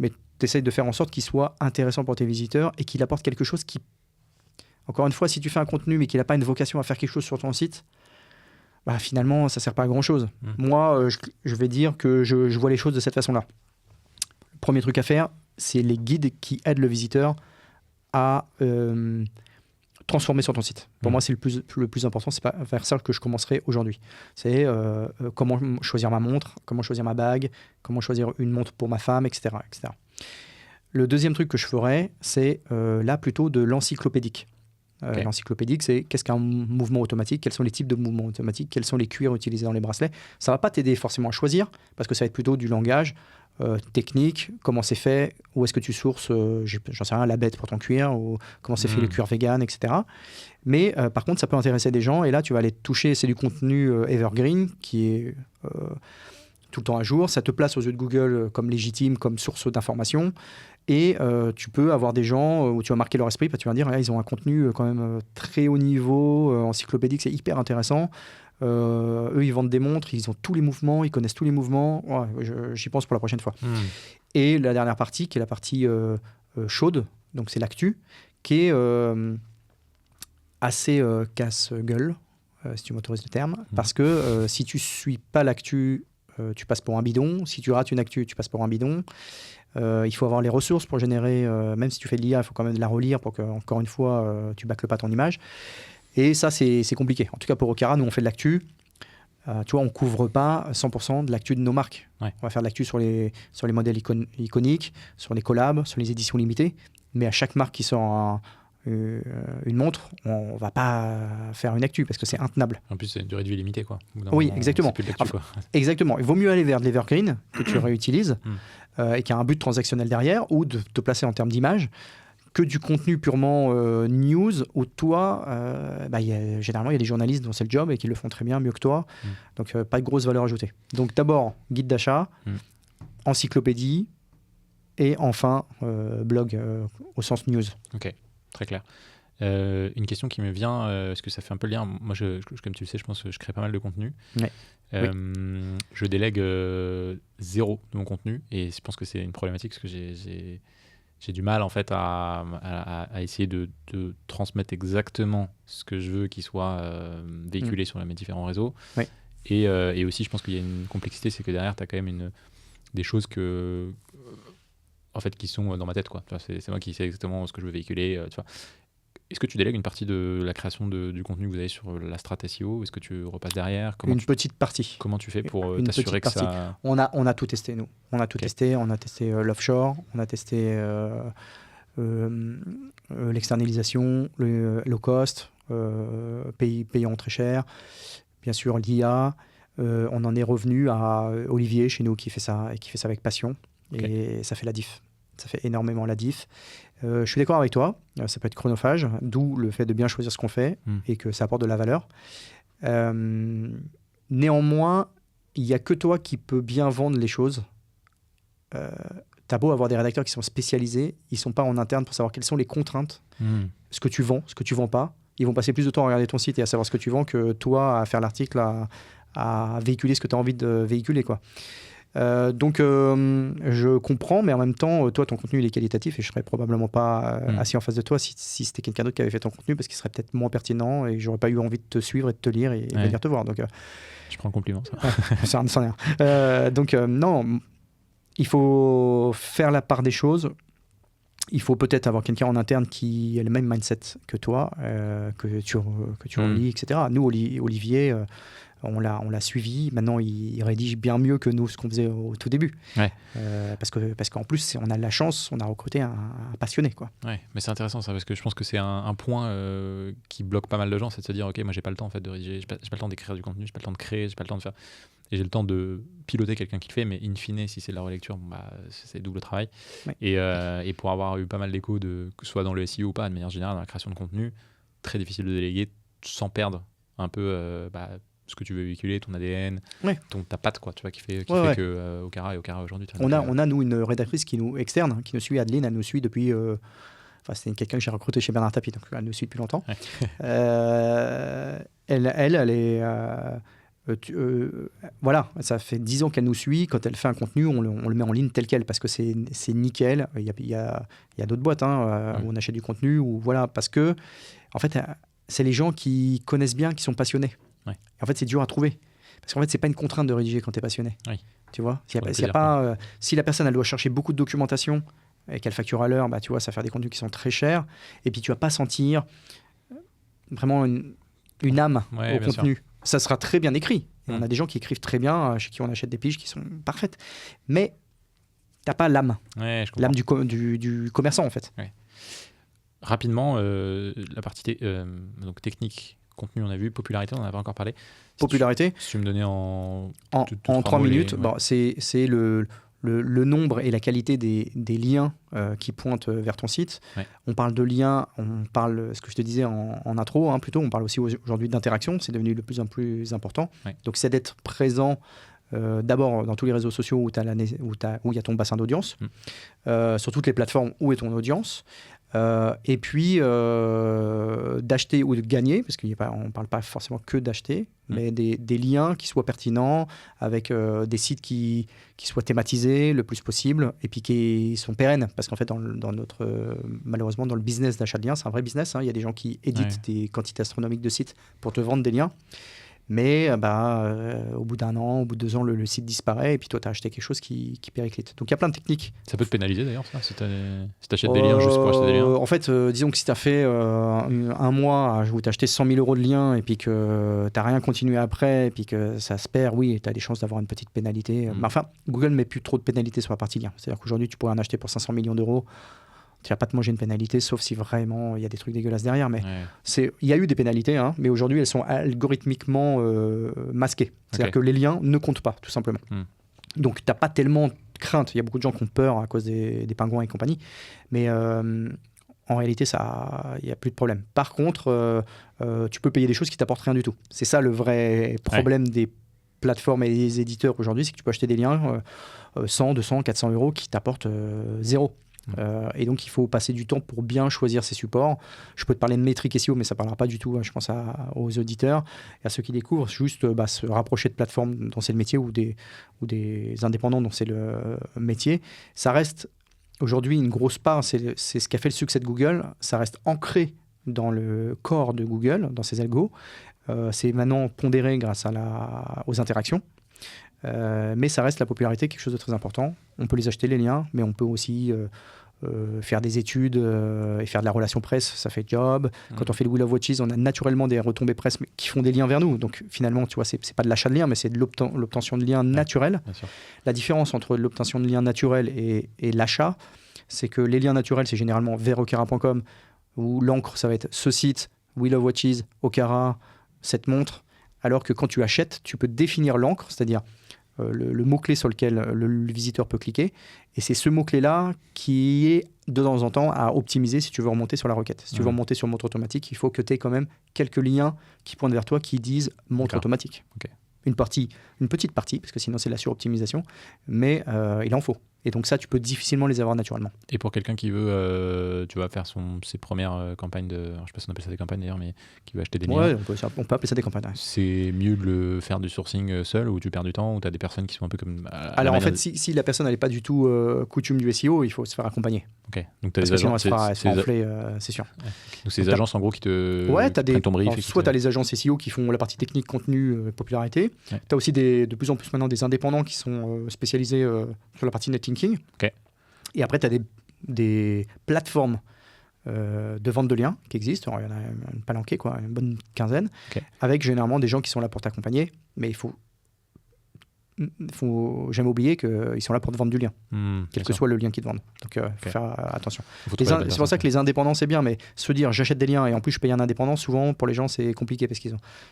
mais tu essayes de faire en sorte qu'ils soient intéressants pour tes visiteurs et qu'ils apportent quelque chose qui... Encore une fois, si tu fais un contenu, mais qu'il n'a pas une vocation à faire quelque chose sur ton site, finalement, ça ne sert pas à grand-chose. Moi, je vais dire que je vois les choses de cette façon-là. Le premier truc à faire, c'est les guides qui aident le visiteur à... transformer sur ton site. Pour moi, c'est le plus important. C'est pas vers ça que je commencerai aujourd'hui. C'est comment choisir ma montre, comment choisir ma bague, comment choisir une montre pour ma femme, etc., etc. Le deuxième truc que je ferai, c'est là plutôt de l'encyclopédique. L'encyclopédique, c'est qu'est-ce qu'un mouvement automatique, quels sont les types de mouvements automatiques, quels sont les cuirs utilisés dans les bracelets. Ça va pas t'aider forcément à choisir, parce que ça va être plutôt du langage, technique, comment c'est fait, où est-ce que tu sources, j'en sais rien, la bête pour ton cuir, ou comment c'est fait le cuir vegan, etc. Mais par contre, ça peut intéresser des gens, et là, tu vas aller toucher, c'est du contenu evergreen, qui est tout le temps à jour, ça te place aux yeux de Google comme légitime, comme source d'information, et tu peux avoir des gens où tu vas marquer leur esprit, parce que tu vas dire, ils ont un contenu quand même très haut niveau, encyclopédique, c'est hyper intéressant. Eux, ils vendent des montres, ils ont tous les mouvements, ils connaissent tous les mouvements. Ouais, j'y pense pour la prochaine fois. Et la dernière partie, qui est la partie chaude, donc c'est l'actu, qui est assez casse-gueule, si tu m'autorises le terme, parce que si tu suis pas l'actu, tu passes pour un bidon. Si tu rates une actu, tu passes pour un bidon. Il faut avoir les ressources pour générer, même si tu fais de l'IA, il faut quand même la relire pour que, encore une fois, tu bâcles pas ton image. Et ça, c'est compliqué. En tout cas, pour Okara, nous, on fait de l'actu. Tu vois, on ne couvre pas 100% de l'actu de nos marques. On va faire de l'actu sur les modèles iconiques, sur les collabs, sur les éditions limitées. Mais à chaque marque qui sort une montre, on ne va pas faire une actu parce que c'est intenable. En plus, c'est une durée de vie limitée, quoi. Oui, exactement. Exactement. Il vaut mieux aller vers de l'evergreen que tu réutilises et qui a un but transactionnel derrière ou de te placer en termes d'image, que du contenu purement news où toi, généralement, il y a des journalistes dont c'est le job et qui le font très bien, mieux que toi. Donc, pas de grosse valeur ajoutée. Donc, d'abord, guide d'achat, encyclopédie et enfin, blog au sens news. Ok, très clair. Une question qui me vient, parce que ça fait un peu le lien. Moi, comme tu le sais, je pense que je crée pas mal de contenu. Ouais. Je délègue zéro de mon contenu et je pense que c'est une problématique parce que j'ai du mal en fait à essayer de transmettre exactement ce que je veux qu'il soit véhiculé sur mes différents réseaux. Ouais. Et aussi, je pense qu'il y a une complexité, c'est que derrière, tu as quand même des choses en fait, qui sont dans ma tête, quoi. C'est moi qui sais exactement ce que je veux véhiculer. Tu vois. Est-ce que tu délègues une partie de la création du contenu que vous avez sur la strat SEO ? Est-ce que tu repasses derrière ? Petite partie. Comment tu fais pour t'assurer que ça... On a tout testé, nous. On a tout testé. On a testé l'offshore, on a testé l'externalisation, le low cost. payant très cher. Bien sûr, l'IA. On en est revenu à Olivier chez nous qui fait ça et qui fait ça avec passion. Et ça fait la diff. Ça fait énormément la diff. Je suis d'accord avec toi. Ça peut être chronophage, d'où le fait de bien choisir ce qu'on fait et que ça apporte de la valeur. Néanmoins, il n'y a que toi qui peux bien vendre les choses. T'as beau avoir des rédacteurs qui sont spécialisés, ils ne sont pas en interne pour savoir quelles sont les contraintes, ce que tu vends pas. Ils vont passer plus de temps à regarder ton site et à savoir ce que tu vends que toi à faire l'article, à véhiculer ce que tu as envie de véhiculer, quoi. Donc je comprends, mais en même temps, toi, ton contenu il est qualitatif et je serais probablement pas assis en face de toi si c'était quelqu'un d'autre qui avait fait ton contenu parce qu'il serait peut-être moins pertinent et j'aurais pas eu envie de te suivre et de te lire et venir te voir. Donc, je prends le compliment, ça. C'en est un. Donc non, il faut faire la part des choses. Il faut peut-être avoir quelqu'un en interne qui a le même mindset que toi, que tu relis, etc. Nous, Olivier, on l'a suivi. Maintenant, il rédige bien mieux que nous ce qu'on faisait au tout début. Ouais. Parce qu'en plus, on a de la chance, on a recruté un passionné, quoi. Ouais, mais c'est intéressant ça, parce que je pense que c'est un point qui bloque pas mal de gens, c'est de se dire, ok, moi j'ai pas le temps en fait de rédiger, j'ai pas le temps d'écrire du contenu, j'ai pas le temps de créer, j'ai pas le temps de faire... Et j'ai le temps de piloter quelqu'un qui le fait, mais in fine, si c'est de la relecture, c'est double travail. Ouais. Et pour avoir eu pas mal d'échos, que ce soit dans le SEO ou pas, de manière générale, dans la création de contenu, très difficile de déléguer sans perdre un peu ce que tu veux véhiculer, ton ADN, ta patte, quoi, tu vois, qui fait que Okara et Okara aujourd'hui. On a, nous, une rédactrice externe qui nous suit, Adeline, elle nous suit depuis... c'est quelqu'un que j'ai recruté chez Bernard Tapie, donc elle nous suit depuis longtemps. Ouais. Elle est... voilà, ça fait 10 ans qu'elle nous suit. Quand elle fait un contenu, on le met en ligne tel quel parce que c'est nickel. Il y a d'autres boîtes où on achète du contenu, voilà, parce que en fait, c'est les gens qui connaissent bien, qui sont passionnés. Ouais. Et en fait, c'est dur à trouver parce qu'en fait, c'est pas une contrainte de rédiger quand tu es passionné. Oui. Tu vois, si la personne elle doit chercher beaucoup de documentation et qu'elle facture à l'heure, tu vois, ça va faire des contenus qui sont très chers. Et puis tu vas pas sentir vraiment une âme au contenu. Sûr. Ça sera très bien écrit. On a des gens qui écrivent très bien, chez qui on achète des piges qui sont parfaites. Mais tu n'as pas l'âme. L'âme du commerçant, en fait. Ouais. Rapidement, la partie donc technique, contenu, on a vu. Popularité, on n'en a pas encore parlé. Popularité. Si tu me donnais en 3 minutes, c'est le nombre et la qualité des liens qui pointent vers ton site. Ouais. On parle de liens, on parle, ce que je te disais en intro, plutôt, on parle aussi aujourd'hui d'interaction, c'est devenu de plus en plus important. Ouais. Donc c'est d'être présent d'abord dans tous les réseaux sociaux où il y a ton bassin d'audience, sur toutes les plateformes où est ton audience, et puis d'acheter ou de gagner, parce qu'on ne parle pas forcément que d'acheter, mais des liens qui soient pertinents, avec des sites qui soient thématisés le plus possible, et puis qui sont pérennes, parce qu'en fait, malheureusement, dans le business d'achat de liens, c'est un vrai business, il y a des gens qui éditent des quantités astronomiques de sites pour te vendre des liens. Mais au bout d'un an, au bout de 2 ans, le site disparaît et puis toi, tu as acheté quelque chose qui périclite. Donc, il y a plein de techniques. Ça peut te pénaliser d'ailleurs, ça, si tu achètes des liens juste pour acheter des liens. En fait, disons que si tu as fait un mois où tu as acheté 100 000 € de liens et puis que tu n'as rien continué après et puis que ça se perd, oui, tu as des chances d'avoir une petite pénalité. Mais enfin, Google ne met plus trop de pénalités sur la partie liens. C'est-à-dire qu'aujourd'hui, tu pourrais en acheter pour 500 millions d'euros. Tu vas pas te manger une pénalité, sauf si vraiment il y a des trucs dégueulasses derrière. Mais il y a eu des pénalités, mais aujourd'hui elles sont algorithmiquement masquées. C'est-à-dire que les liens ne comptent pas, tout simplement. Donc tu n'as pas tellement de crainte. Il y a beaucoup de gens qui ont peur à cause des pingouins et compagnie. Mais en réalité, il n'y a plus de problème. Par contre, tu peux payer des choses qui ne t'apportent rien du tout. C'est ça le vrai problème des plateformes et des éditeurs aujourd'hui, c'est que tu peux acheter des liens 100, 200, 400 € qui t'apportent zéro. Et donc il faut passer du temps pour bien choisir ses supports. Je peux te parler de métriques SEO, mais ça ne parlera pas du tout, je pense, aux auditeurs et à ceux qui découvrent. Juste se rapprocher de plateformes dont c'est le métier ou des indépendants dont c'est le métier. Ça reste aujourd'hui une grosse part, c'est ce qui a fait le succès de Google. Ça reste ancré dans le corps de Google, dans ses algos. C'est maintenant pondéré grâce aux interactions. Mais ça reste la popularité, quelque chose de très important. On peut les acheter, les liens, mais on peut aussi faire des études et faire de la relation presse, ça fait job. Quand on fait le Wheel of Watches, on a naturellement des retombées presse qui font des liens vers nous. Donc finalement, tu vois, c'est pas de l'achat de liens, mais c'est de l'obtention de liens naturels. La différence entre l'obtention de liens naturels et l'achat, c'est que les liens naturels, c'est généralement vers okara.com, où l'encre, ça va être ce site, Wheel of Watches, Okara, cette montre, alors que quand tu achètes, tu peux définir l'encre, c'est-à-dire le mot-clé sur lequel le visiteur peut cliquer. Et c'est ce mot-clé-là qui est de temps en temps à optimiser si tu veux remonter sur la requête. Si tu veux remonter sur montre automatique, il faut que tu aies quand même quelques liens qui pointent vers toi qui disent montre automatique. Okay. Une petite partie, parce que sinon c'est la suroptimisation, mais il en faut. Et donc ça, tu peux difficilement les avoir naturellement. Et pour quelqu'un qui veut, tu vas faire ses premières campagnes de, alors, je sais pas si on appelle ça des campagnes d'ailleurs, mais qui veut acheter des liens. Ouais, on peut appeler ça des campagnes. Ouais. C'est mieux de le faire du sourcing seul, où tu perds du temps, où tu as des personnes qui sont un peu comme... Alors en fait, si la personne n'est pas du tout coutume du SEO, il faut se faire accompagner. Ok, donc tu as des agences... Sinon elle se fera enfler, c'est sûr. Ouais. Donc c'est des agences en gros qui te prennent ton brief. Soit tu as les agences SEO qui font la partie technique, contenu, popularité. Ouais. Tu as aussi de plus en plus maintenant des indépendants qui sont spécialisés sur la partie netlinking. Ok. Et après, tu as des plateformes de vente de liens qui existent. Alors, il y en a une palanquée, quoi, une bonne quinzaine, avec généralement des gens qui sont là pour t'accompagner. Mais il faut jamais oublier qu'ils sont là pour te vendre du lien, quel que soit le lien qu'ils te vendent. Donc, il faut faire attention. C'est pour ça que les indépendants, c'est bien, mais se dire j'achète des liens et en plus je paye un indépendant, souvent pour les gens, c'est compliqué parce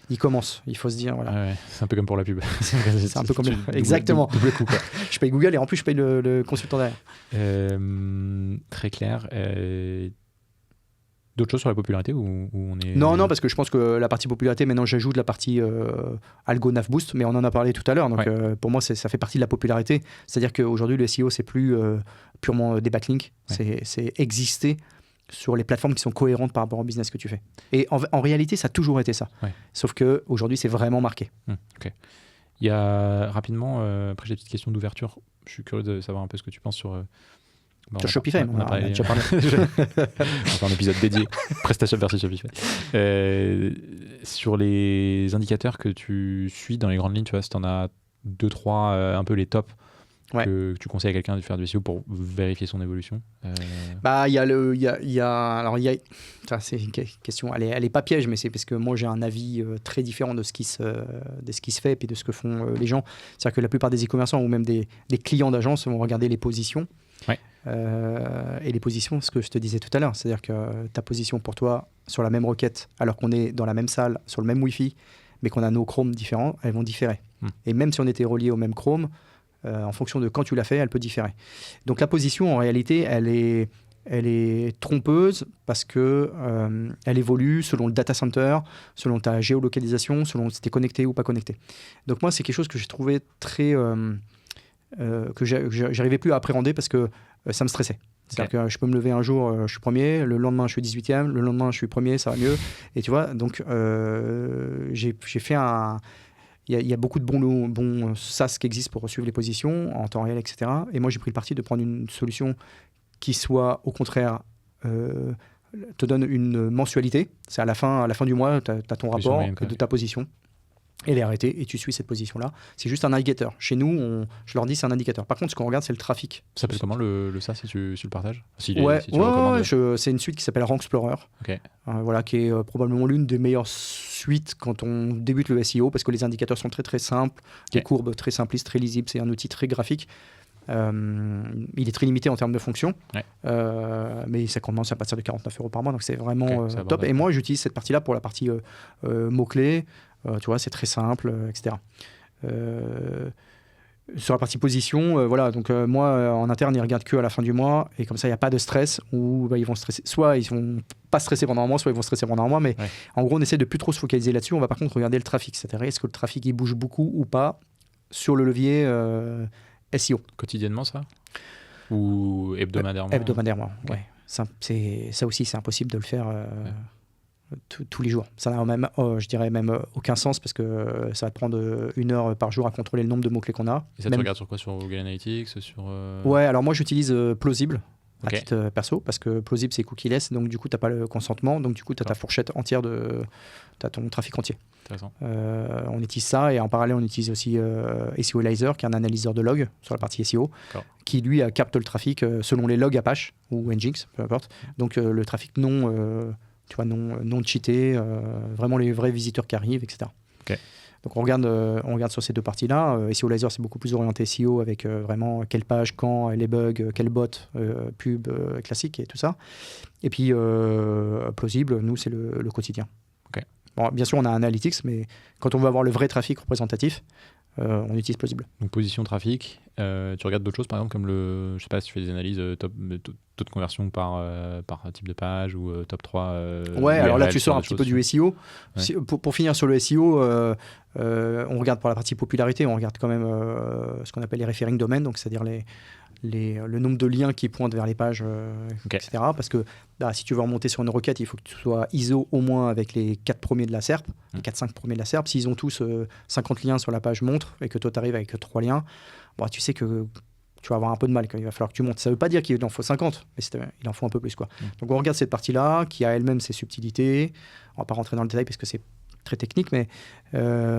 ils commencent. Il faut se dire, voilà. Ouais, c'est un peu comme pour la pub. C'est un peu comme exactement. Double coup, quoi. Je paye Google et en plus je paye le consultant derrière. Très clair. D'autres choses sur la popularité où on est... Non, parce que je pense que la partie popularité, maintenant j'ajoute la partie Algo Nav Boost, mais on en a parlé tout à l'heure. Donc pour moi, ça fait partie de la popularité. C'est-à-dire qu'aujourd'hui, le SEO, c'est plus purement des backlinks. Ouais. C'est exister sur les plateformes qui sont cohérentes par rapport au business que tu fais. Et en réalité, ça a toujours été ça. Ouais. Sauf qu'aujourd'hui, c'est vraiment marqué. Ok. Il y a rapidement, après j'ai des petites questions d'ouverture. Je suis curieux de savoir un peu ce que tu penses sur... sur Shopify, on a déjà parlé. On va faire un épisode dédié, PrestaShop versus Shopify. Sur les indicateurs que tu suis dans les grandes lignes, tu vois, si tu en as 2-3, un peu les tops que tu conseilles à quelqu'un de faire du SEO pour vérifier son évolution. Bah, ça, c'est une question, elle est pas piège, mais c'est parce que moi j'ai un avis très différent de ce qui se fait et puis de ce que font les gens. C'est-à-dire que la plupart des e-commerçants ou même des clients d'agence vont regarder les positions. Ouais. Et les positions, ce que je te disais tout à l'heure, c'est-à-dire que ta position pour toi sur la même requête, alors qu'on est dans la même salle, sur le même Wi-Fi, mais qu'on a nos Chrome différents, elles vont différer. Et même si on était relié au même Chrome, en fonction de quand tu l'as fait, elle peut différer. Donc la position, en réalité, elle est trompeuse parce que elle évolue selon le data center, selon ta géolocalisation, selon si tu es connecté ou pas connecté. Donc moi, c'est quelque chose que j'ai trouvé très... que j'arrivais plus à appréhender parce que ça me stressait. C'est-à-dire que je peux me lever un jour, je suis premier, le lendemain je suis 18e, le lendemain je suis premier, ça va mieux. Et tu vois, donc j'ai fait un... Il y a beaucoup de bons SaaS qui existent pour suivre les positions en temps réel, etc. Et moi j'ai pris le parti de prendre une solution qui soit au contraire... te donne une mensualité. C'est à la fin du mois, tu as ton rapport de ta position. Et les arrêter, et tu suis cette position-là. C'est juste un indicateur. Chez nous, je leur dis c'est un indicateur. Par contre, ce qu'on regarde, c'est le trafic. Ça s'appelle comment le SaaS si tu le partages c'est une suite qui s'appelle Rank Explorer, qui est probablement l'une des meilleures suites quand on débute le SEO, parce que les indicateurs sont très très simples, les courbes très simplistes, très lisibles, c'est un outil très graphique. Il est très limité en termes de fonctions, mais ça commence à partir de 49 € par mois, donc c'est vraiment top. Et moi, j'utilise cette partie-là pour la partie mots-clés. Tu vois, c'est très simple, etc. Sur la partie position, donc moi, en interne, ils regardent que à la fin du mois, et comme ça, il n'y a pas de stress, où ils vont stresser. Soit ils ne vont pas stresser pendant un mois, soit ils vont stresser pendant un mois, mais en gros, on essaie de plus trop se focaliser là-dessus. On va par contre regarder le trafic, c'est-à-dire est-ce que le trafic il bouge beaucoup ou pas sur le levier SEO. Quotidiennement, ça ? Ou hebdomadairement ? Hebdomadairement, ouais. Ça aussi, c'est impossible de le faire... tous les jours. Ça n'a même, je dirais même aucun sens parce que ça va te prendre 1 heure par jour à contrôler le nombre de mots-clés qu'on a. Et ça te regarde sur quoi ? Sur Google Analytics sur Ouais, alors moi j'utilise Plausible à titre perso parce que Plausible c'est cookieless, donc du coup tu n'as pas le consentement, donc du coup tu as ta fourchette entière tu as ton trafic entier. Intéressant. On utilise ça et en parallèle on utilise aussi SEOalizer qui est un analyseur de logs sur la partie SEO qui lui capte le trafic selon les logs Apache ou Nginx, peu importe. Donc le trafic non cheaté, vraiment les vrais visiteurs qui arrivent, etc. Donc on regarde sur ces deux parties-là. SEO Laser, c'est beaucoup plus orienté SEO avec vraiment quelle page, quand, les bugs, quel bot, pub classique et tout ça. Et puis Plausible, nous, c'est le quotidien. Okay. Bon, bien sûr, on a Analytics, mais quand on veut avoir le vrai trafic représentatif, on utilise Plausible. Donc position trafic, tu regardes d'autres choses par exemple comme je sais pas si tu fais des analyses taux de conversion par type de page ou top 3 ouais, alors là URL, tu sors un petit peu du SEO. Ouais. Pour finir sur le SEO, on regarde pour la partie popularité, on regarde quand même ce qu'on appelle les referring domains, donc c'est-à-dire le nombre de liens qui pointent vers les pages, Okay. etc. Parce que si tu veux remonter sur une requête, il faut que tu sois ISO au moins avec les 4 premiers de la SERP, les 4-5 premiers de la SERP. S'ils ont tous 50 liens sur la page montre et que toi tu arrives avec 3 liens, bon, tu sais que tu vas avoir un peu de mal, il va falloir que tu montes. Ça ne veut pas dire qu'il en faut 50, mais il en faut un peu plus, quoi. Donc on regarde cette partie-là qui a elle-même ses subtilités. On ne va pas rentrer dans le détail parce que c'est très technique, mais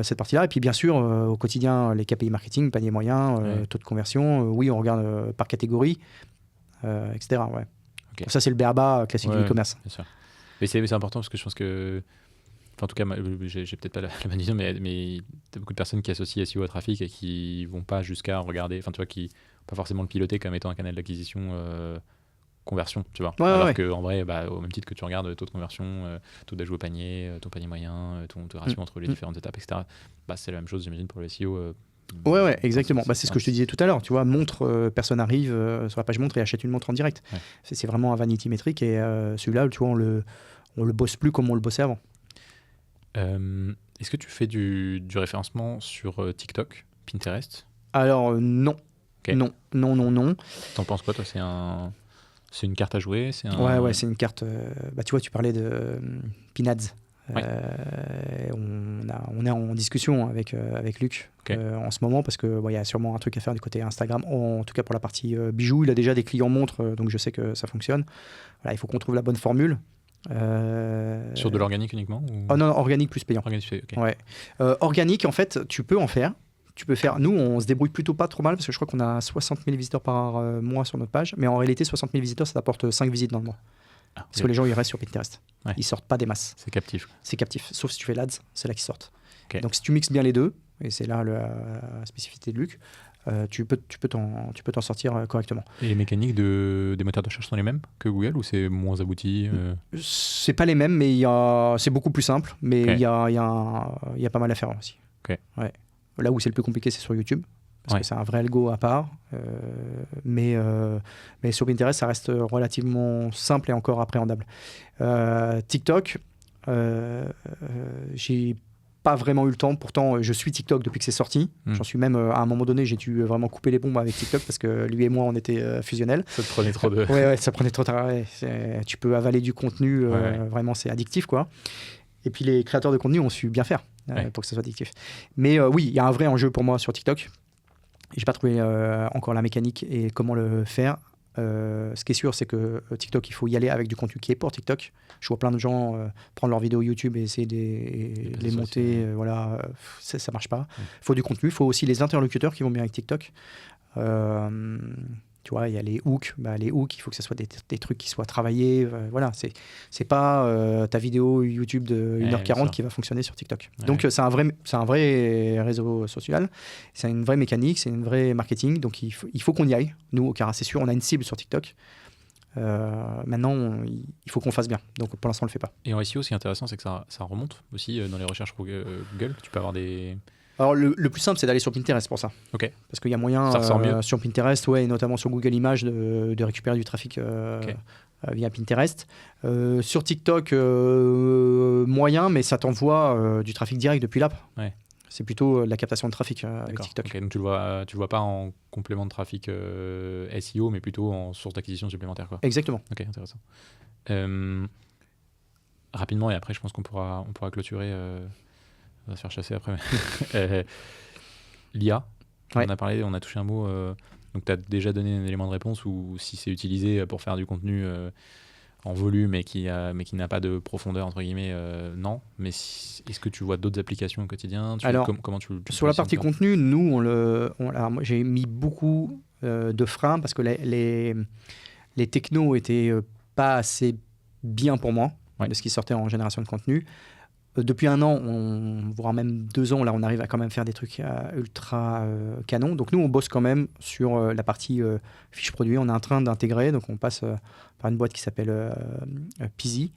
cette partie-là. Et puis bien sûr, au quotidien, les KPI marketing, panier moyen, taux de conversion. Oui, on regarde par catégorie, etc. Ouais. Okay. Ça, c'est le BABA classique du e-commerce. Bien sûr. Mais c'est important parce que je pense que... Enfin, en tout cas, j'ai peut-être pas la bonne vision, mais tu as beaucoup de personnes qui associent SEO à trafic et qui vont pas jusqu'à regarder... Enfin, tu vois, qui pas forcément le piloter comme étant un canal d'acquisition conversion, tu vois. Alors qu'en vrai, au même titre que tu regardes taux de conversion, taux d'ajout au panier, ton panier moyen, ton ratio entre les différentes étapes, etc. C'est la même chose, j'imagine, pour le SEO. Ouais, exactement. C'est ce que je te disais tout à l'heure. Tu vois, montre, personne arrive sur la page montre et achète une montre en direct. Ouais. C'est vraiment un vanity métrique et celui-là, tu vois, on le bosse plus comme on le bossait avant. Est-ce que tu fais du référencement sur TikTok, Pinterest ? Alors, non. Okay. Non. T'en penses quoi, toi ? C'est une carte à jouer ? Ouais, c'est une carte... tu vois, tu parlais de Pinads. Ouais. On est en discussion avec Luc en ce moment parce qu'il y a sûrement un truc à faire du côté Instagram. En tout cas, pour la partie bijoux, il a déjà des clients montres, donc je sais que ça fonctionne. Voilà, il faut qu'on trouve la bonne formule. Sur de l'organique uniquement ou... Oh non, organique plus payant. Organique, okay. Ouais. Organique, en fait, tu peux en faire. Nous, on se débrouille plutôt pas trop mal parce que je crois qu'on a 60 000 visiteurs par mois sur notre page. Mais en réalité, 60 000 visiteurs, ça t'apporte 5 visites dans le mois. Parce que les gens, ils restent sur Pinterest. Ouais. Ils sortent pas des masses. C'est captif. C'est captif. Sauf si tu fais l'ADS, c'est là qu'ils sortent. Okay. Donc, si tu mixes bien les deux, et c'est là la spécificité de Luc, tu peux t'en sortir correctement. Et les mécaniques des moteurs de recherche sont les mêmes que Google ou c'est moins abouti C'est pas les mêmes, mais c'est beaucoup plus simple. Mais il y a pas mal à faire aussi. Okay. Ouais. Là où c'est le plus compliqué, c'est sur YouTube. Parce que c'est un vrai algo à part. Mais sur Pinterest, ça reste relativement simple et encore appréhendable. TikTok, j'ai pas vraiment eu le temps. Pourtant, je suis TikTok depuis que c'est sorti. J'en suis même, à un moment donné, j'ai dû vraiment couper les bombes avec TikTok parce que lui et moi, on était fusionnels. Ça te prenait trop de... ouais, ça prenait trop tard. Ouais. Tu peux avaler du contenu. Vraiment, c'est addictif, quoi. Et puis, les créateurs de contenu ont su bien faire pour que ça soit addictif. Mais oui, il y a un vrai enjeu pour moi sur TikTok. Je n'ai pas trouvé encore la mécanique et comment le faire. Ce qui est sûr, c'est que TikTok, il faut y aller avec du contenu qui est pour TikTok. Je vois plein de gens prendre leurs vidéos YouTube et essayer de les monter. Voilà, ça ne marche pas. Il faut du contenu. Il faut aussi les interlocuteurs qui vont bien avec TikTok. Tu vois, il y a les hooks. Les hooks, il faut que ce soit des trucs qui soient travaillés. Voilà, c'est pas ta vidéo YouTube de 1h40 qui va fonctionner sur TikTok. Ouais. Donc, c'est un vrai réseau social. C'est une vraie mécanique, c'est une vraie marketing. Donc, il faut qu'on y aille. Nous, au Cara, c'est sûr, on a une cible sur TikTok. Maintenant, il faut qu'on fasse bien. Donc, pour l'instant, on ne le fait pas. Et en SEO, ce qui est intéressant, c'est que ça remonte aussi dans les recherches Google. Tu peux avoir des... Alors, le plus simple, c'est d'aller sur Pinterest pour ça. Okay. Parce qu'il y a moyen sur Pinterest, et notamment sur Google Images, de récupérer du trafic via Pinterest. Sur TikTok, moyen, mais ça t'envoie du trafic direct depuis l'app. Ouais. C'est plutôt la captation de trafic avec TikTok. Okay, donc tu le vois pas en complément de trafic SEO, mais plutôt en source d'acquisition supplémentaire, quoi. Exactement. Ok, intéressant. Rapidement, et après, je pense qu'on pourra clôturer... On va se faire chasser après. L'IA, on en a parlé, on a touché un mot. Donc, tu as déjà donné un élément de réponse ou si c'est utilisé pour faire du contenu en volume et qui n'a pas de profondeur, entre guillemets, non. Mais est-ce que tu vois d'autres applications au quotidien ? Comment tu sur la partie contenu, nous, moi, j'ai mis beaucoup de freins parce que les technos étaient pas assez bien pour moi de ce qui sortait en génération de contenu. depuis 1 an, voire même 2 ans, là, on arrive à quand même faire des trucs ultra canon. Donc nous, on bosse quand même sur la partie fiche produit. On est en train d'intégrer, donc on passe par une boîte qui s'appelle Peasy,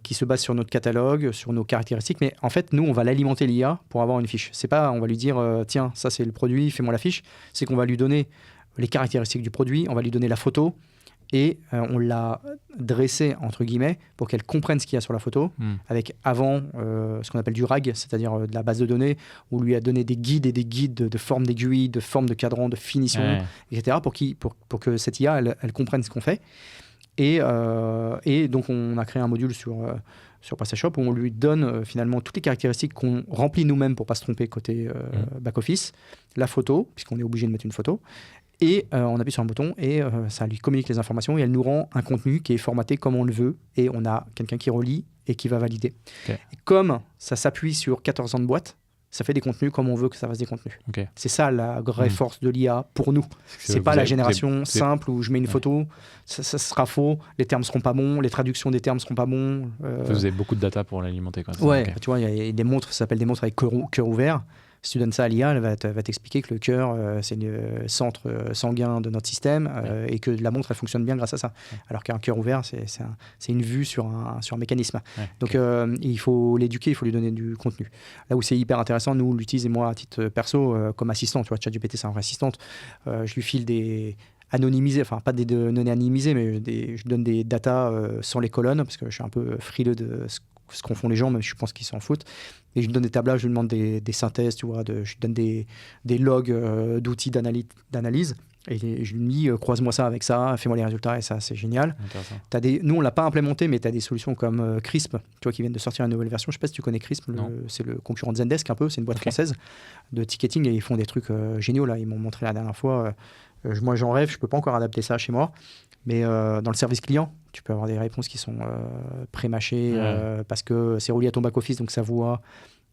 qui se base sur notre catalogue, sur nos caractéristiques. Mais en fait, nous, on va l'alimenter l'IA pour avoir une fiche. C'est pas, on va lui dire, tiens, ça c'est le produit, fais-moi la fiche. C'est qu'on va lui donner les caractéristiques du produit, on va lui donner la photo, et on l'a dressée, entre guillemets, pour qu'elle comprenne ce qu'il y a sur la photo, avec avant ce qu'on appelle du RAG, c'est-à-dire de la base de données, où on lui a donné des guides et des guides de forme d'aiguille, de forme de cadran, de finition, etc., pour que cette IA, elle comprenne ce qu'on fait. Et donc, on a créé un module sur PrestaShop où on lui donne finalement toutes les caractéristiques qu'on remplit nous-mêmes pour ne pas se tromper côté back-office, la photo, puisqu'on est obligé de mettre une photo, et on appuie sur un bouton et ça lui communique les informations et elle nous rend un contenu qui est formaté comme on le veut et on a quelqu'un qui relit et qui va valider. Et comme ça s'appuie sur 14 ans de boîte, ça fait des contenus comme on veut que ça fasse des contenus. C'est ça la vraie force de l'IA pour nous. C'est pas la génération simple où je mets une photo, ça sera faux, les termes seront pas bons, les traductions des termes seront pas bons. Vous avez beaucoup de data pour l'alimenter. Tu vois, il y a des montres, ça s'appelle des montres avec cœur ouvert. Si tu donnes ça à l'IA, elle va t'expliquer que le cœur, c'est le centre sanguin de notre système et que la montre, elle fonctionne bien grâce à ça. Alors qu'un cœur ouvert, c'est une vue sur un mécanisme. Donc, il faut l'éduquer, il faut lui donner du contenu. Là où c'est hyper intéressant, nous, on l'utilise, et moi, à titre perso, comme assistant. Tu vois, ChatGPT, c'est un vrai assistant. Je lui file des anonymisés, enfin, pas des données anonymisées, mais je donne des datas sans les colonnes, parce que je suis un peu frileux de ce qu'en font les gens, même je pense qu'ils s'en foutent. Et je lui donne des tablages, je lui demande des synthèses, tu vois, je lui donne des logs d'outils d'analyse. Et je lui dis, croise-moi ça avec ça, fais-moi les résultats, et ça, c'est génial. Nous, on ne l'a pas implémenté, mais tu as des solutions comme Crisp, tu vois, qui viennent de sortir une nouvelle version. Je ne sais pas si tu connais Crisp, c'est le concurrent de Zendesk un peu, c'est une boîte française de ticketing, et ils font des trucs géniaux, là. Ils m'ont montré la dernière fois. Moi, j'en rêve, je ne peux pas encore adapter ça chez moi. Mais dans le service client, tu peux avoir des réponses qui sont pré-mâchées parce que c'est relié à ton back-office, donc ça voit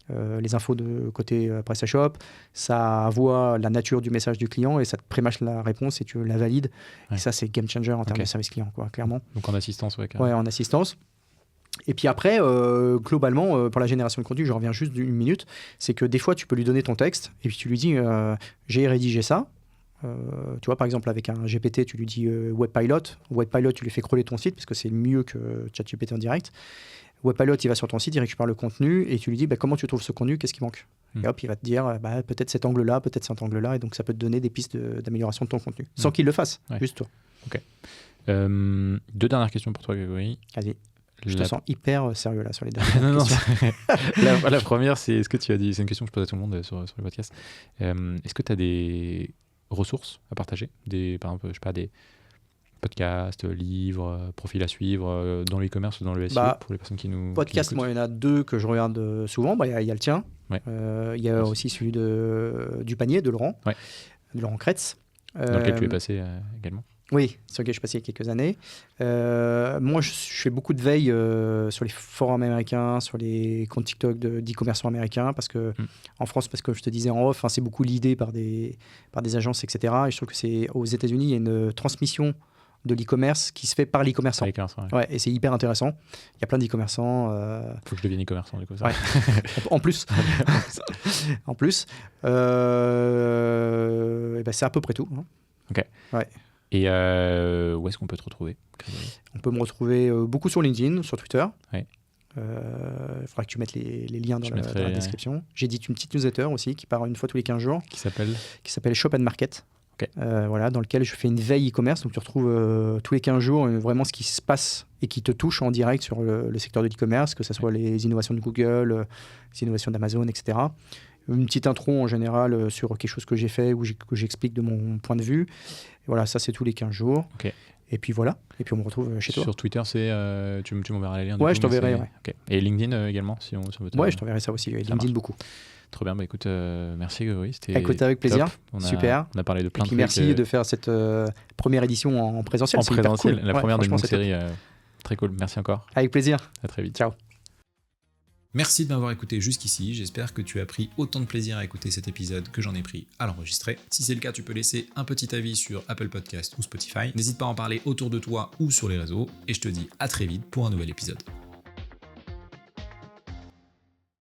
les infos de côté PrestaShop, ça voit la nature du message du client et ça te pré-mâche la réponse et tu la valides. Et ça, c'est game changer en termes de service client, quoi, clairement. Donc en assistance, ouais, en assistance. Et puis après, globalement, pour la génération de contenu, je reviens juste d'une minute, c'est que des fois, tu peux lui donner ton texte et puis tu lui dis j'ai rédigé ça. Tu vois, par exemple, avec un GPT, tu lui dis Webpilot. Webpilot, tu lui fais crawler ton site parce que c'est mieux que ChatGPT en direct. Webpilot, il va sur ton site, il récupère le contenu et tu lui dis comment tu trouves ce contenu, qu'est-ce qui manque. Et hop, il va te dire peut-être cet angle-là, peut-être cet angle-là. Et donc, ça peut te donner des pistes d'amélioration de ton contenu sans qu'il le fasse, juste toi. Ok. 2 dernières questions pour toi, Grégory. Vas-y. Je te sens hyper sérieux là sur les dernières questions. La première, c'est est-ce que tu as dit, c'est une question que je pose à tout le monde sur le podcast. Est-ce que tu as des ressources à partager, par exemple, je sais pas, des podcasts, livres, profils à suivre dans l'e-commerce ou dans le SEO pour les personnes qui nous podcasts, moi, il y en a 2 que je regarde souvent. Il y a le tien. Il y a aussi celui du panier de Laurent, de Laurent Kretz. Dans lequel tu es passé également. Oui, sur lequel je suis passé il y a quelques années. Moi, je fais beaucoup de veille sur les forums américains, sur les comptes TikTok d'e-commerçants américains, parce que en France, parce que je te disais en off, c'est beaucoup l'idée par des agences, etc. Et je trouve que c'est aux États-Unis, il y a une transmission de l'e-commerce qui se fait par l'e-commerçant. Et c'est hyper intéressant. Il y a plein d'e-commerçants. Faut que je devienne e-commerçant, du coup. Ça. Ouais. En plus. En plus. C'est à peu près tout. Hein. Ok. Ouais. Et où est-ce qu'on peut te retrouver? On peut me retrouver beaucoup sur LinkedIn, sur Twitter. Il faudra que tu mettes les liens dans la description. J'édite une petite newsletter aussi qui part une fois tous les 15 jours. Qui s'appelle Shop and Market. Dans lequel je fais une veille e-commerce. Donc tu retrouves tous les 15 jours vraiment ce qui se passe et qui te touche en direct sur le secteur de l'e-commerce, que ce soit les innovations de Google, les innovations d'Amazon, etc. Une petite intro en général sur quelque chose que j'ai fait ou que j'explique de mon point de vue. Et voilà, ça c'est tous les 15 jours. Et puis voilà, et puis on me retrouve chez toi. Sur Twitter, tu m'enverras les liens. Ouais, je t'enverrai. Et LinkedIn également, si on veut. Ouais, je t'enverrai ça aussi. LinkedIn beaucoup. Trop bien, écoute, merci Grégory. Écoute, avec plaisir. Super. On a parlé de plein de trucs. Merci de faire cette première édition en présentiel. En présentiel, cool. La première d'une série. Très cool, merci encore. Avec plaisir. À très vite. Ciao. Merci de m'avoir écouté jusqu'ici, j'espère que tu as pris autant de plaisir à écouter cet épisode que j'en ai pris à l'enregistrer. Si c'est le cas, tu peux laisser un petit avis sur Apple Podcast ou Spotify. N'hésite pas à en parler autour de toi ou sur les réseaux, et je te dis à très vite pour un nouvel épisode.